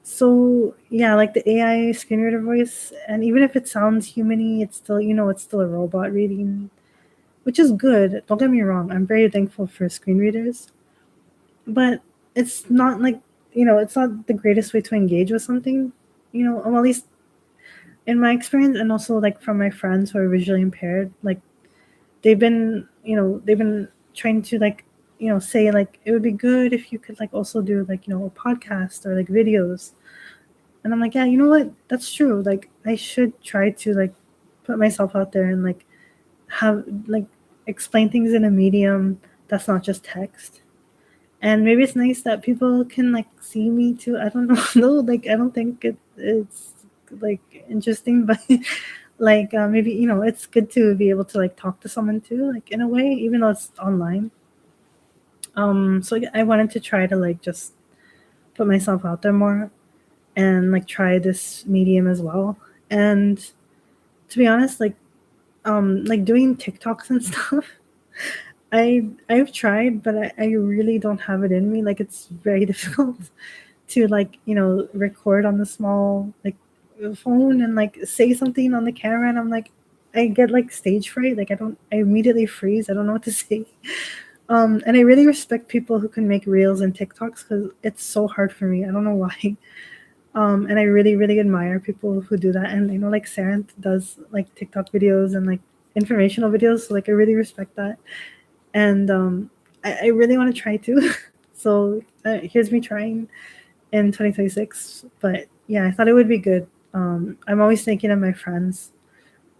So yeah, like the AI screen reader voice, and even if it sounds humany, it's still it's still a robot reading, which is good. Don't get me wrong, I'm very thankful for screen readers, but it's not like it's not the greatest way to engage with something. At least in my experience, and also like from my friends who are visually impaired, like they've been trying to like say like it would be good if you could like also do like a podcast or like videos. And I'm like, yeah, you know what? That's true. Like, I should try to like put myself out there and like have like explain things in a medium that's not just text. And maybe it's nice that people can like see me too. I don't know. No, like I don't think it's like interesting, but like maybe it's good to be able to like talk to someone too, like in a way, even though it's online. So yeah, I wanted to try to like just put myself out there more and like try this medium as well. And to be honest, like doing TikToks and stuff, I've tried, but I really don't have it in me. Like it's very difficult to like record on the small like phone and like say something on the camera, and I'm like I get like stage fright. Like I immediately freeze. I don't know what to say. And I really respect people who can make reels and TikToks because it's so hard for me. I don't know why. And I really, really admire people who do that. And I know like Sarah does like TikTok videos and like informational videos. So like I really respect that. And I really want to try to. So here's me trying in 2026. But yeah, I thought it would be good. I'm always thinking of my friends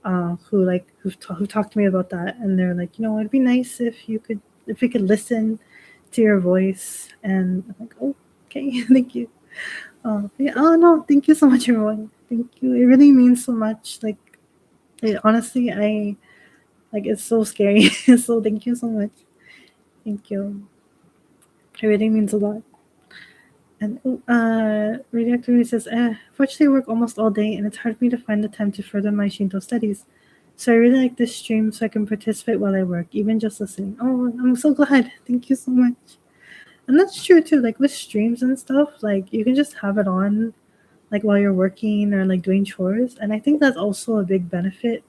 who've talked to me about that, and they're like, it'd be nice if we could listen to your voice. And I'm like, oh, okay, thank you. Oh, yeah. Oh no, thank you so much, everyone. Thank you. It really means so much. Like Honestly, I like it's so scary. So thank you so much. Thank you. It really means a lot. And Radioactivity says, fortunately, I work almost all day, and it's hard for me to find the time to further my Shinto studies. So I really like this stream so I can participate while I work, even just listening. Oh, I'm so glad. Thank you so much. And that's true too. Like with streams and stuff, like you can just have it on, like while you're working or like doing chores. And I think that's also a big benefit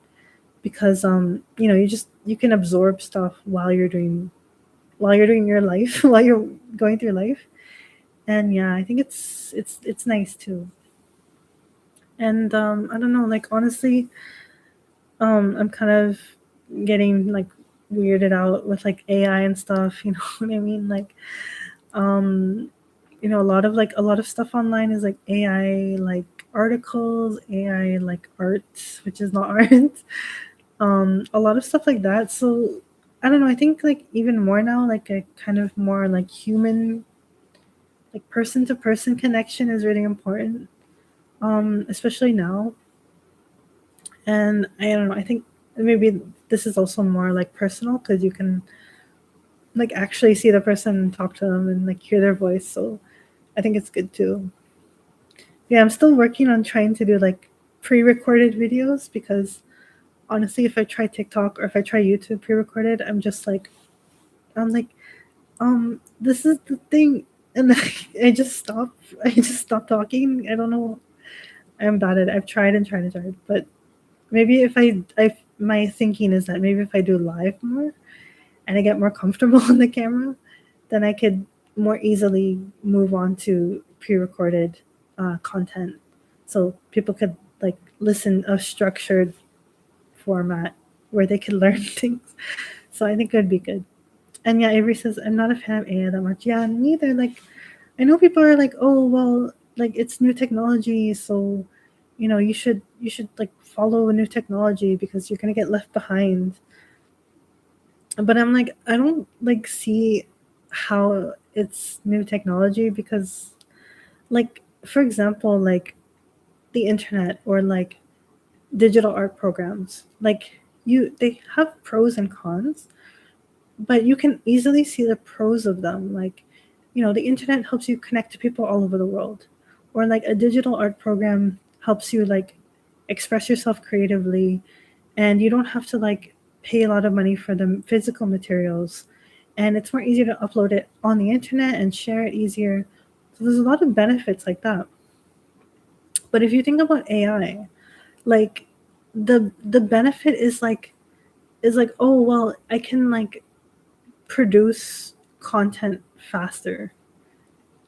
because you can absorb stuff while you're doing your life, while you're going through life. And yeah, I think it's nice too. And I don't know, like honestly, I'm kind of getting like weirded out with like AI and stuff, you know what I mean? Like um a lot of stuff online is like AI like articles, AI like art, which is not art. A lot of stuff like that. So I don't know, I think like even more now, like a kind of more like human, like person to person connection is really important. Especially now. And I don't know, I think maybe this is also more like personal because you can like actually see the person and talk to them and like hear their voice. So I think it's good too. Yeah, I'm still working on trying to do like pre-recorded videos because honestly, if I try TikTok or if I try YouTube pre-recorded, I'm like, this is the thing, and then I just stop talking. I don't know. I'm bad at it. I've tried and tried and tried, but maybe if my thinking is that maybe if I do live more and I get more comfortable on the camera, then I could more easily move on to pre-recorded content, so people could like listen a structured format where they could learn things. So I think it would be good. And yeah, Avery says I'm not a fan of AI that much. Yeah, neither. Like I know people are like, oh well, like it's new technology, so you should like follow a new technology because you're gonna get left behind. But I'm like, I don't like see how it's new technology because like for example, like the internet or like digital art programs, like they have pros and cons, but you can easily see the pros of them. Like, the internet helps you connect to people all over the world, or like a digital art program helps you like express yourself creatively, and you don't have to like pay a lot of money for the physical materials, and it's more easier to upload it on the internet and share it easier. So there's a lot of benefits like that. But if you think about AI, like the benefit is like, oh well, I can like produce content faster.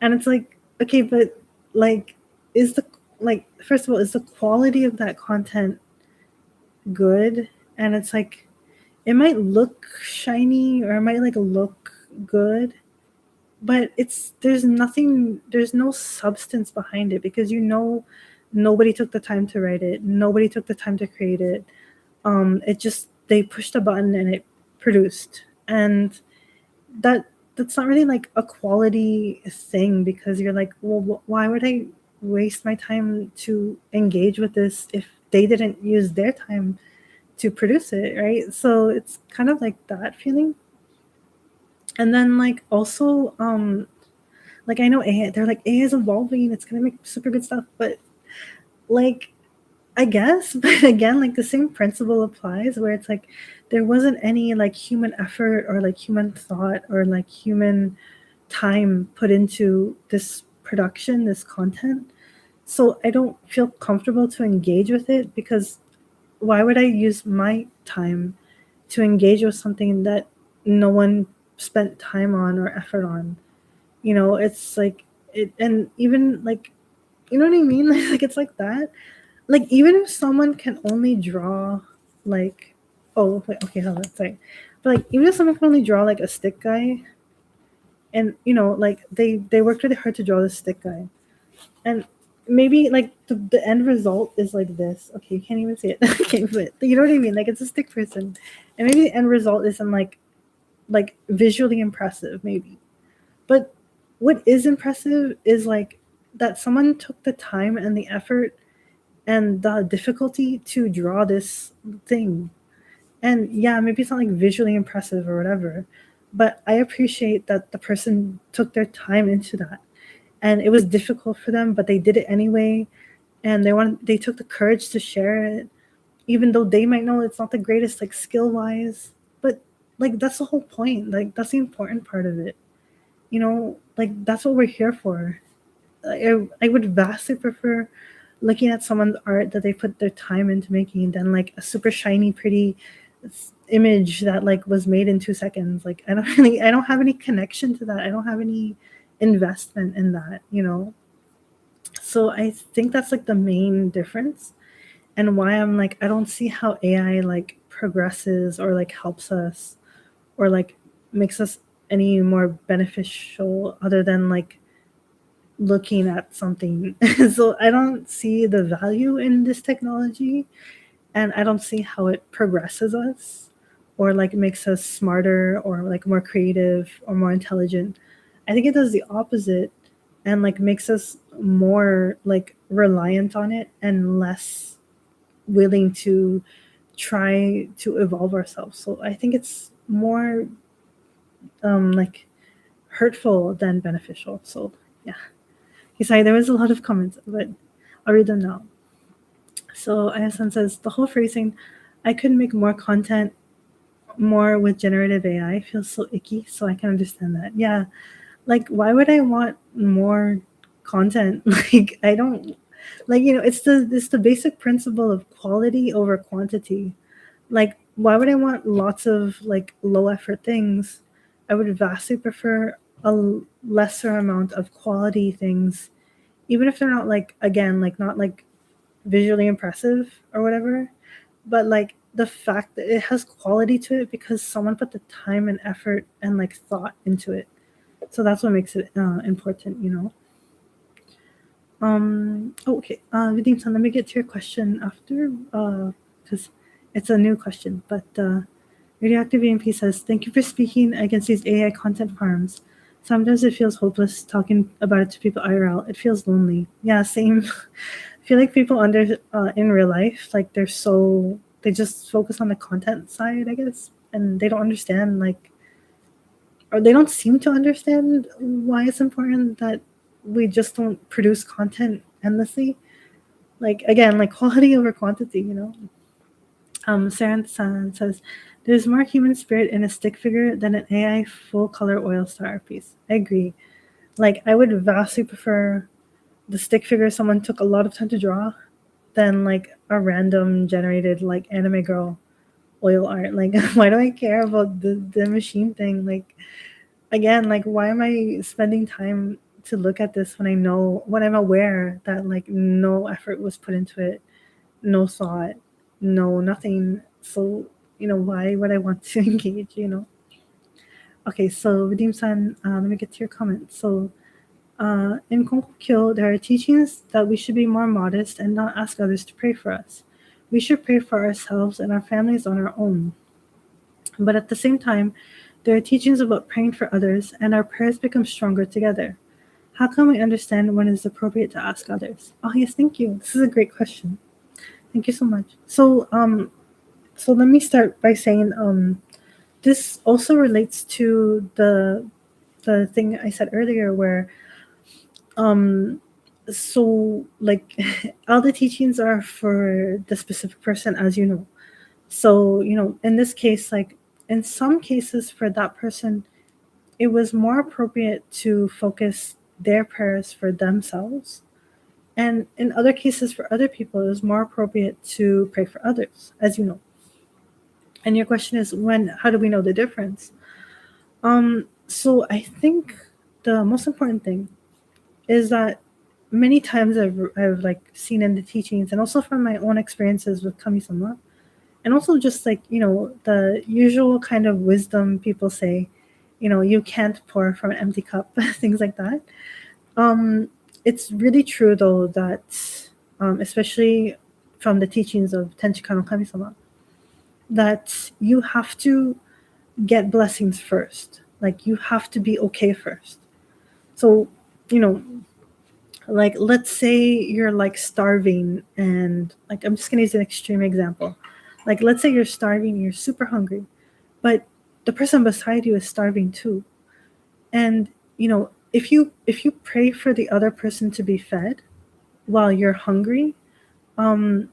And it's like, okay, but like is the like first of all, is the quality of that content good? And it's like it might look shiny or it might like look good, but there's no substance behind it because nobody took the time to write it, nobody took the time to create it. It just they pushed a button and it produced. And that that's not really like a quality thing because you're like, well, why would I waste my time to engage with this if they didn't use their time to produce it, right? So it's kind of like that feeling. And then like also like I know AI, they're like AI is evolving, it's gonna make super good stuff, but like I guess, but again, like the same principle applies where it's like there wasn't any like human effort or like human thought or like human time put into this production, this content. So I don't feel comfortable to engage with it because why would I use my time to engage with something that no one spent time on or effort on? It's like it, and even like, you know what I mean? Like it's like that. Like even if someone can only draw like, oh wait, okay, hold on, sorry. But like even if someone can only draw like a stick guy, and like they worked really hard to draw this stick guy, and maybe like the end result is like this. Okay, you can't even see it. Okay, but you know what I mean? Like it's a stick person, and maybe the end result isn't like visually impressive, maybe. But what is impressive is like that someone took the time and the effort and the difficulty to draw this thing. And yeah, maybe it's not like visually impressive or whatever, but I appreciate that the person took their time into that. And it was difficult for them, but they did it anyway. And they took the courage to share it, even though they might know it's not the greatest like skill wise. But like that's the whole point. Like that's the important part of it. Like that's what we're here for. I would vastly prefer looking at someone's art that they put their time into making than like a super shiny, pretty image that like was made in 2 seconds. Like I don't have any connection to that. I don't have any investment in that. So I think that's like the main difference, and why I'm like I don't see how AI like progresses or like helps us or like makes us any more beneficial other than like looking at something. So I don't see the value in this technology, and I don't see how it progresses us or like makes us smarter or like more creative or more intelligent. I think it does the opposite and like makes us more like reliant on it and less willing to try to evolve ourselves. So I think it's more like hurtful than beneficial. So yeah. Sorry, there was a lot of comments, but I'll read them now. So Ayasan says the whole phrasing, I could make more content more with generative AI feels so icky, so I can understand that. Yeah. Like why would I want more content? Like I don't like it's the basic principle of quality over quantity. Like why would I want lots of like low effort things? I would vastly prefer a lesser amount of quality things, even if they're not like again like not like visually impressive or whatever, but like the fact that it has quality to it because someone put the time and effort and like thought into it. So that's what makes it important. Okay. Vidin-san, let me get to your question after, because it's a new question. But Radioactive EMP says, thank you for speaking against these AI content farms. Sometimes it feels hopeless talking about it to people IRL. It feels lonely. Yeah, same. I feel like people in real life, like they just focus on the content side, I guess, and they don't understand like, or they don't seem to understand why it's important that we just don't produce content endlessly. Like again, like quality over quantity. Saran says, there's more human spirit in a stick figure than an AI full color oil star piece. I agree. Like I would vastly prefer the stick figure someone took a lot of time to draw than like a random generated like anime girl oil art. Like why do I care about the machine thing? Like again, like why am I spending time to look at this when I'm aware that like no effort was put into it, no thought, no nothing. So why would I want to engage? Okay, so Redeem-san, let me get to your comment. So in Konko, there are teachings that we should be more modest and not ask others to pray for us. We should pray for ourselves and our families on our own. But at the same time, there are teachings about praying for others, and our prayers become stronger together. How can we understand when it is appropriate to ask others? Oh yes, thank you. This is a great question. Thank you so much. So let me start by saying this also relates to the thing I said earlier, where so like all the teachings are for the specific person, as you know. So in this case, like in some cases for that person, it was more appropriate to focus their prayers for themselves. And in other cases, for other people, it was more appropriate to pray for others, as you know. And your question is, how do we know the difference? So I think the most important thing is that many times I've like seen in the teachings and also from my own experiences with Kami-sama, and also just like, the usual kind of wisdom people say, you can't pour from an empty cup, things like that. It's really true though that, especially from the teachings of Tenchika no Kami-sama, that you have to get blessings first. Like you have to be okay first. So, you know, Like, let's say you're like starving, and like, I'm just gonna use an extreme example. Like, let's say you're starving, you're super hungry, but the person beside you is starving too. And if you pray for the other person to be fed while you're hungry, um,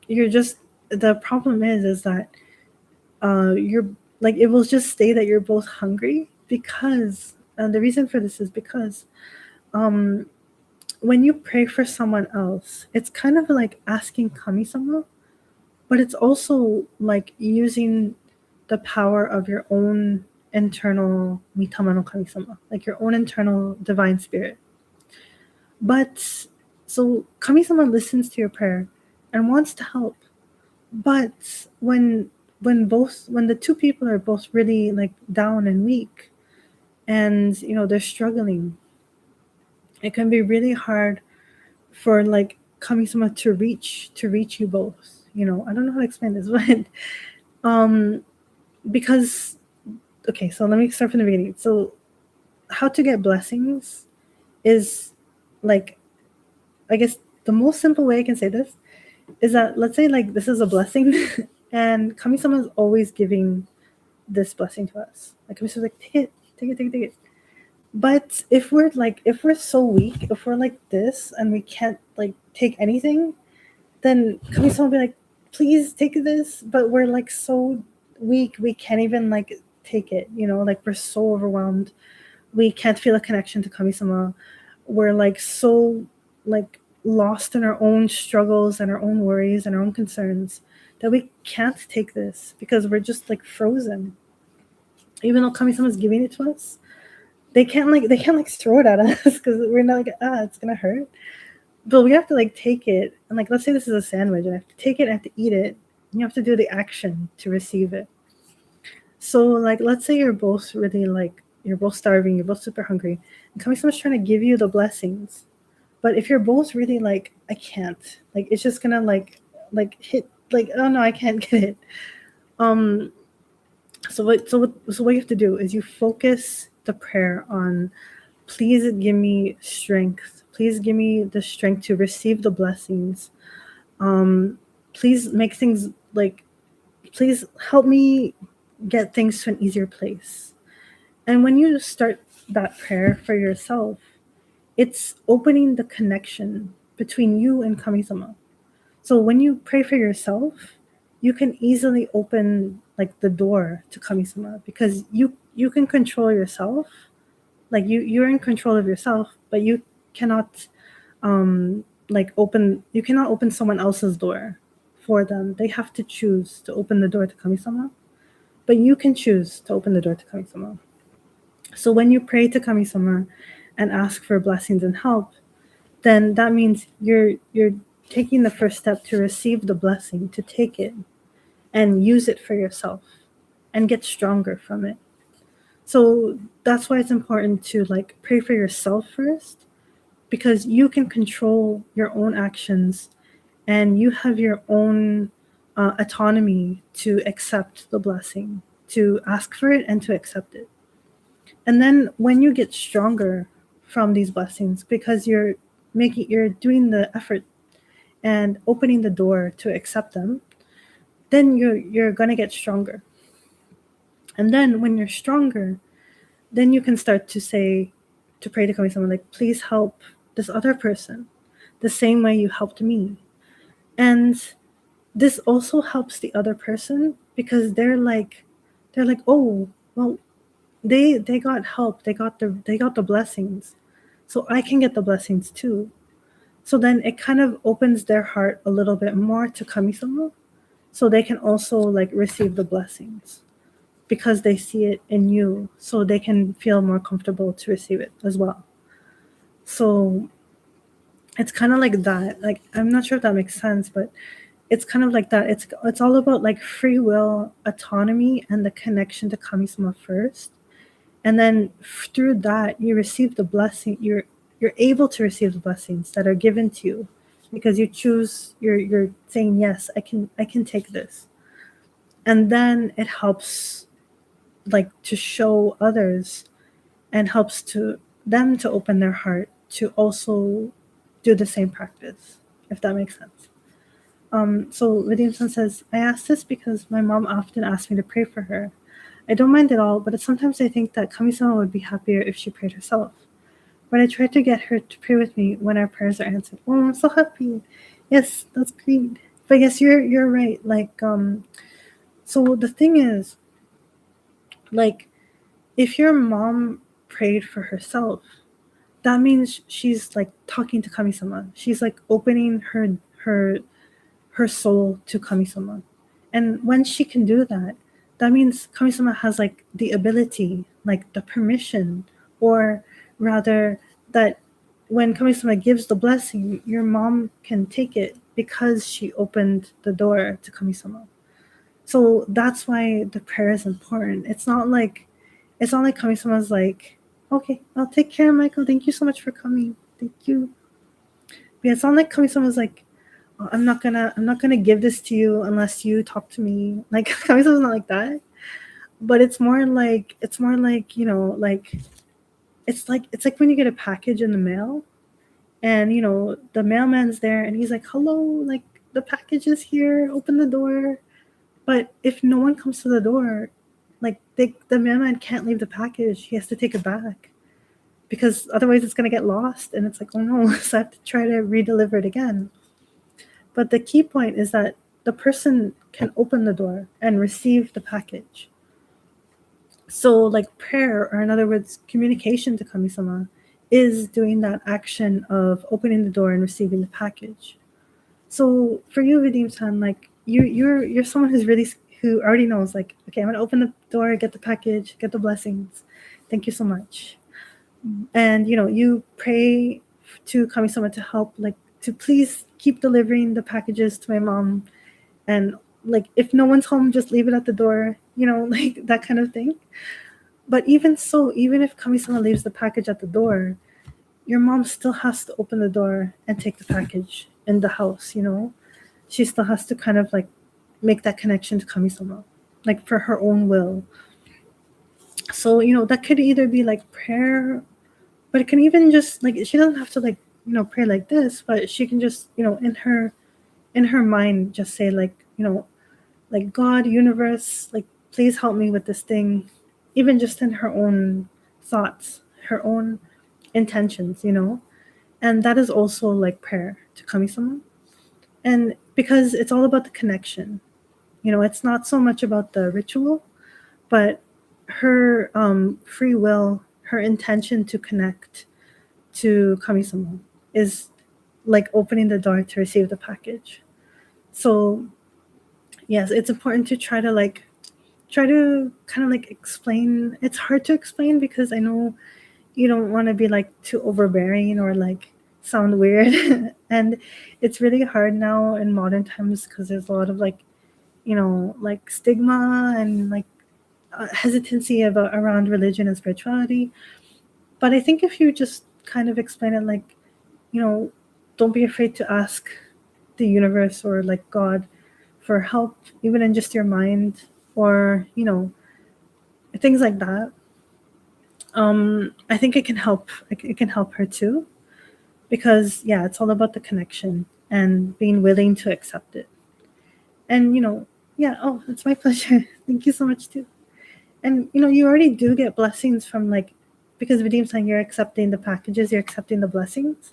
you're just the problem is that you're like, it will just stay that you're both hungry, because the reason for this is because um when you pray for someone else, it's kind of like asking kami-sama, but it's also like using the power of your own internal mitama no kami-sama, like your own internal divine spirit. But so kami-sama listens to your prayer and wants to help. But when the two people are both really like down and weak, and they're struggling, it can be really hard for like kami-sama to reach you both. I don't know how to explain this, but because okay, so let me start from the beginning. So how to get blessings is like, I guess the most simple way I can say this is that, let's say like this is a blessing and kami-sama is always giving this blessing to us. Like kami-sama's like, take it, take it, take it, take it. But if we're so weak, if we're like this and we can't like take anything, then kami-sama will be like, please take this, but we're like so weak, we can't even like take it, like we're so overwhelmed, we can't feel a connection to kami-sama, we're like so like lost in our own struggles and our own worries and our own concerns, that we can't take this because we're just like frozen. Even though kami-sama is giving it to us, they can't like throw it at us because we're not like, it's gonna hurt. But we have to like take it, and like, let's say this is a sandwich and I have to take it, I have to eat it, and you have to do the action to receive it. So like, let's say you're both really like, you're both starving, you're both super hungry, and kami-sama's trying to give you the blessings. But if you're both really like, I can't, like it's just gonna like hit, like, oh no, I can't get it. um so what you have to do is you focus the prayer on, please give me strength, please give me the strength to receive the blessings. um Please make things like, please help me get things to an easier place. And when you start that prayer for yourself, it's opening the connection between you and kami-sama. So when you pray for yourself, you can easily open like the door to kami-sama, because you can control yourself. Like you're in control of yourself, but you cannot like you cannot open someone else's door for them. They have to choose to open the door to kami-sama, but you can choose to open the door to kami-sama. So when you pray to kami-sama and ask for blessings and help, then that means you're taking the first step to receive the blessing, to take it and use it for yourself and get stronger from it. So that's why it's important to like pray for yourself first, because you can control your own actions and you have your own autonomy to accept the blessing, to ask for it and to accept it. And then when you get stronger from these blessings, because you're doing the effort and opening the door to accept them, then you're going to get stronger. And then when you're stronger, then you can start to pray to kami-sama, like, please help this other person the same way you helped me. And this also helps the other person, because they're like, oh, well, they got help, they got the blessings, so I can get the blessings too. So then it kind of opens their heart a little bit more to kami-sama, so they can also like receive the blessings, because they see it in you, so they can feel more comfortable to receive it as well. So it's kind of like that. Like, I'm not sure if that makes sense, but it's kind of like that. It's all about like free will, autonomy, and the connection to kami-sama first, and then through that you receive the blessing. You're able to receive the blessings that are given to you, because you choose. You're saying, yes, I can take this. And then it helps like to show others, and helps to them to open their heart to also do the same practice, if that makes sense. So Redeem-san says, I ask this because my mom often asks me to pray for her. I don't mind at all, but sometimes I think that Kami-sama would be happier if she prayed herself. But I try to get her to pray with me when our prayers are answered. Oh, I'm so happy. Yes, that's great. But yes, you're right. Like, so the thing is, like, if your mom prayed for herself, that means she's like talking to Kami-sama. She's like opening her soul to Kami-sama. And when she can do that, that means Kami-sama has like the ability, like the permission, or rather that when Kami-sama gives the blessing, your mom can take it because she opened the door to Kami-sama. So that's why the prayer is important. It's not like Kami-sama's like, okay, I'll take care, Michael. Thank you so much for coming. Thank you. But it's not like Kami-sama's like, I'm not gonna give this to you unless you talk to me. Like Kami-sama's not like that. But it's more like like it's like when you get a package in the mail and the mailman's there and he's like, hello, like the package is here, open the door. But if no one comes to the door, like the mailman can't leave the package. He has to take it back because otherwise it's gonna get lost. And it's like, oh no, so I have to try to re-deliver it again. But the key point is that the person can open the door and receive the package. So, like prayer, or in other words, communication to Kami-sama, is doing that action of opening the door and receiving the package. So, for you, Vidim-san, like you're someone who already knows, like, okay, I'm gonna open the door, get the package, get the blessings. Thank you so much. And you pray to Kami-sama to help, like to please keep delivering the packages to my mom, and like if no one's home, just leave it at the door, like that kind of thing. But even so, even if Kami-sama leaves the package at the door, your mom still has to open the door and take the package in the house. She still has to kind of like make that connection to Kami-sama, like for her own will. So that could either be like prayer, but it can even just like she doesn't have to like pray like this, but she can just in her mind just say like like God, universe, like please help me with this thing, even just in her own thoughts, her own intentions, and that is also like prayer to Kami-sama. And because it's all about the connection, it's not so much about the ritual, but her free will, her intention to connect to Kami-sama is like opening the door to receive the package. So yes, it's important to try to kind of like explain. It's hard to explain because I know you don't want to be like too overbearing or like sound weird. And it's really hard now in modern times because there's a lot of like like stigma and like hesitancy around religion and spirituality. But I think if you just kind of explain it like don't be afraid to ask the universe or like God for help, even in just your mind, or things like that. I think it can help. It can help her too, because yeah, it's all about the connection and being willing to accept it. And yeah. Oh, it's my pleasure. Thank you so much too. And you already do get blessings from like because Redeem-san, you're accepting the packages, you're accepting the blessings.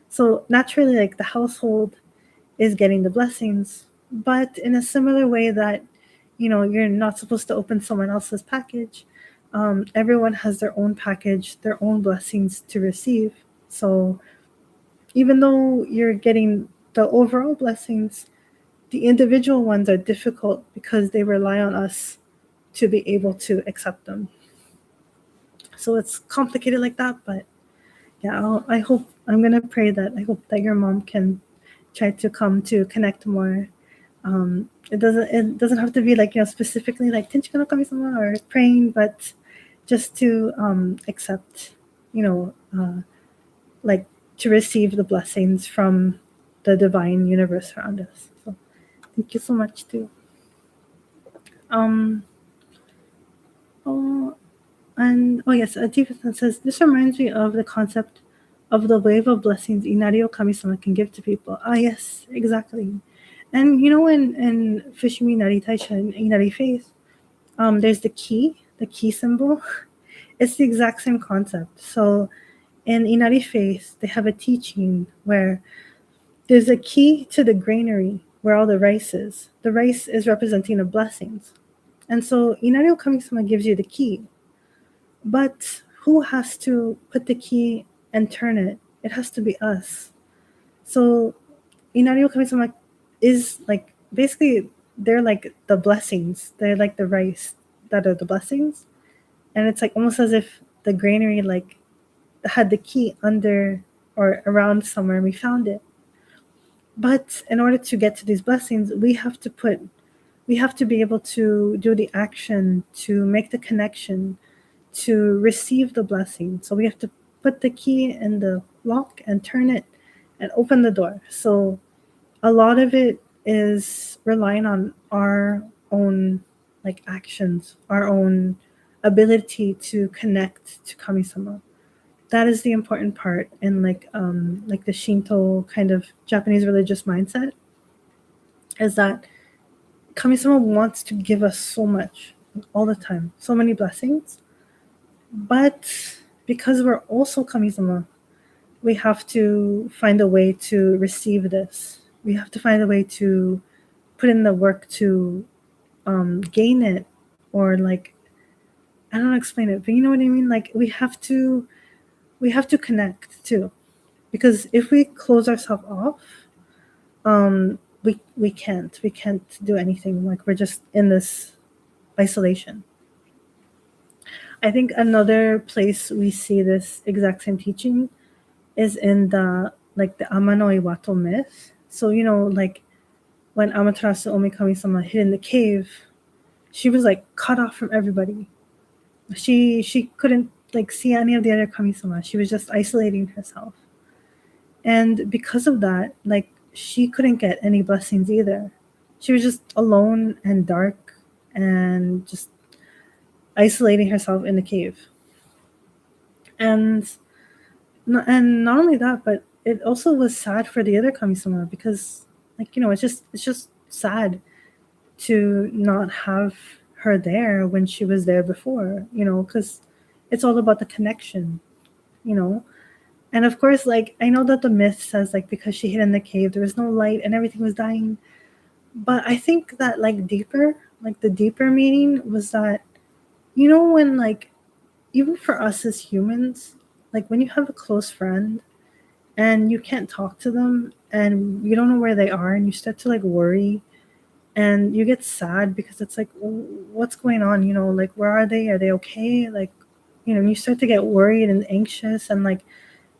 So naturally, like the household is getting the blessings, but in a similar way that you're not supposed to open someone else's package. Everyone has their own package, their own blessings to receive. So even though you're getting the overall blessings, the individual ones are difficult because they rely on us to be able to accept them. So it's complicated like that, but yeah, I'm gonna pray that I hope that your mom can try to come to connect more. It doesn't have to be like specifically like Tenchika no Kami-sama or praying, but just to accept, like to receive the blessings from the divine universe around us. So thank you so much too. Um, oh, and oh yes, Adiva says this reminds me of the concept of the wave of blessings Inari o Kami-sama can give to people. Ah, yes, exactly. And you know, in Fushimi Inari Taisha and Inari Faith, there's the key symbol. It's the exact same concept. So in Inari Faith, they have a teaching where there's a key to the granary where all the rice is. The rice is representing of blessings. And so Inari o Kami-sama gives you the key. But who has to put the key and turn it? It has to be us. So Inari o Kami-sama is like basically they're like the blessings. They're like the rice that are the blessings. And it's like almost as if the granary like had the key under or around somewhere and we found it. But in order to get to these blessings, we have to be able to do the action, to make the connection, to receive the blessing. So we have to put the key in the lock and turn it and open the door. So a lot of it is relying on our own like actions, our own ability to connect to Kami-sama. That is the important part in like the Shinto kind of Japanese religious mindset, is that Kami-sama wants to give us so much all the time, so many blessings. But because we're also Kami-sama, we have to find a way to receive this. We have to find a way to put in the work to gain it, or like I don't know how to explain it, but you know what I mean. Like we have to connect too, because if we close ourselves off, we can't do anything. Like we're just in this isolation. I think another place we see this exact same teaching is in the like the Amano Iwato myth. So you know, like when Amaterasu Omikami-sama hid in the cave, she was like cut off from everybody. She couldn't like see any of the other Kami-sama. She was just isolating herself. And because of that, like she couldn't get any blessings either. She was just alone and dark and just isolating herself in the cave. And not only that, but it also was sad for the other Kami-sama, because like you know, it's just sad to not have her there when she was there before, you know, because it's all about the connection, you know. And of course, like I know that the myth says like because she hid in the cave, there was no light and everything was dying. But I think that like the deeper meaning was that, you know, when like even for us as humans, like when you have a close friend and you can't talk to them and you don't know where they are and you start to like worry and you get sad because it's like, what's going on, you know, like where are they okay, like, you know, and you start to get worried and anxious and like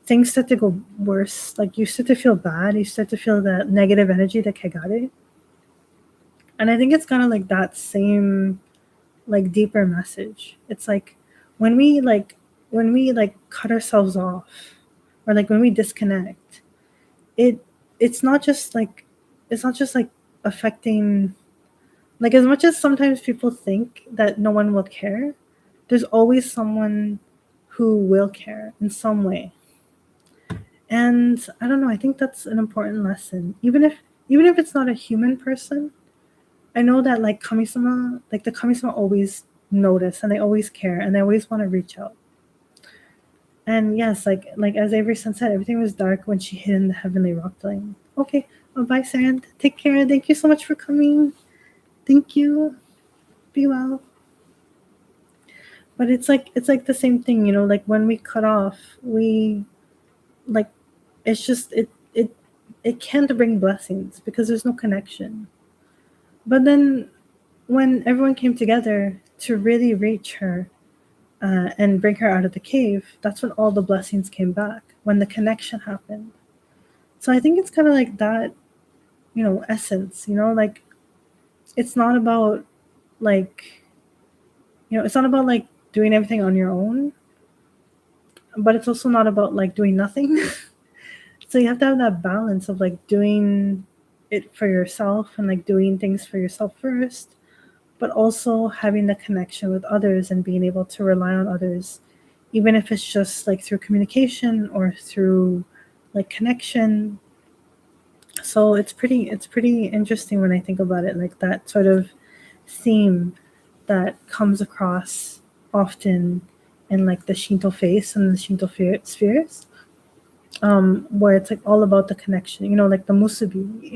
things start to go worse, like you start to feel bad, you start to feel that negative energy, the kegare. And I think it's kind of like that same like deeper message. It's like when we like cut ourselves off, or like when we disconnect, it it's not just like affecting, like as much as sometimes people think that no one will care, there's always someone who will care in some way. And I don't know, I think that's an important lesson. Even if it's not a human person, I know that like Kami-sama, like the Kami-sama always notice and they always care and they always want to reach out. And yes, like as Avery-san said, everything was dark when she hid in the heavenly rock dwelling. Okay, well, bye, Sand. Take care. Thank you so much for coming. Thank you. Be well. But it's like the same thing, you know. Like when we cut off, we like it's just it can't bring blessings because there's no connection. But then when everyone came together to really reach her and bring her out of the cave, that's when all the blessings came back, when the connection happened. So I think it's kind of like that, you know, essence, you know, like it's not about like, you know, it's not about like doing everything on your own, but it's also not about like doing nothing. So you have to have that balance of like doing it for yourself and like doing things for yourself first, but also having the connection with others and being able to rely on others, even if it's just like through communication or through like connection. So it's pretty interesting when I think about it, like that sort of theme that comes across often in like the Shinto faith and the Shinto spheres, where it's like all about the connection, like the musubi,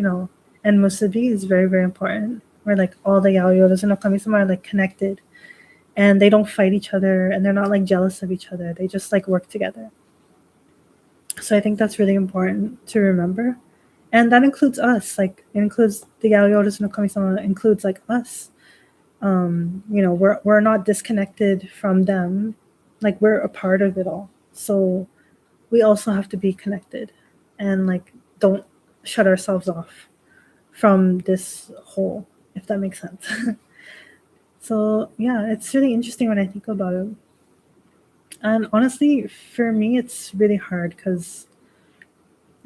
and musubi is very, very important, where like all the yaoyoras and okami-sama are like connected, and they don't fight each other, and they're not like jealous of each other. They just like work together. So I think that's really important to remember. And that includes us, like it includes the yaoyoras and okami-sama, includes like us. We're not disconnected from them, like we're a part of it all. So we also have to be connected and like don't shut ourselves off from this whole, if that makes sense. So yeah, it's really interesting when I think about it. And honestly, for me, it's really hard because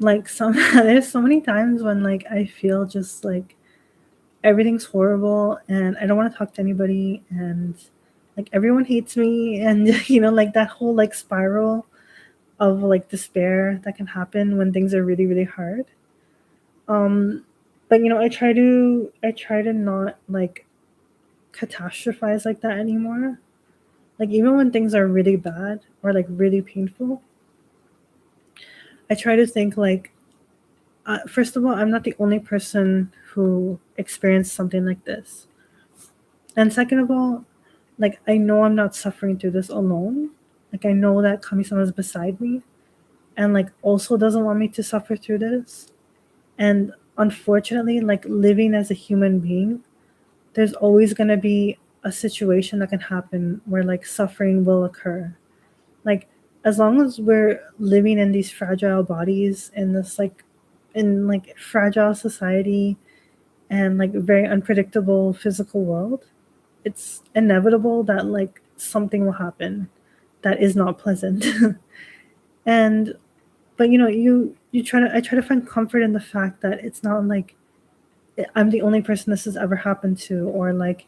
like there's so many times when like I feel just like everything's horrible and I don't want to talk to anybody, and like everyone hates me, and like that whole like spiral of like despair that can happen when things are really, really hard. Um but I try to not like catastrophize like that anymore. Like even when things are really bad or like really painful, I try to think like, first of all, I'm not the only person who experienced something like this. And second of all, like I know I'm not suffering through this alone. Like I know that Kami-sama is beside me and like also doesn't want me to suffer through this. And unfortunately, like living as a human being, there's always going to be a situation that can happen where like suffering will occur. Like as long as we're living in these fragile bodies in this like in like fragile society and like very unpredictable physical world, it's inevitable that like something will happen that is not pleasant. And but I try to find comfort in the fact that it's not like I'm the only person this has ever happened to, or like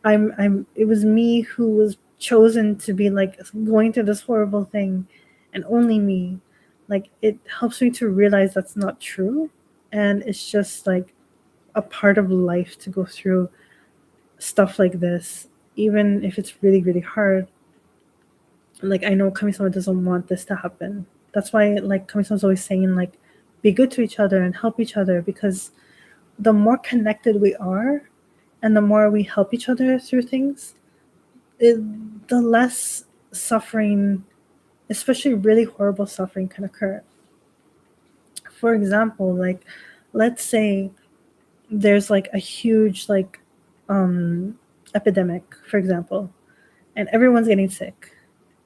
it was me who was chosen to be like going through this horrible thing, and only me. Like it helps me to realize that's not true, and it's just like a part of life to go through stuff like this, even if it's really, really hard. Like I know Kami-sama doesn't want this to happen. That's why like Kami-sama's always saying like be good to each other and help each other, because the more connected we are and the more we help each other through things, the less suffering, especially really horrible suffering, can occur. For example, like let's say there's like a huge like epidemic, for example, and everyone's getting sick.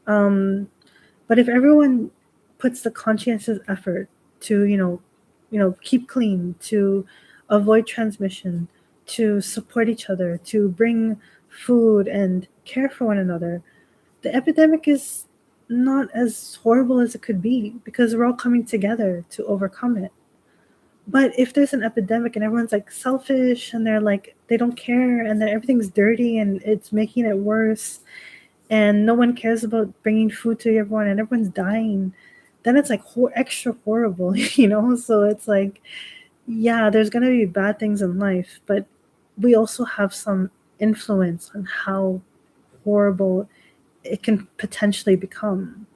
But if everyone puts the conscientious effort to, keep clean, to avoid transmission, to support each other, to bring food and care for one another, the epidemic is not as horrible as it could be because we're all coming together to overcome it. But if there's an epidemic and everyone's like selfish and they're like, they don't care and then everything's dirty and it's making it worse, and no one cares about bringing food to everyone and everyone's dying, then it's like extra horrible. So it's like, yeah, there's going to be bad things in life, but we also have some influence on how horrible it can potentially become.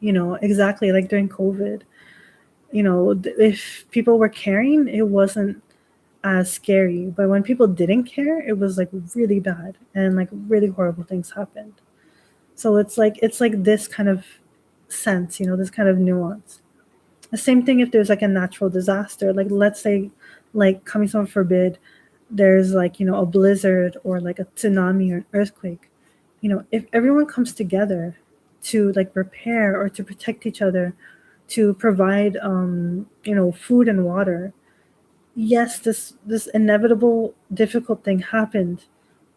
Exactly like during COVID, if people were caring, it wasn't as scary, but when people didn't care, it was like really bad and like really horrible things happened. So it's like this kind of sense, this kind of nuance. The same thing if there's like a natural disaster, like let's say, like coming some forbid, there's like a blizzard or like a tsunami or an earthquake. If everyone comes together to like repair or to protect each other, to provide food and water, yes, this inevitable difficult thing happened,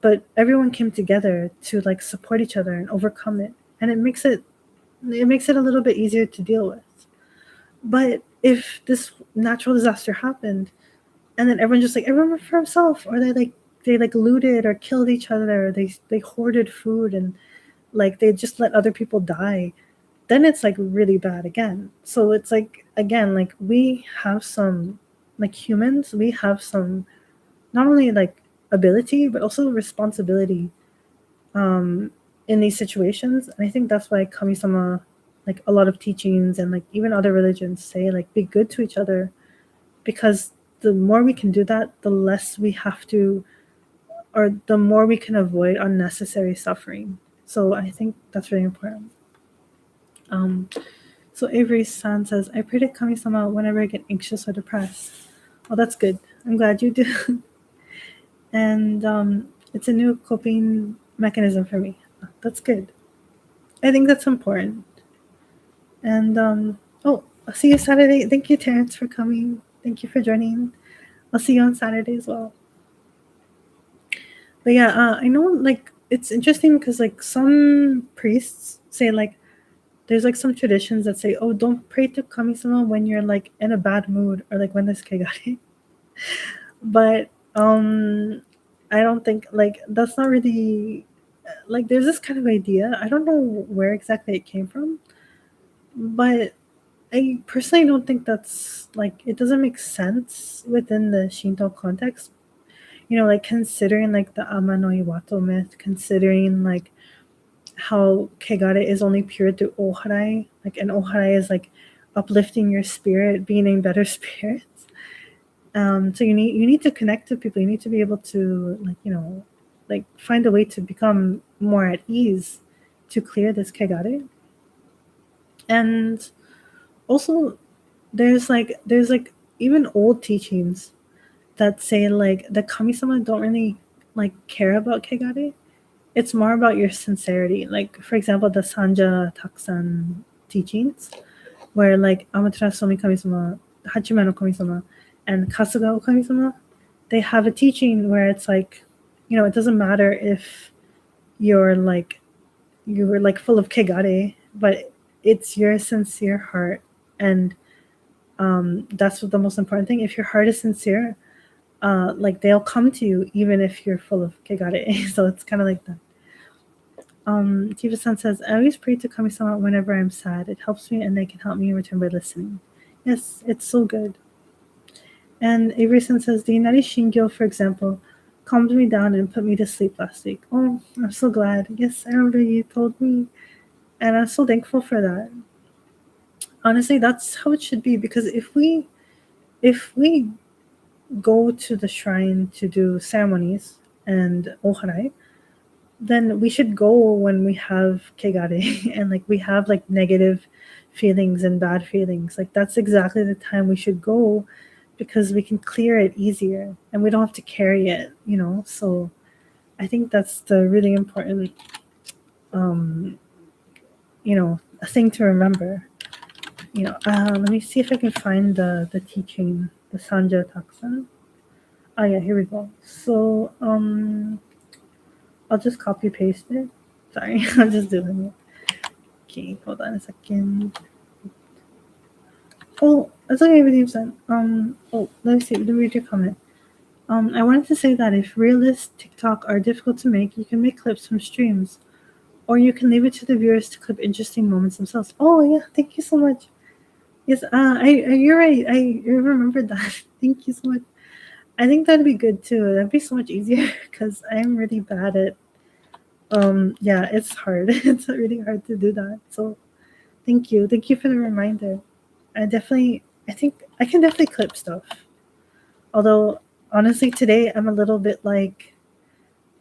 but everyone came together to like support each other and overcome it, and it makes it a little bit easier to deal with. But if this natural disaster happened and then everyone went for himself, or they like looted or killed each other, they hoarded food, and like they just let other people die, then it's like really bad again. So it's like, again, like we have some, like humans, we have some, not only like ability but also responsibility in these situations. And I think that's why kami-sama, like a lot of teachings and like even other religions say like be good to each other, because the more we can do that, the less we have to, or the more we can avoid unnecessary suffering. So I think that's really important. So Avery-san says, I pray to kami-sama whenever I get anxious or depressed. Oh, that's good. I'm glad you do. And it's a new coping mechanism for me. That's good. I think that's important. And oh, I'll see you Saturday. Thank you, Terrence, for coming. Thank you for joining. I'll see you on Saturday as well. But yeah, I know, like, it's interesting because like some priests say like there's like some traditions that say, oh, don't pray to kami-sama when you're like in a bad mood or like when there's kegare. But I don't think, like, that's not really, like, there's this kind of idea. I don't know where exactly it came from, but I personally don't think that's like, it doesn't make sense within the Shinto context. You know, like considering like the Ama no Iwato myth, considering like how kegare is only pure through oharai, like, and oharai is like uplifting your spirit, being in better spirits. So you need to connect to people. You need to be able to, like, you know, like find a way to become more at ease to clear this kegare. And also there's like even old teachings that say like the kami-sama don't really like care about kegare. It's more about your sincerity. Like, for example, the Sanja Taksan teachings, where like Amaterasu no Kami-sama, Hachime no Kami-sama, and Kasuga no Kami-sama, they have a teaching where it's like, you know, it doesn't matter if you're like, you were like full of kegare, but it's your sincere heart. And that's what the most important thing. If your heart is sincere, like they'll come to you even if you're full of kegare. So it's kind of like that. Tifa-san says, I always pray to kami-sama whenever I'm sad. It helps me and they can help me in return by listening. Yes, it's so good. And Avery-san says, the Inari Shingyo, for example, calmed me down and put me to sleep last week. Oh, I'm so glad. Yes, I remember you told me. And I'm so thankful for that. Honestly, that's how it should be, because if we go to the shrine to do ceremonies and oharai, then we should go when we have kegare and like we have like negative feelings and bad feelings. Like that's exactly the time we should go, because we can clear it easier and we don't have to carry it, you know. So I think that's the really important you know, a thing to remember. You know, let me see if I can find the teaching, the Sanja Taksan. Oh yeah, here we go. So I'll just copy paste it. Sorry, I'm just doing it. Okay, hold on a second. Oh, that's okay, Vadim san. Oh, let me see. Let me read your comment. I wanted to say that if reels TikTok are difficult to make, you can make clips from streams, or you can leave it to the viewers to clip interesting moments themselves. Oh yeah, thank you so much. Yes, you're right. I remembered that. Thank you so much. I think that'd be good too. That'd be so much easier because I'm really bad at. Yeah, it's hard. It's really hard to do that. So, thank you. Thank you for the reminder. I think I can definitely clip stuff. Although honestly, today I'm a little bit like,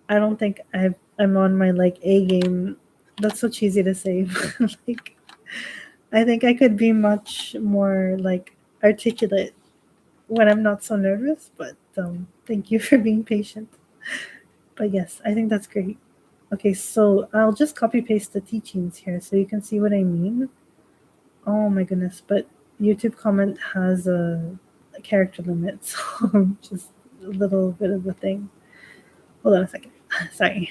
I don't think I'm on my like A game. That's so cheesy to say. Like, I think I could be much more like articulate when I'm not so nervous. But thank you for being patient. But yes, I think that's great. Okay, so I'll just copy paste the teachings here so you can see what I mean. Oh my goodness, but YouTube comment has a character limit, so just a little bit of a thing. Hold on a second. Sorry.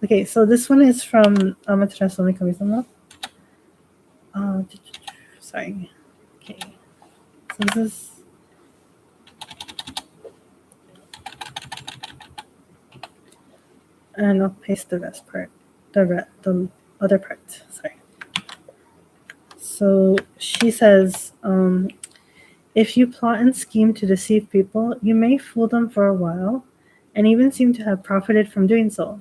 Okay, so this one is from Amaterasu no Kami-sama. Sorry. Okay. So this is. And I'll paste the rest part. the other part. Sorry. So she says, if you plot and scheme to deceive people, you may fool them for a while, and even seem to have profited from doing so.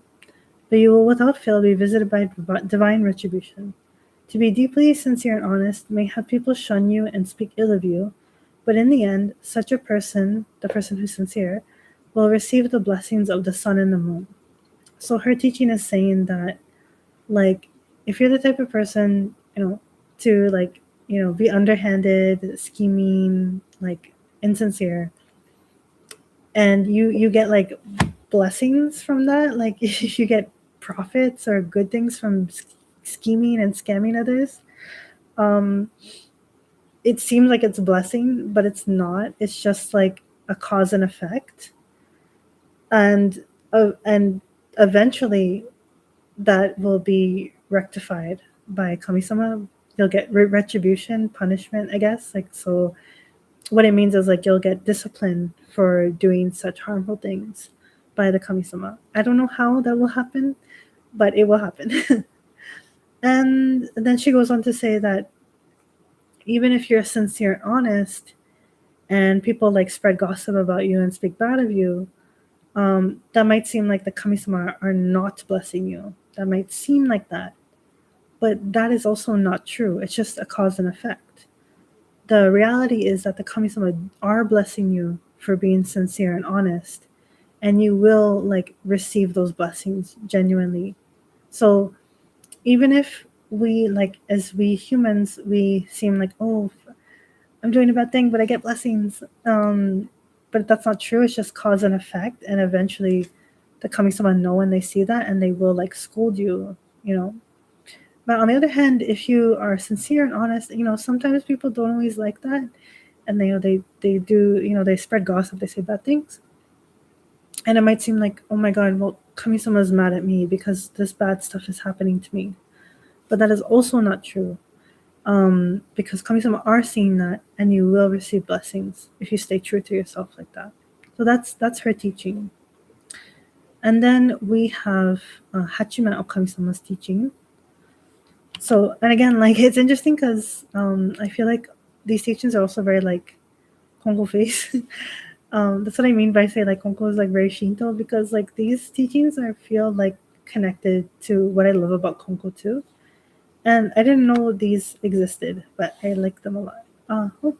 But you will without fail be visited by divine retribution. To be deeply sincere and honest may have people shun you and speak ill of you, but in the end, such a person, the person who's sincere, will receive the blessings of the sun and the moon. So her teaching is saying that, like, if you're the type of person, to like, be underhanded, scheming, like insincere, and you get like blessings from that, like if you get profits or good things from scheming and scamming others, um it seems like it's a blessing, but it's not. It's just like a cause and effect, and eventually that will be rectified by kamisama. You'll get retribution, punishment, I guess. Like, so what it means is like you'll get discipline for doing such harmful things by the kamisama. I don't know how that will happen, but it will happen. And then she goes on to say that even if you're sincere and honest, and people like spread gossip about you and speak bad of you, that might seem like the kamisama are not blessing you. That might seem like that, but that is also not true. It's just a cause and effect. The reality is that the kamisama are blessing you for being sincere and honest, and you will like receive those blessings genuinely. So even if we like, as we humans, we seem like, oh, I'm doing a bad thing, but I get blessings. But that's not true. It's just cause and effect, and eventually, the kamisama know when they see that, and they will like scold you. You know. But on the other hand, if you are sincere and honest, sometimes people don't always like that, and they do, they spread gossip, they say bad things, and it might seem like, oh my god, well, kamisama is mad at me because this bad stuff is happening to me, but that is also not true. Because kamisama are seeing that, and you will receive blessings if you stay true to yourself like that. So that's her teaching. And then we have Hachime of Kamisama's teaching. So, and again, like, it's interesting because I feel like these teachings are also very like Konko Faith. That's what I mean by say like Konko is like very Shinto, because like these teachings I feel like connected to what I love about Konko too. And I didn't know these existed, but I like them a lot.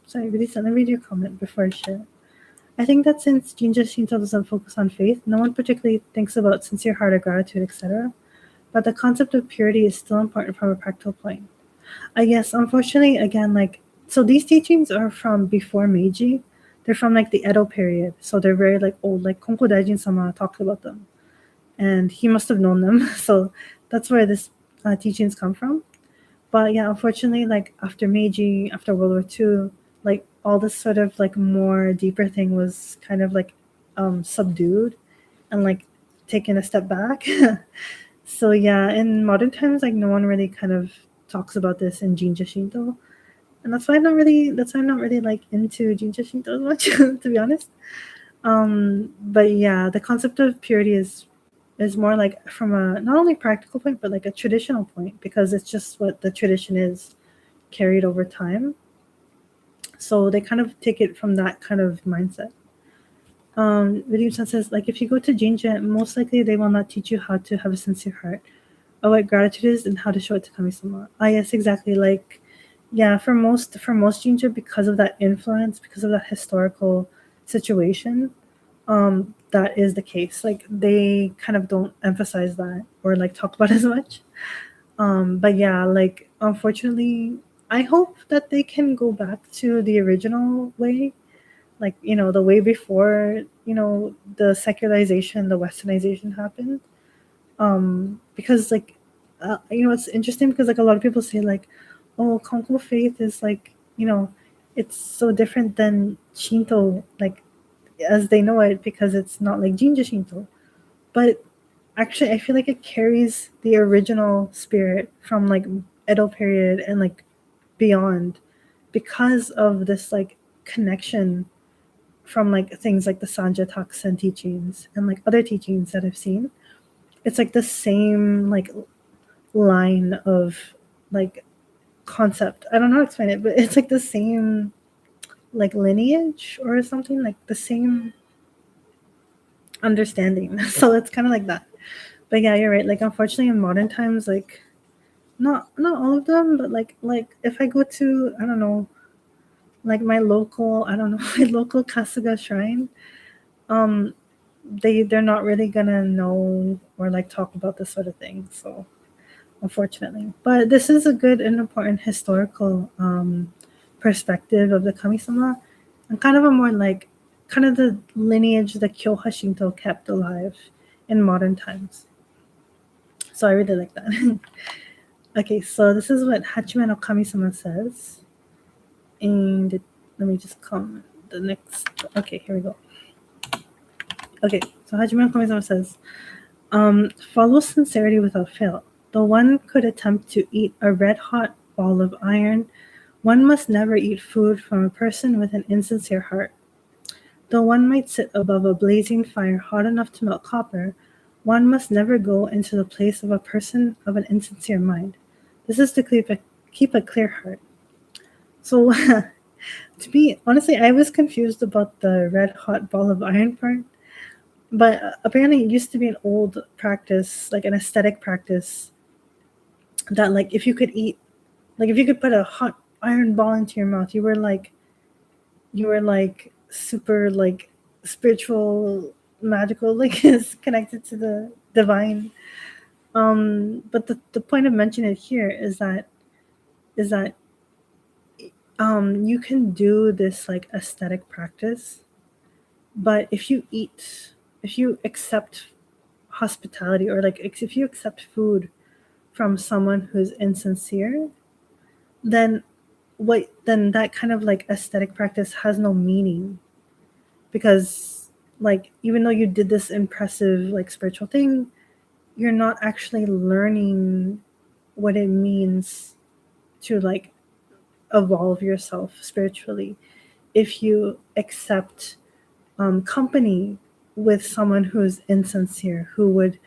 Sorry, Risa, let me read your comment before I share. I think that since Jinja Shinto doesn't focus on faith, no one particularly thinks about sincere heart or gratitude, etc. But the concept of purity is still important from a practical point. I guess, unfortunately, again, like, so these teachings are from before Meiji. They're from like the Edo period, so they're very like old. Like Konko Daijin-sama talked about them, and he must have known them. So that's where this teachings come from. But yeah, unfortunately, like after Meiji, after World War II, like all this sort of like more deeper thing was kind of like subdued and like taken a step back. So yeah, in modern times, like no one really kind of talks about this in Jinja Shinto, and that's why I'm not really like into Jinja Shinto as much, to be honest. But yeah, the concept of purity is more like from a not only practical point but like a traditional point, because it's just what the tradition is carried over time. So they kind of take it from that kind of mindset. Williamson says, like, if you go to Jinja, most likely they will not teach you how to have a sincere heart, or what gratitude is, and how to show it to Kami-sama. Ah, yes, exactly. Like, yeah, for most Jinja, because of that influence, because of that historical situation, that is the case. Like, they kind of don't emphasize that or like talk about it as much. But yeah, like, unfortunately, I hope that they can go back to the original way, like, the way before, the secularization, the westernization happened. Because like, it's interesting because like a lot of people say like, oh, Konko Faith is like, it's so different than Shinto, like as they know it, because it's not like Jinja Shinto. But actually, I feel like it carries the original spirit from like Edo period and like beyond, because of this like connection from like things like the Sanja Taksen teachings and like other teachings that I've seen. It's like the same like line of like concept. I don't know how to explain it, but it's like the same like lineage or something, like the same understanding. So it's kind of like that. But yeah, you're right. Like unfortunately in modern times, like not all of them, but like if I go to, I don't know, like my local, I don't know, my local Kasuga shrine, um they're not really gonna know or like talk about this sort of thing. So unfortunately, but this is a good and important historical perspective of the kamisama, and kind of a more like kind of the lineage that Kyoha Shinto kept alive in modern times. So I really like that. Okay, so this is what Hachime no Kami-sama says. And let me just comment the next. Okay, here we go. Okay, so Hachime no Kami-sama says, follow sincerity without fail. Though one could attempt to eat a red-hot ball of iron, one must never eat food from a person with an insincere heart. Though one might sit above a blazing fire hot enough to melt copper, one must never go into the place of a person of an insincere mind. This is to keep a clear heart. So, to be honestly, I was confused about the red hot ball of iron part, but apparently it used to be an old practice, like an aesthetic practice, that like if you could eat, like if you could put a hot iron ball into your mouth, you were like super like spiritual, magical, like is connected to the divine. But the point of mentioning it here is that you can do this like aesthetic practice, but if you accept hospitality, or like if you accept food from someone who's insincere, then then that kind of like aesthetic practice has no meaning, because like even though you did this impressive like spiritual thing, you're not actually learning what it means to like evolve yourself spiritually if you accept company with someone who's insincere, who would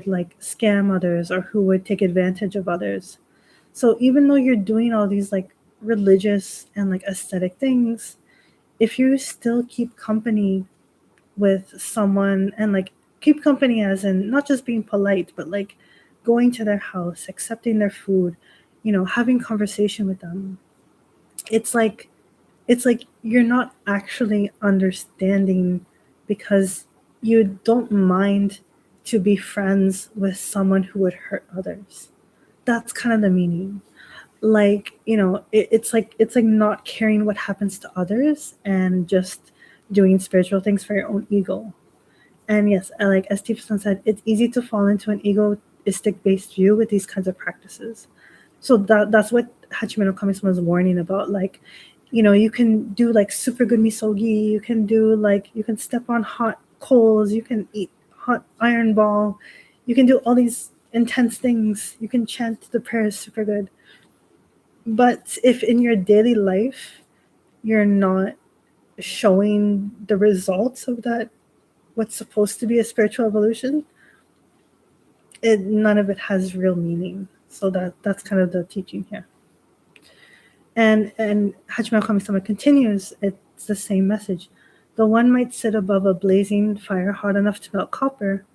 like scam others, or who would take advantage of others. So even though you're doing all these like religious and like aesthetic things, if you still keep company with someone, and like keep company as in not just being polite, but like going to their house, accepting their food, having conversation with them, it's like you're not actually understanding, because you don't mind to be friends with someone who would hurt others. That's kind of the meaning. Like, it's like not caring what happens to others and just doing spiritual things for your own ego. And yes, like as Stephen said, it's easy to fall into an egoistic based view with these kinds of practices. So that's what Hachime no Kami-sama was warning about. Like, you can do like super good misogi, you can step on hot coals, you can eat hot iron ball, you can do all these intense things, you can chant the prayers super good. But if in your daily life you're not showing the results of that, what's supposed to be a spiritual evolution, none of it has real meaning. So that's kind of the teaching here. And Hachime no Kami-sama continues, it's the same message. Though one might sit above a blazing fire hot enough to melt copper,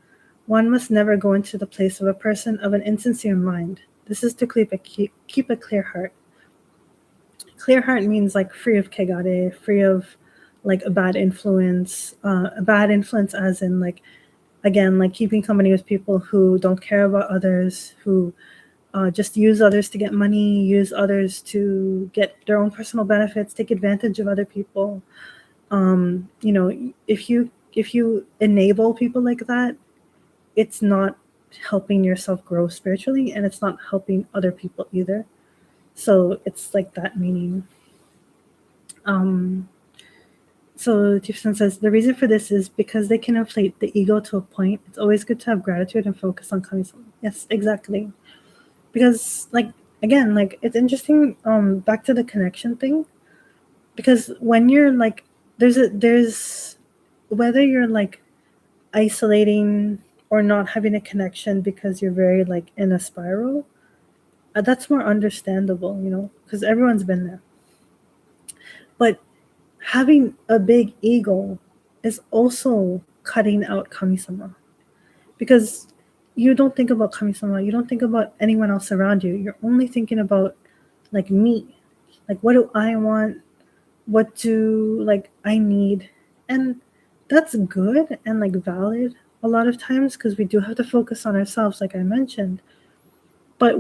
one must never go into the place of a person of an insincere mind. This is to keep a clear heart. Clear heart means like free of kegare, free of like a bad influence. A bad influence as in like, again, like keeping company with people who don't care about others, who just use others to get money, use others to get their own personal benefits, take advantage of other people. If you enable people like that, it's not helping yourself grow spiritually, and it's not helping other people either. So it's like that meaning. So Tiefson says, the reason for this is because they can inflate the ego to a point. It's always good to have gratitude and focus on kami-sama. Yes, exactly. Because like, again, like it's interesting, back to the connection thing, because when you're like, there's whether you're like isolating or not having a connection because you're very like in a spiral, that's more understandable, because everyone's been there. But having a big ego is also cutting out kamisama, because you don't think about kamisama, you don't think about anyone else around you. You're only thinking about like me, like what do I want, what do like I need, and that's good and like valid a lot of times, because we do have to focus on ourselves, like I mentioned. But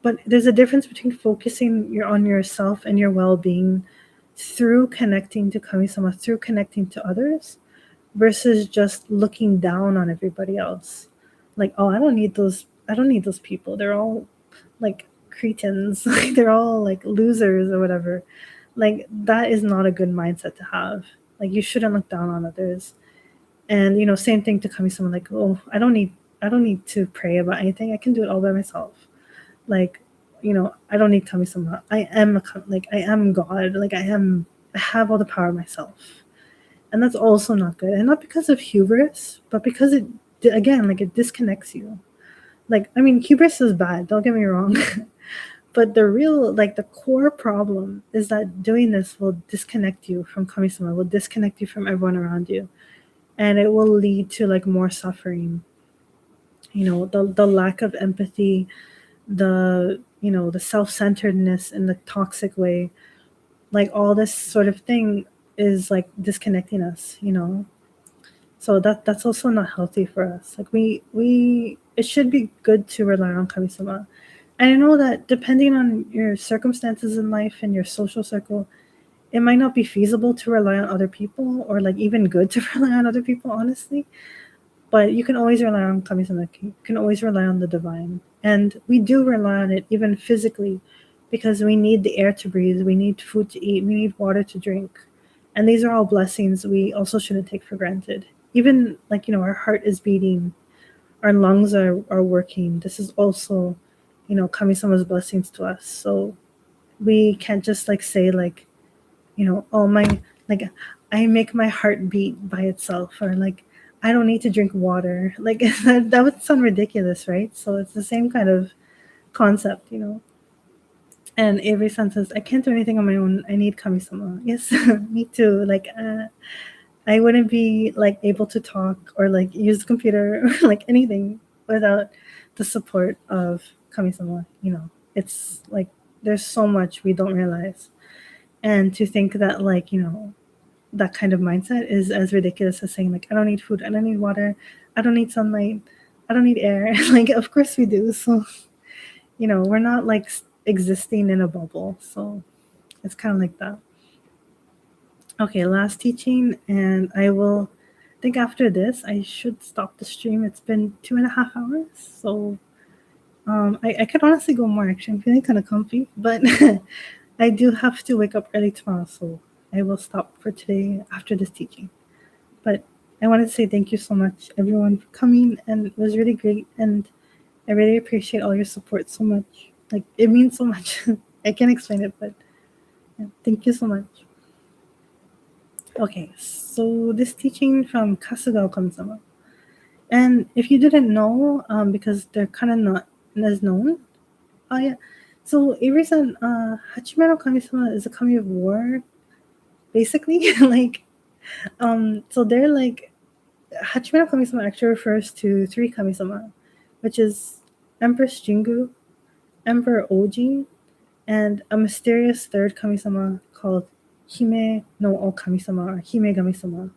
but there's a difference between focusing on yourself and your well-being through connecting to kamisama, through connecting to others, versus just looking down on everybody else. Like, oh, I don't need those people. They're all like cretins. Like they're all like losers or whatever. Like that is not a good mindset to have. Like you shouldn't look down on others. And same thing to kamisama, like, oh, I don't need to pray about anything. I can do it all by myself. Like, I don't need kamisama. I am God. Like I have all the power myself. And that's also not good. And not because of hubris, but because again, like it disconnects you. Like, I mean, hubris is bad, don't get me wrong. But the core problem is that doing this will disconnect you from kamisama, will disconnect you from everyone around you. And it will lead to like more suffering. The lack of empathy, the self-centeredness in the toxic way, like all this sort of thing is like disconnecting us. So that's also not healthy for us. Like we it should be good to rely on kamisama. And I know that depending on your circumstances in life and your social circle, it might not be feasible to rely on other people, or like even good to rely on other people, honestly. But you can always rely on kamisama. You can always rely on the divine. And we do rely on it even physically, because we need the air to breathe, we need food to eat, we need water to drink. And these are all blessings we also shouldn't take for granted. Even like, our heart is beating, our lungs are working. This is also, kamisama's blessings to us. So we can't just like say like, oh my, like I make my heart beat by itself, or like I don't need to drink water. Like that would sound ridiculous, right? So it's the same kind of concept. And Avery-san says, I can't do anything on my own. I need kamisama. Yes, me too. Like I wouldn't be like able to talk or like use the computer or like anything without the support of kamisama. It's like there's so much we don't realize. And to think that like, that kind of mindset is as ridiculous as saying like, I don't need food, I don't need water, I don't need sunlight, I don't need air. Like, of course we do. So, we're not like existing in a bubble. So it's kind of like that. Okay, last teaching, and I think after this, I should stop the stream. It's been 2.5 hours. So I could honestly go more, actually. I'm feeling kind of comfy, but I do have to wake up early tomorrow, so I will stop for today after this teaching. But I wanted to say thank you so much, everyone, for coming, and it was really great, and I really appreciate all your support so much. Like, it means so much. I can't explain it, but yeah, thank you so much. Okay, so this teaching from Kasuga Kamisama. And if you didn't know, because they're kind of not as known, yeah. So Avery-san, Hachime no Kamisama is a kami of war, basically. Like, so they're like, Hachime no Kamisama actually refers to 3 kamisama, which is Empress Jingu, Emperor Ojin, and a mysterious 3rd kamisama called Hime no O Kamisama, or Hime Gami-sama.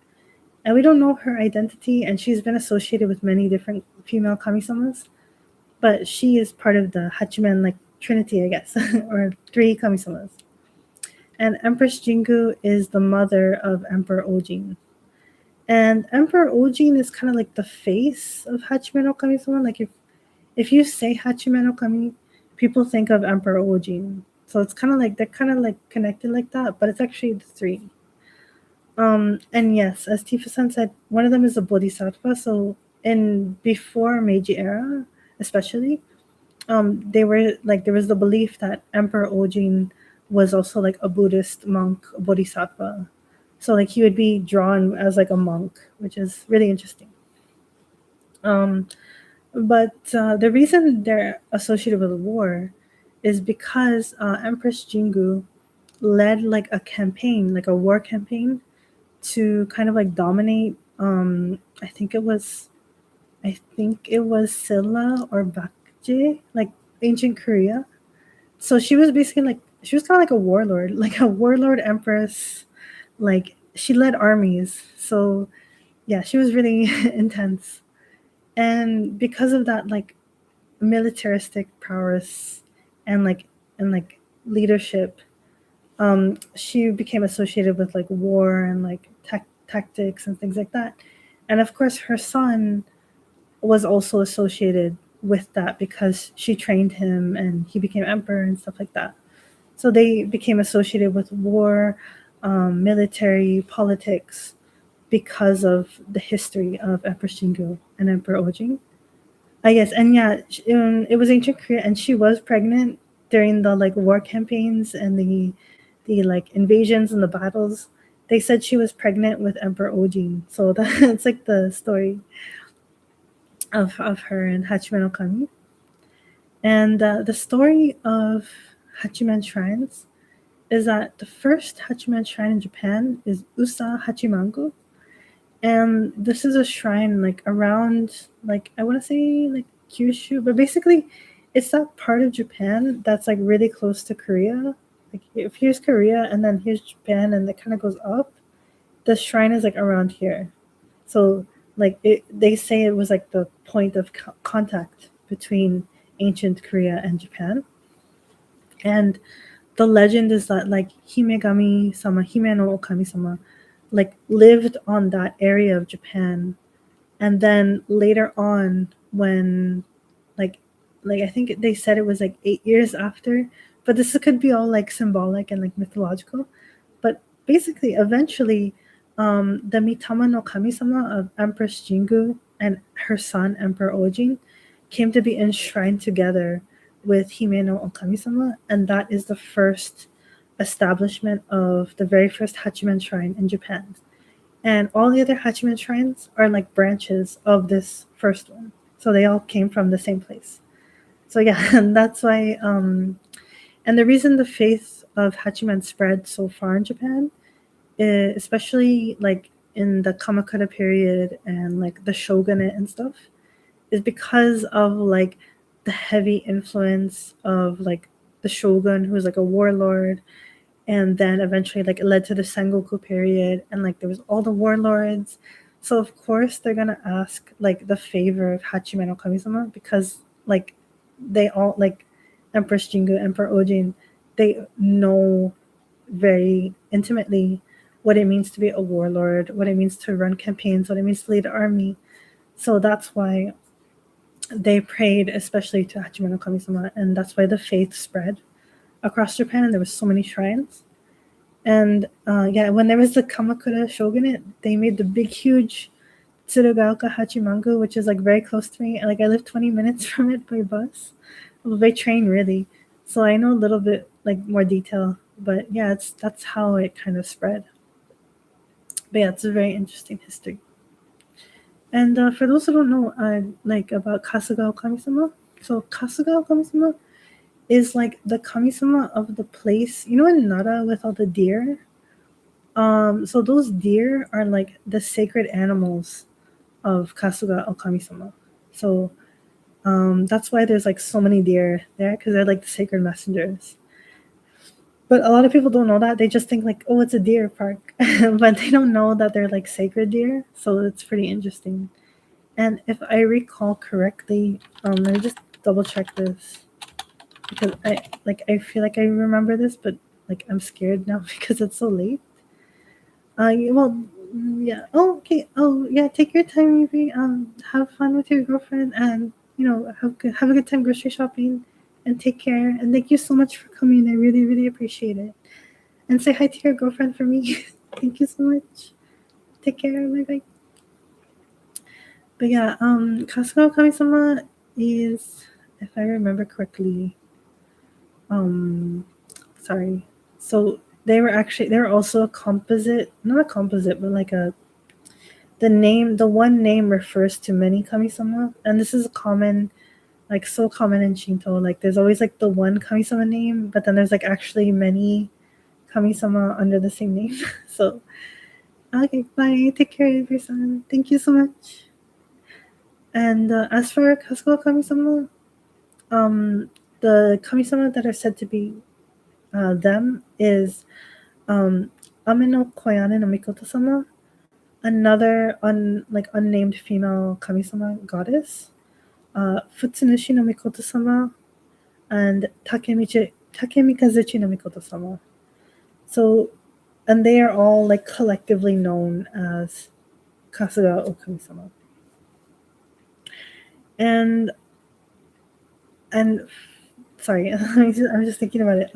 And we don't know her identity, and she's been associated with many different female kamisamas, but she is part of the Hachimen, like trinity, I guess, or 3 kamisamas. And Empress Jingu is the mother of Emperor Ojin. And Emperor Ojin is kind of like the face of Hachime no Kami-sama. Like if you say Hachime no Kami, people think of Emperor Ojin. So it's kind of like they're kind of like connected like that, but it's actually the 3. And yes, as Tifa-san said, one of them is a bodhisattva. So before Meiji era, especially, they were like, there was the belief that Emperor Ojin was also like a Buddhist monk, a bodhisattva. So like he would be drawn as like a monk, which is really interesting. Um, but the reason they're associated with war is because Empress Jingu led like a campaign, like a war campaign, to kind of like dominate. I think it was Silla or Bakje, like ancient Korea. So she was basically like she was kind of like a warlord, like a warlord empress. Like she led armies. So yeah, she was really intense. And because of that, like militaristic prowess and like leadership, she became associated with like war and like tactics and things like that. And of course, her son was also associated with that because she trained him and he became emperor and stuff like that. So they became associated with war, military, politics because of the history of Emperor Shingo and Emperor Ojin. I guess, and yeah, it was ancient Korea, and she was pregnant during the like war campaigns and the like invasions and the battles. They said she was pregnant with Emperor Ojin, so that's like the story of her and Hachiman no Kami. And the story of Hachiman shrines is that the first Hachiman shrine in Japan is Usa Hachimangu, and this is a shrine like around like I want to say like Kyushu, but basically it's that part of Japan that's like really close to Korea. Like if here's Korea and then here's Japan and it kind of goes up, the shrine is like around here. So like they say it was like the point of contact between ancient Korea and Japan. And the legend is that like Himegami sama, Hime no Okami sama, like lived on that area of Japan, and then later on when like I think they said it was like 8 years after, but this could be all like symbolic and like mythological. But basically, eventually, the Mitama no Kami-sama of Empress Jingu and her son Emperor Ojin came to be enshrined together with Hime no Okami-sama, and that is the first establishment of the very first Hachiman shrine in Japan. And all the other Hachiman shrines are like branches of this first one. So they all came from the same place. So yeah, and that's why and the reason the faith of Hachiman spread so far in Japan, especially like in the Kamakura period and like the shogunate and stuff, is because of like the heavy influence of like the shogun who was like a warlord, and then eventually like it led to the Sengoku period and like there was all the warlords. So of course they're gonna ask like the favor of Hachiman no Kami-sama because like they all like Empress Jingu, Emperor Ojin, they know very intimately what it means to be a warlord, what it means to run campaigns, what it means to lead an army. So that's why they prayed especially to Hachiman no Kami-sama, and that's why the faith spread across Japan and there was so many shrines. And yeah, when there was the Kamakura shogunate, they made the big, huge Tsurugaoka Hachimangu, which is like very close to me. Like I live 20 minutes from it by bus, well, by train really. So I know a little bit like more detail. But yeah, that's how it kind of spread. But yeah, it's a very interesting history. And for those who don't know, like about Kasuga Kamisama. So Kasuga Kamisama is like the Kamisama of the place. You know in Nara with all the deer. So those deer are like the sacred animals of Kasuga Okami-sama. So that's why there's like so many deer there because they're like the sacred messengers. But a lot of people don't know that. They just think like, oh, it's a deer park, but they don't know that they're like sacred deer. So it's pretty interesting. And if I recall correctly, let me just double check this because I feel like I remember this, but like I'm scared now because it's so late. Well, yeah. Oh, okay. Oh, yeah. Take your time, maybe. Have fun with your girlfriend, and have a good time grocery shopping, and take care. And thank you so much for coming. I really, really appreciate it. And say hi to your girlfriend for me. Thank you so much. Take care. Bye bye. But yeah, Kasuga Kami-sama is, if I remember correctly, um, sorry. So they were also a composite, not a composite, but like the one name refers to many kami-sama, and this is common, like so common in Shinto. Like there's always like the one kami-sama name, but then there's like actually many kami-sama under the same name. So okay, bye. Take care of yourself. Thank you so much. And as for Kasuga kami-sama, the kami-sama that are said to be them is Ame no Koyane no Mikoto-sama, another unnamed female kami-sama goddess, Futsunushi no Mikoto-sama, and Takemikazuchi no Mikoto-sama. So, and they are all like collectively known as Kasuga Okami-sama. And sorry, I'm just thinking about it.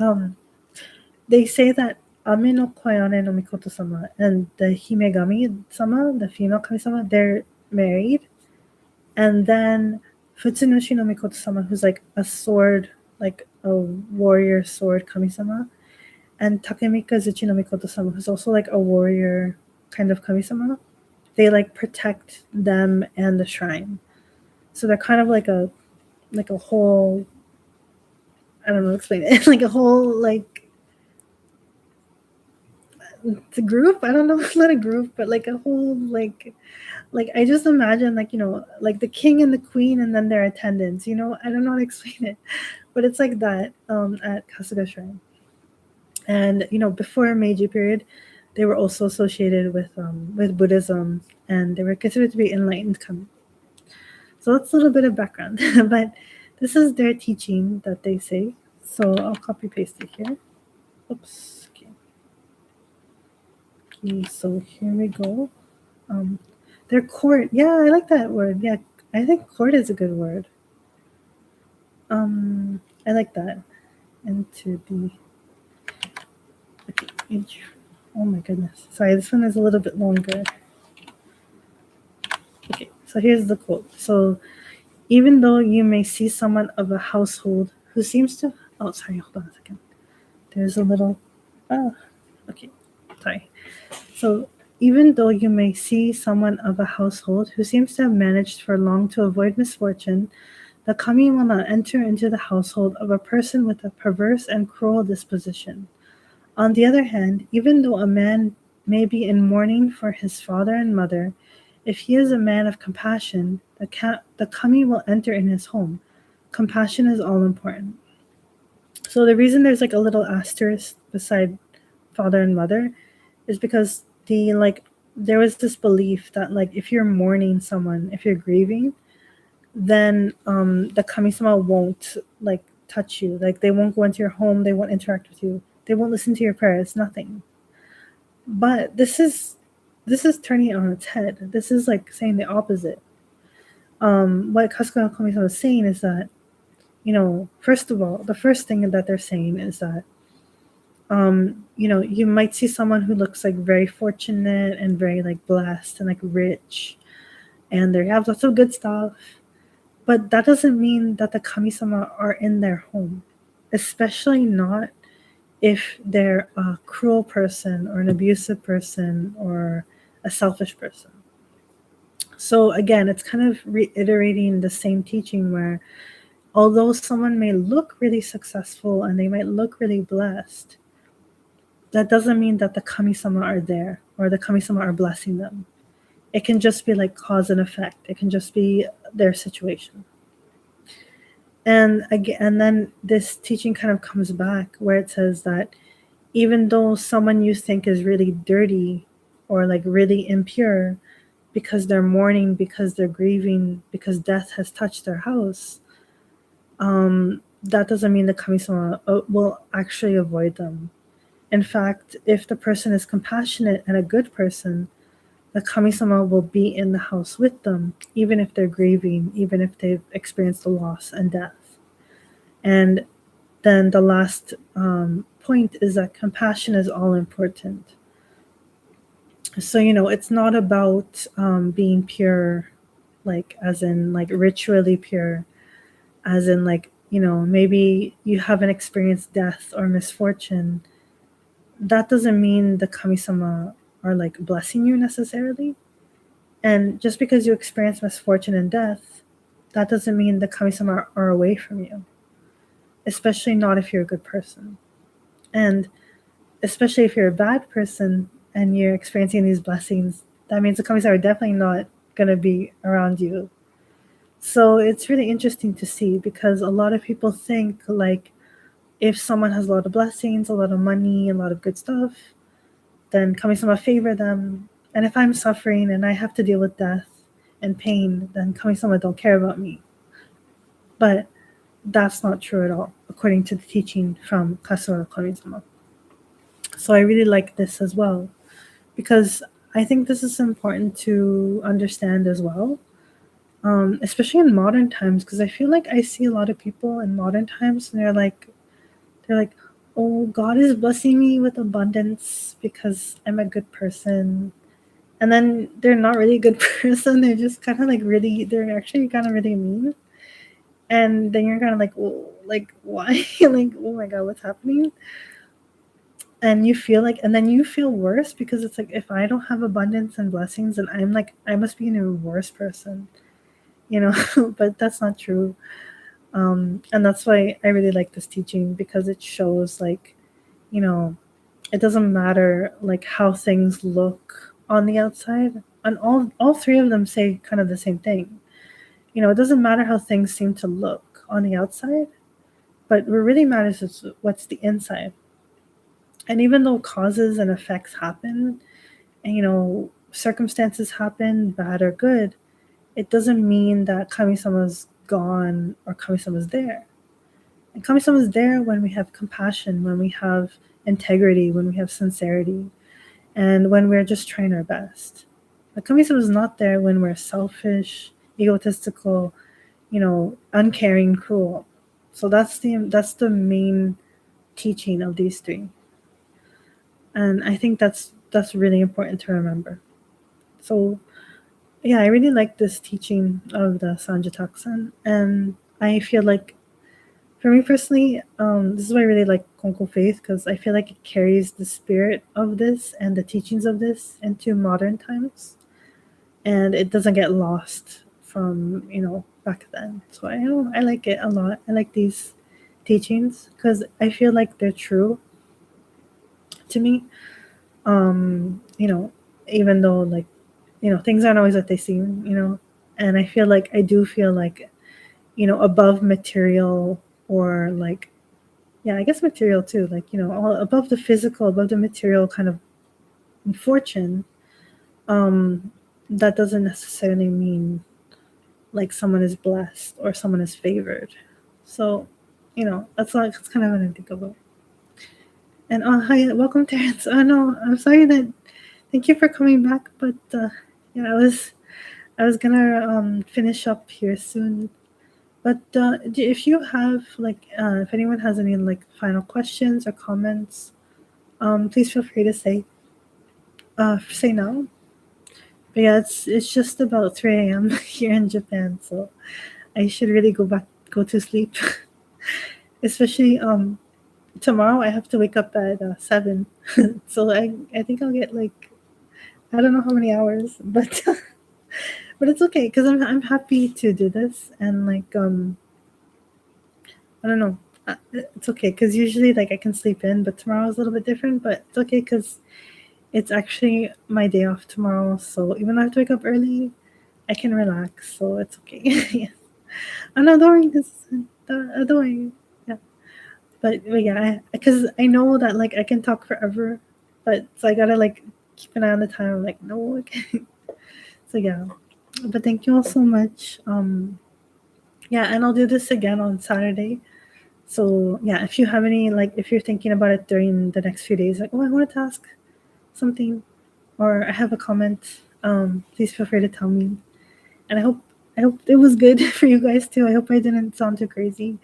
They say that Ame no Koyane no Mikoto-sama and the Himegami-sama, the female kami-sama, they're married. And then Futsunushi no Mikoto-sama, who's like a sword, like a warrior sword kami-sama, and Takemikazuchi no Mikoto-sama, who's also like a warrior kind of kami-sama. They like protect them and the shrine. So they're kind of like a whole, I don't know, explain it. Like a whole like it's a group. I don't know, it's not a group, but like a whole like I just imagine like, you know, like the king and the queen and then their attendants, you know. I don't know how to explain it, but it's like that at Kasuga Shrine. And you know, before Meiji period, they were also associated with Buddhism, and they were considered to be enlightened kami. So that's a little bit of background, but this is their teaching that they say. So I'll copy paste it here. Oops. Okay, so here we go. Their court. Yeah, I like that word. Yeah, I think court is a good word. I like that. And to be. Okay. Oh my goodness. Sorry, this one is a little bit longer. Okay, so here's the quote. So, even though you may see someone of a household who seems to... Oh, sorry, hold on a second. There's a little... Oh, okay, sorry. So, even though you may see someone of a household who seems to have managed for long to avoid misfortune, the kami will not enter into the household of a person with a perverse and cruel disposition. On the other hand, even though a man may be in mourning for his father and mother, if he is a man of compassion, the kami will enter in his home. Compassion is all important. So the reason there's like a little asterisk beside father and mother is because there was this belief that like if you're mourning someone, if you're grieving, then the kami-sama won't like touch you. Like they won't go into your home, they won't interact with you, they won't listen to your prayers, nothing. But this is turning it on its head. This is like saying the opposite. What Kasuga Kami-sama is saying is that, you know, first of all, the first thing that they're saying is that, you know, you might see someone who looks like very fortunate and very like blessed and like rich, and they have lots of good stuff, but that doesn't mean that the kami-sama are in their home, especially not if they're a cruel person or an abusive person or a selfish person. So again, it's kind of reiterating the same teaching where although someone may look really successful and they might look really blessed, that doesn't mean that the kami-sama are there or the kami-sama are blessing them. It can just be like cause and effect. It can just be their situation. And again, and then this teaching kind of comes back where it says that even though someone you think is really dirty or like really impure because they're mourning, because they're grieving, because death has touched their house, that doesn't mean the kami-sama will actually avoid them. In fact, if the person is compassionate and a good person, the kami-sama will be in the house with them, even if they're grieving, even if they've experienced a loss and death. And then the last point is that compassion is all important. So, you know, it's not about being pure, like as in like ritually pure, as in like, you know, maybe you haven't experienced death or misfortune. That doesn't mean the kami-sama are like blessing you necessarily. And just because you experience misfortune and death, that doesn't mean the kami-sama are away from you, especially not if you're a good person. And especially if you're a bad person and you're experiencing these blessings, that means the kami-sama are definitely not going to be around you. So it's really interesting to see, because a lot of people think like if someone has a lot of blessings, a lot of money, a lot of good stuff, then kami-sama favor them. And if I'm suffering and I have to deal with death and pain, then kami-sama don't care about me. But that's not true at all, according to the teaching from Kasura Kami-sama. So I really like this as well, because I think this is important to understand as well, especially in modern times, because I feel like I see a lot of people in modern times and they're like, oh, God is blessing me with abundance because I'm a good person. And then they're not really a good person. They're just kind of like really, they're actually kind of really mean. And then you're kind of like, oh, like, why? Like, oh my God, what's happening? And you feel like, and then you feel worse, because it's like, if I don't have abundance and blessings, then I'm like, I must be an even worse person, you know? But that's not true. And that's why I really like this teaching, because it shows like, you know, it doesn't matter like how things look on the outside. And all three of them say kind of the same thing. You know, it doesn't matter how things seem to look on the outside, but what really matters is what's the inside. And even though causes and effects happen, and you know, circumstances happen, bad or good, it doesn't mean that kami-sama's gone or kami-sama's there. And kami-sama is there when we have compassion, when we have integrity, when we have sincerity, and when we're just trying our best. But kami-sama is not there when we're selfish, egotistical, you know, uncaring, cruel. So that's the main teaching of these three. And I think that's really important to remember. So yeah, I really like this teaching of the Sanjitaksan, and I feel like, for me personally, this is why I really like Konko Faith, because I feel like it carries the spirit of this and the teachings of this into modern times, and it doesn't get lost from, you know, back then. So I like it a lot. I like these teachings because I feel like they're true to me. You know, even though like, you know, things aren't always what they seem, you know, and I feel like I do feel like, you know, above material, or like, yeah, I guess material too, like, you know, all above the physical, above the material kind of fortune, that doesn't necessarily mean like someone is blessed or someone is favored. So, you know, that's kind of what I think about. And oh, hi, welcome, Terrence. Oh no, I'm sorry that. Thank you for coming back, but yeah, I was gonna finish up here soon. But if you have like, if anyone has any like final questions or comments, please feel free to say now. But yeah, it's just about 3 a.m. here in Japan, so I should really go to sleep. Especially tomorrow, I have to wake up at 7, so I think I'll get like, I don't know how many hours, but but it's okay, because I'm happy to do this, and like I don't know. It's okay, because usually like I can sleep in, but tomorrow is a little bit different. But it's okay because it's actually my day off tomorrow. So even though I have to wake up early, I can relax. So it's okay. Yes. I'm not worrying. Don't worry. Yeah. But yeah, because I know that like I can talk forever, but so I gotta like keep an eye on the time. I'm like, no, okay. So yeah. But thank you all so much. Yeah, and I'll do this again on Saturday. So yeah, if you have any, like, if you're thinking about it during the next few days, like, oh, I wanted to ask something, or I have a comment, please feel free to tell me. And I hope it was good for you guys too. I hope I didn't sound too crazy.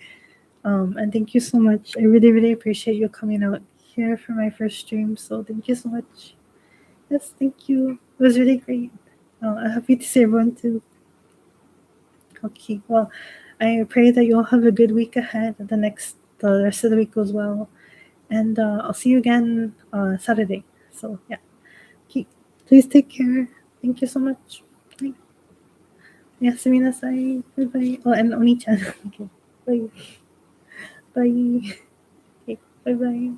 And thank you so much. I really, really appreciate you coming out here for my first stream. So thank you so much. Yes, thank you. It was really great. I'm happy to see everyone too. Okay, well, I pray that you all have a good week ahead. The rest of the week goes well, and I'll see you again Saturday. So yeah, okay, please take care. Thank you so much. Yasumi nasai. Bye bye. Oh, and Oni-chan. Okay. Bye. Bye. Okay. Bye bye.